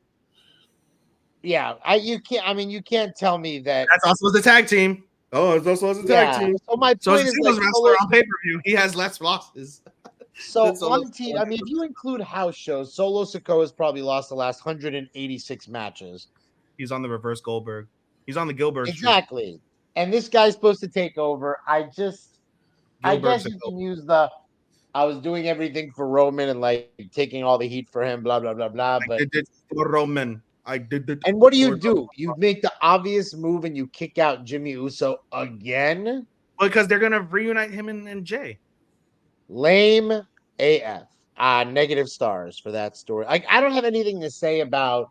Speaker 5: you can't tell me that.
Speaker 2: That's also the tag team. Oh, it's also as a tag team.
Speaker 5: So my point is, like,
Speaker 2: wrestler on pay-per-view, he has less losses.
Speaker 5: So on team, if you include house shows, Solo Sikoa has probably lost the last 186 matches.
Speaker 2: He's on the reverse Goldberg. He's on the Gilbert.
Speaker 5: Exactly. Street. And this guy's supposed to take over. I guess you can use I was doing everything for Roman and like taking all the heat for him, blah, blah, blah, blah. But
Speaker 2: I did it for Roman. I did it.
Speaker 5: And what do? You make the obvious move and you kick out Jimmy Uso again?
Speaker 2: Because they're gonna reunite him and Jay.
Speaker 5: Lame AF. Negative stars for that story. I don't have anything to say about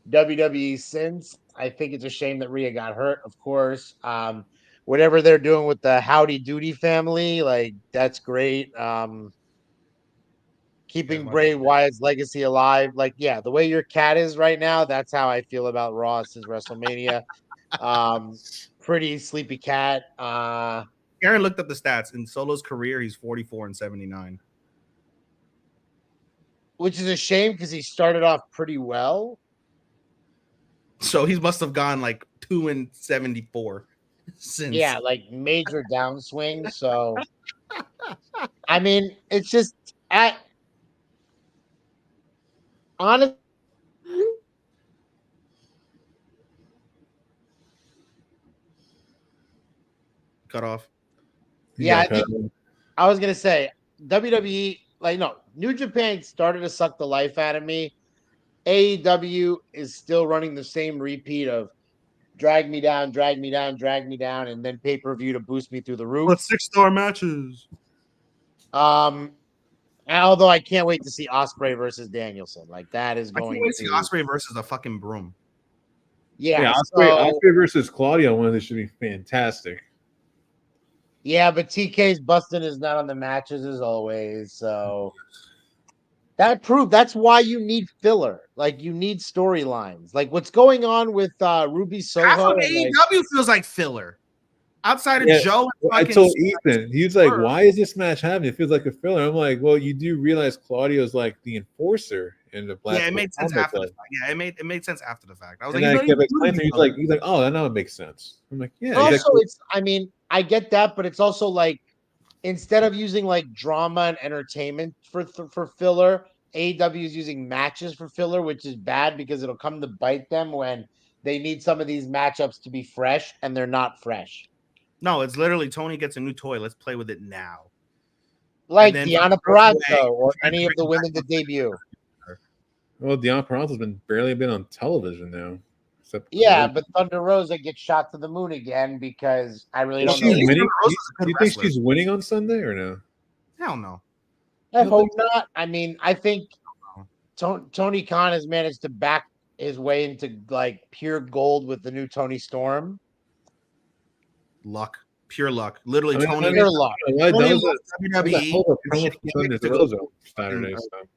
Speaker 5: WWE since. I think it's a shame that Rhea got hurt, of course. Whatever they're doing with the Howdy Doody family, like that's great. Keeping Bray Wyatt's legacy alive. Like, yeah, the way your cat is right now, that's how I feel about Raw since WrestleMania. Pretty sleepy cat.
Speaker 2: Aaron looked up the stats. In Solo's career, he's 44 and 79.
Speaker 5: Which is a shame because he started off pretty well.
Speaker 2: So he must have gone like 2 and 74 since.
Speaker 5: Yeah, like major downswing. So, I mean, it's just honestly.
Speaker 2: Cut off.
Speaker 5: Yeah, I think I was gonna say WWE, like no, New Japan started to suck the life out of me. AEW is still running the same repeat of drag me down, drag me down, drag me down, and then pay-per-view to boost me through the roof.
Speaker 2: With 6-star matches.
Speaker 5: Although I can't wait to see Ospreay versus Danielson. Like that is going
Speaker 2: I can't wait to see Ospreay versus a fucking broom.
Speaker 5: Yeah,
Speaker 4: Ospreay versus Claudio one of this should be fantastic.
Speaker 5: Yeah, but TK's busting is not on the matches as always. So that's why you need filler. Like you need storylines. Like what's going on with Ruby Soho.
Speaker 2: Half of AEW feels like filler. Outside of Joe and
Speaker 4: I told Ethan, he was like, why is this match happening? It feels like a filler. I'm like, well, you do realize Claudio's like the enforcer in the Black.
Speaker 2: Yeah, it made sense after the fact. Yeah, it made sense after the fact. I was
Speaker 4: and
Speaker 2: like,
Speaker 4: he's like, oh, now it makes sense. I'm like, yeah.
Speaker 5: Also, it's I mean, I get that, but it's also like instead of using like drama and entertainment for filler, AEW is using matches for filler, which is bad because it'll come to bite them when they need some of these matchups to be fresh and they're not fresh.
Speaker 2: No, it's literally Tony gets a new toy. Let's play with it now.
Speaker 5: Like Deonna Purrazzo or any of the women that debut.
Speaker 4: Well, Deonna Purrazzo's barely been on television now.
Speaker 5: Yeah, but Thunder Rosa gets shot to the moon again because I really don't know.
Speaker 4: Do you think she's winning on Sunday or no?
Speaker 2: Hell no.
Speaker 5: I hope not. I mean, I think Tony Khan has managed to back his way into like pure gold with the new Tony Storm.
Speaker 2: Luck, pure luck. Literally,
Speaker 5: Tony. Pure luck.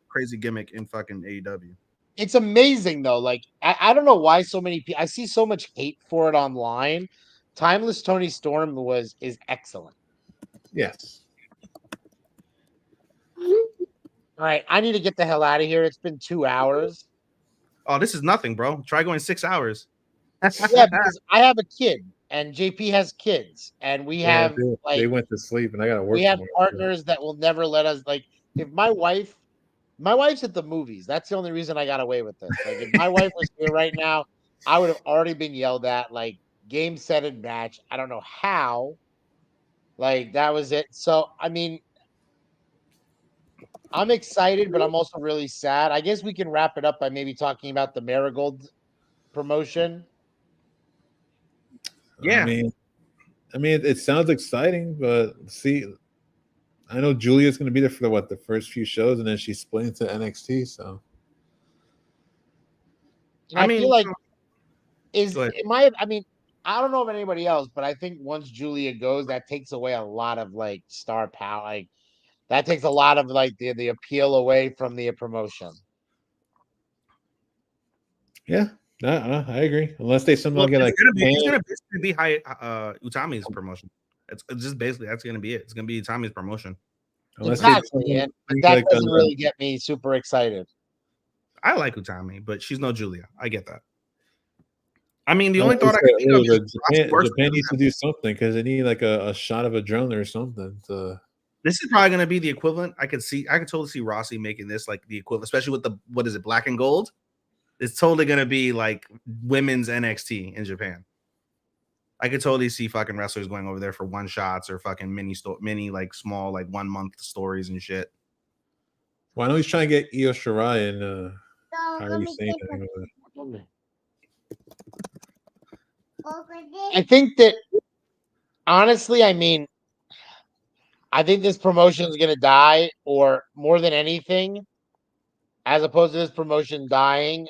Speaker 2: Crazy gimmick in fucking AEW.
Speaker 5: It's amazing though. Like I don't know why so many people. I see so much hate for it online. Timeless Tony Storm is excellent.
Speaker 4: Yes.
Speaker 5: All right, I need to get the hell out of here. It's been 2 hours.
Speaker 2: Oh, this is nothing, bro. Try going 6 hours.
Speaker 5: Yeah, because I have a kid and JP has kids, and we have like
Speaker 4: they went to sleep, and I gotta work.
Speaker 5: We have partners that will never let us. Like, if my wife's at the movies. That's the only reason I got away with this. Like, if my wife was here right now, I would have already been yelled at. Like, game, set, and match. I don't know how. Like, that was it. So, I mean, I'm excited, but I'm also really sad. I guess we can wrap it up by maybe talking about the Marigold promotion.
Speaker 2: Yeah.
Speaker 4: I mean, it sounds exciting, but see, I know Julia's going to be there for the first few shows, and then she's splitting to NXT. So,
Speaker 5: I feel like I mean, I don't know about anybody else, but I think once Julia goes, that takes away a lot of like star power. Like that takes a lot of like the appeal away from the promotion.
Speaker 4: Yeah. I agree. Unless they somehow get like
Speaker 2: it's gonna basically be Utami's promotion. It's just basically that's gonna be it. It's gonna be Utami's promotion.
Speaker 5: Exactly. That doesn't really get me super excited.
Speaker 2: I like Utami, but she's no Julia. I get that. I mean, the only thought I could think of is
Speaker 4: Japan needs to do something because they need like a shot of a drone or something.
Speaker 2: This is probably gonna be the equivalent. I could totally see Rossi making this like the equivalent, especially with what is it, black and gold? It's totally gonna be like women's NXT in Japan. I could totally see fucking wrestlers going over there for one shots or fucking mini like small like 1 month stories and shit.
Speaker 4: Well, I know he's trying to get Io Shirai and how are you saying that?
Speaker 5: I think that honestly, I mean, I think this promotion is gonna die, or more than anything, as opposed to this promotion dying,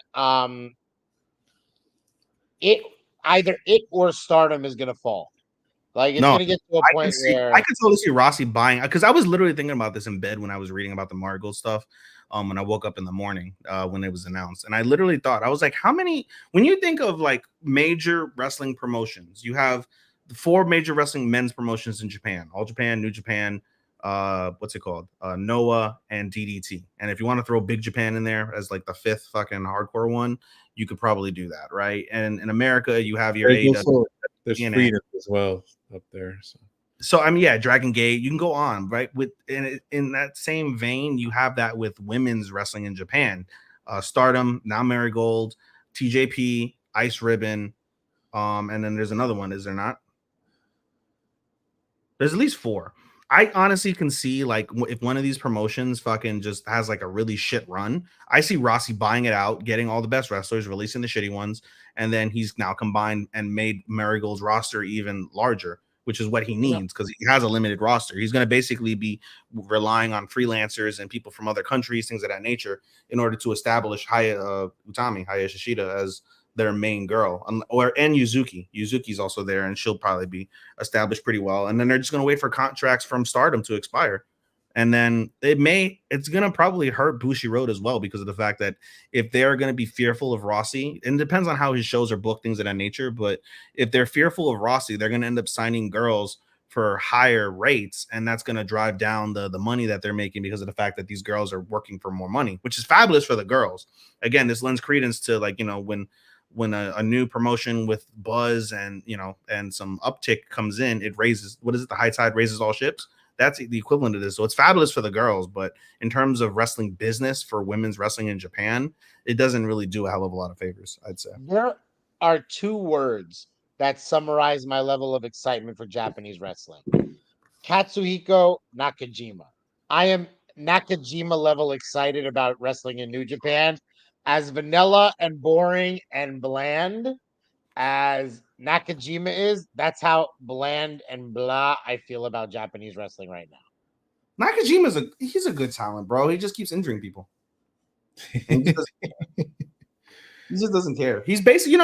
Speaker 5: it either it or Stardom is gonna fall. Like it's
Speaker 2: No,
Speaker 5: gonna get to a point
Speaker 2: I
Speaker 5: where
Speaker 2: could totally see Rossi buying, because I was literally thinking about this in bed when I was reading about the Marigold stuff. When I woke up in the morning, when it was announced, and I literally thought, I was like, how many? When you think of like major wrestling promotions, you have the 4 major wrestling men's promotions in Japan: All Japan, New Japan, what's it called, Noah, and DDT. And if you want to throw Big Japan in there as like the 5th fucking hardcore one, you could probably do that, right? And in America, you have your AEW.
Speaker 4: There's
Speaker 2: TNA.
Speaker 4: Freedom as well up there.
Speaker 2: So I mean, yeah, Dragon Gate. You can go on, right? With in that same vein, you have that with women's wrestling in Japan, Stardom, now Marigold, TJP, Ice Ribbon, and then there's another one. Is there not? There's at least 4. I honestly can see, like, if one of these promotions fucking just has like a really shit run, I see Rossi buying it out, getting all the best wrestlers, releasing the shitty ones, and then he's now combined and made Marigold's roster even larger, which is what he needs because he has a limited roster. He's going to basically be relying on freelancers and people from other countries, things of that nature, in order to establish Haya Shishida as their main girl, and Yuzuki. Yuzuki's also there, and she'll probably be established pretty well. And then they're just going to wait for contracts from Stardom to expire. And then it's going to probably hurt Bushiroad as well, because of the fact that if they're going to be fearful of Rossi, and it depends on how his shows are booked, things of that nature, but if they're fearful of Rossi, they're going to end up signing girls for higher rates, and that's going to drive down the money that they're making, because of the fact that these girls are working for more money, which is fabulous for the girls. Again, this lends credence to, like, when a new promotion with buzz and and some uptick comes in, it raises, what is it, the high tide raises all ships. That's the equivalent of this. So it's fabulous for the girls, but in terms of wrestling business for women's wrestling in Japan, it doesn't really do a hell of a lot of favors, I'd say.
Speaker 5: there are 2 words that summarize my level of excitement for Japanese wrestling: Katsuhiko Nakajima. I am Nakajima level excited about wrestling in New Japan. As vanilla and boring and bland as Nakajima is, that's how bland and blah I feel about Japanese wrestling right now.
Speaker 2: Nakajima's he's a good talent, bro. He just keeps injuring people. And he just doesn't care. He's basically,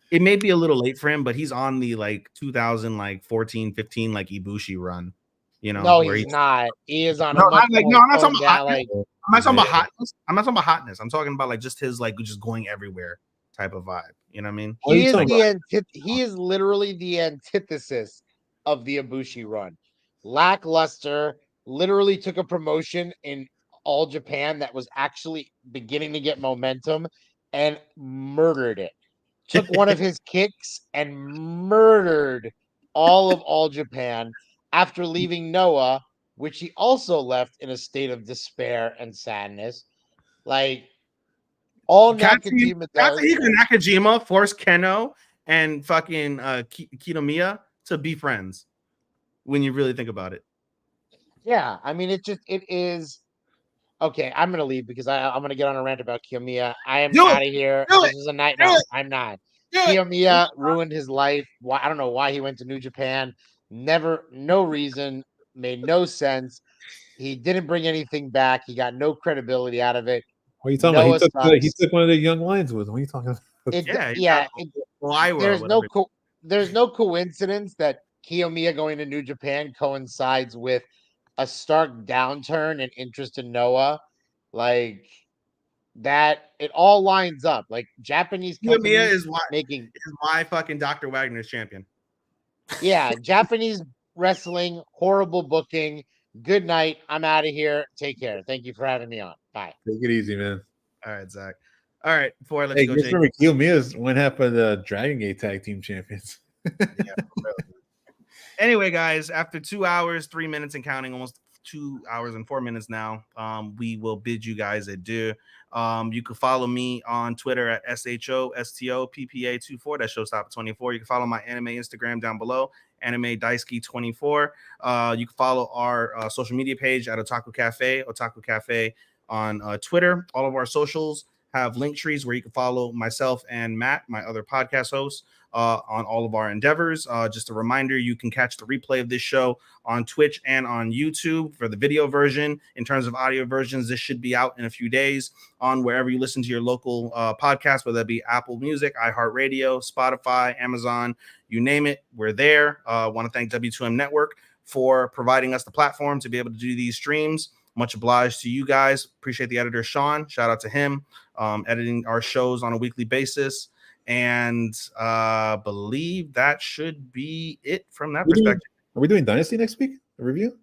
Speaker 2: it may be a little late for him, but he's on the like 2014, 15 like Ibushi run.
Speaker 5: No, he's not. He is on
Speaker 2: No,
Speaker 5: a much
Speaker 2: I'm
Speaker 5: more
Speaker 2: not talking
Speaker 5: toned
Speaker 2: about
Speaker 5: down, like
Speaker 2: I'm not talking about hotness. I'm not talking about hotness. I'm talking about like just his like just going everywhere type of vibe. You know what I mean?
Speaker 5: he is he is literally the antithesis of the Ibushi run. Lackluster, literally took a promotion in All Japan that was actually beginning to get momentum and murdered it. Took one of his kicks and murdered all of All Japan after leaving Noah, which he also left in a state of despair and sadness. Like, all Nakajima does.
Speaker 2: Katsuhiko Nakajima forced Keno and fucking Kitamiya to be friends, when you really think about it.
Speaker 5: Yeah, I mean, it is. Okay, I'm gonna leave because I'm gonna get on a rant about Kiyomiya. I am out of here. This is a night. No, I'm not. Kiyomiya ruined his life. Why? I don't know why he went to New Japan. No reason, made no sense. He didn't bring anything back. He got no credibility out of it.
Speaker 4: What are you talking about? He took one of the young lions with him. What are you talking about?
Speaker 5: There's no coincidence that Kiyomiya going to New Japan coincides with a stark downturn in interest in Noah. Like that, it all lines up. Like Japanese companies
Speaker 2: is why fucking Dr. Wagner's champion.
Speaker 5: Yeah, Japanese wrestling, horrible booking. Good night. I'm out of here. Take care. Thank you for having me on. Bye.
Speaker 4: Take it easy, man.
Speaker 2: All right, Zach. All right, before I let you go,
Speaker 4: remember Kiyomiya's one half of the Dragon Gate Tag Team Champions.
Speaker 2: Yeah, anyway, guys, after 2 hours, 3 minutes and counting, almost 2 hours and 4 minutes now, we will bid you guys adieu. You can follow me on Twitter at SHOSTOPPA24. That's Showstopper24. You can follow my anime Instagram down below, Anime Daisuke24. You can follow our social media page at Otalku Cafe on Twitter. All of our socials have link trees where you can follow myself and Matt, my other podcast hosts. on all of our endeavors. Just a reminder, you can catch the replay of this show on Twitch and on YouTube for the video version. In terms of audio versions, this should be out in a few days on wherever you listen to your local podcast, whether that be Apple Music, iHeartRadio, Spotify, Amazon, you name it, we're there. Want to thank W2M Network for providing us the platform to be able to do these streams. Much obliged to you guys. Appreciate the editor, Sean. Shout out to him, editing our shows on a weekly basis. And believe that should be it from that perspective.
Speaker 4: Are we doing Dynasty next week? A review?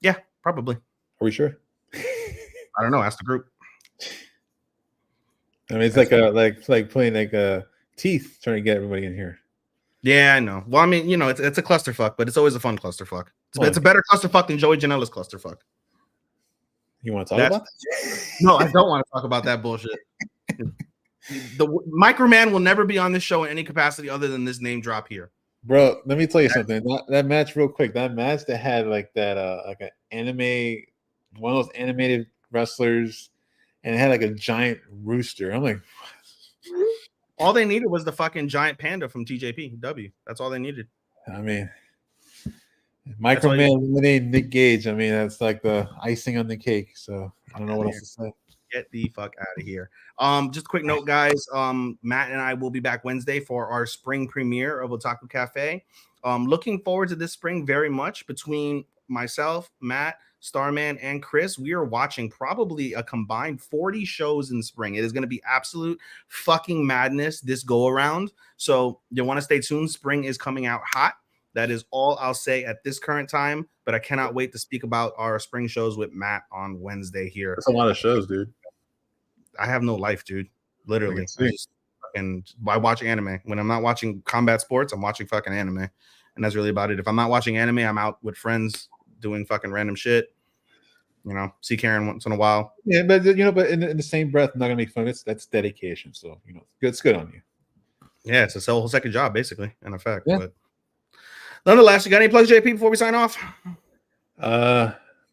Speaker 2: Yeah, probably.
Speaker 4: Are we sure?
Speaker 2: I don't know. Ask the group.
Speaker 4: I mean, it's like playing teeth, trying to get everybody in here.
Speaker 2: Yeah, I know. Well, I mean, it's a clusterfuck, but it's always a fun clusterfuck. It's a better clusterfuck than Joey Janela's clusterfuck.
Speaker 4: You want to talk about that?
Speaker 2: No, I don't want to talk about that bullshit. The Microman will never be on this show in any capacity other than this name drop here.
Speaker 4: Bro, let me tell you something. That match, real quick. That match that had like an anime, one of those animated wrestlers, and it had like a giant rooster. I'm like,
Speaker 2: all they needed was the fucking giant panda from TJPW. That's all they needed.
Speaker 4: I mean, Microman eliminating Nick Gage. I mean, that's like the icing on the cake. So I don't know what else to say.
Speaker 2: Get the fuck out of here. Just a quick note, guys. Matt and I will be back Wednesday for our spring premiere of Otalku Cafe. Looking forward to this spring very much. Between myself, Matt, Starman, and Chris, we are watching probably a combined 40 shows in spring. It is going to be absolute fucking madness this go around. So you want to stay tuned. Spring is coming out hot. That is all I'll say at this current time, but I cannot wait to speak about our spring shows with Matt on Wednesday here.
Speaker 4: That's a lot of shows, dude.
Speaker 2: I have no life, dude. Literally. I watch anime. When I'm not watching combat sports, I'm watching fucking anime. And that's really about it. If I'm not watching anime, I'm out with friends doing fucking random shit. See Karen once in a while.
Speaker 4: Yeah, but but in the same breath, I'm not gonna make fun of it. That's dedication. So it's good on you.
Speaker 2: Yeah, it's a whole second job, basically, in effect.
Speaker 4: Yeah.
Speaker 2: But nonetheless, you got any plugs, JP, before we sign off?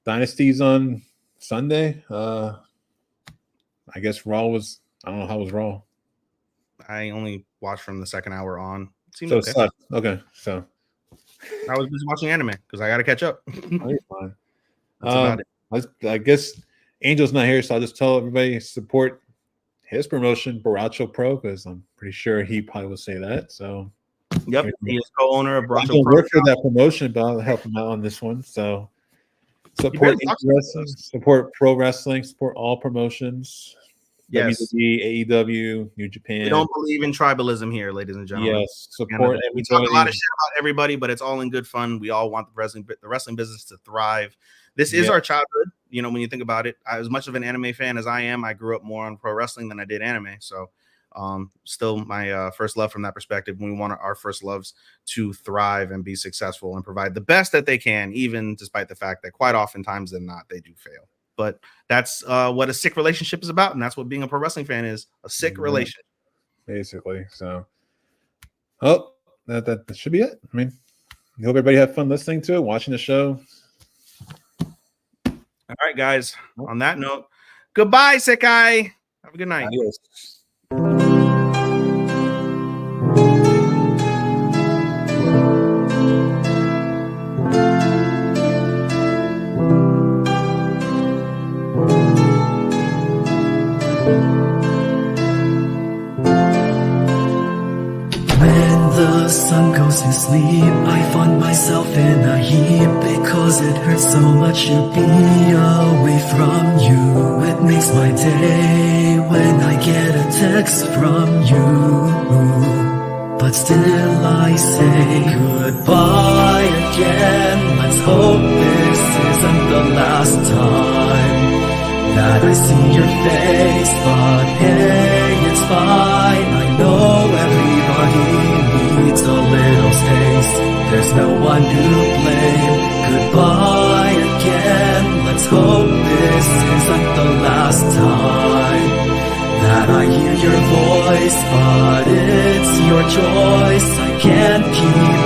Speaker 4: Dynasty's on Sunday. I guess Raw was. I don't know how was Raw.
Speaker 2: I only watched from the second hour on. Seems
Speaker 4: so
Speaker 2: okay.
Speaker 4: Okay, so
Speaker 2: I was just watching anime because I got to catch up.
Speaker 4: Oh, you're fine.
Speaker 2: That's about it.
Speaker 4: I guess Angel's not here, so I'll just tell everybody support his promotion, Baracho Pro, because I'm pretty sure he probably will say that. So,
Speaker 2: yep, he is co-owner of Baracho Pro.
Speaker 4: I don't work for that promotion, but I'll help him out on this one. So, support wrestling, support pro wrestling, support all promotions.
Speaker 2: Yes.
Speaker 4: WWE, AEW, New Japan.
Speaker 2: We don't believe in tribalism here, ladies and gentlemen.
Speaker 4: Yes, support.
Speaker 2: We talk a lot of shit about everybody, but it's all in good fun. We all want the wrestling business to thrive. This is our childhood. When you think about it, as much of an anime fan as I am, I grew up more on pro wrestling than I did anime. So, still my first love from that perspective. We want our first loves to thrive and be successful and provide the best that they can, even despite the fact that quite oftentimes than not, they do fail. But that's what a sick relationship is about, and that's what being a pro wrestling fan is, a sick relationship.
Speaker 4: Basically. So, that should be it. I mean, I hope everybody had fun listening to it, watching the show.
Speaker 2: All right, guys. On that note, goodbye, Sekai. Have a good night.
Speaker 4: Adios.
Speaker 7: The sun goes to sleep, I find myself in a heap because it hurts so much to be away from you. It makes my day when I get a text from you, but still I say goodbye again. Let's hope this isn't the last time that I see your face, but hey, it's fine. I know everybody needs a little space. There's no one to blame. Goodbye again. Let's hope this isn't the last time that I hear your voice, but it's your choice. I can't keep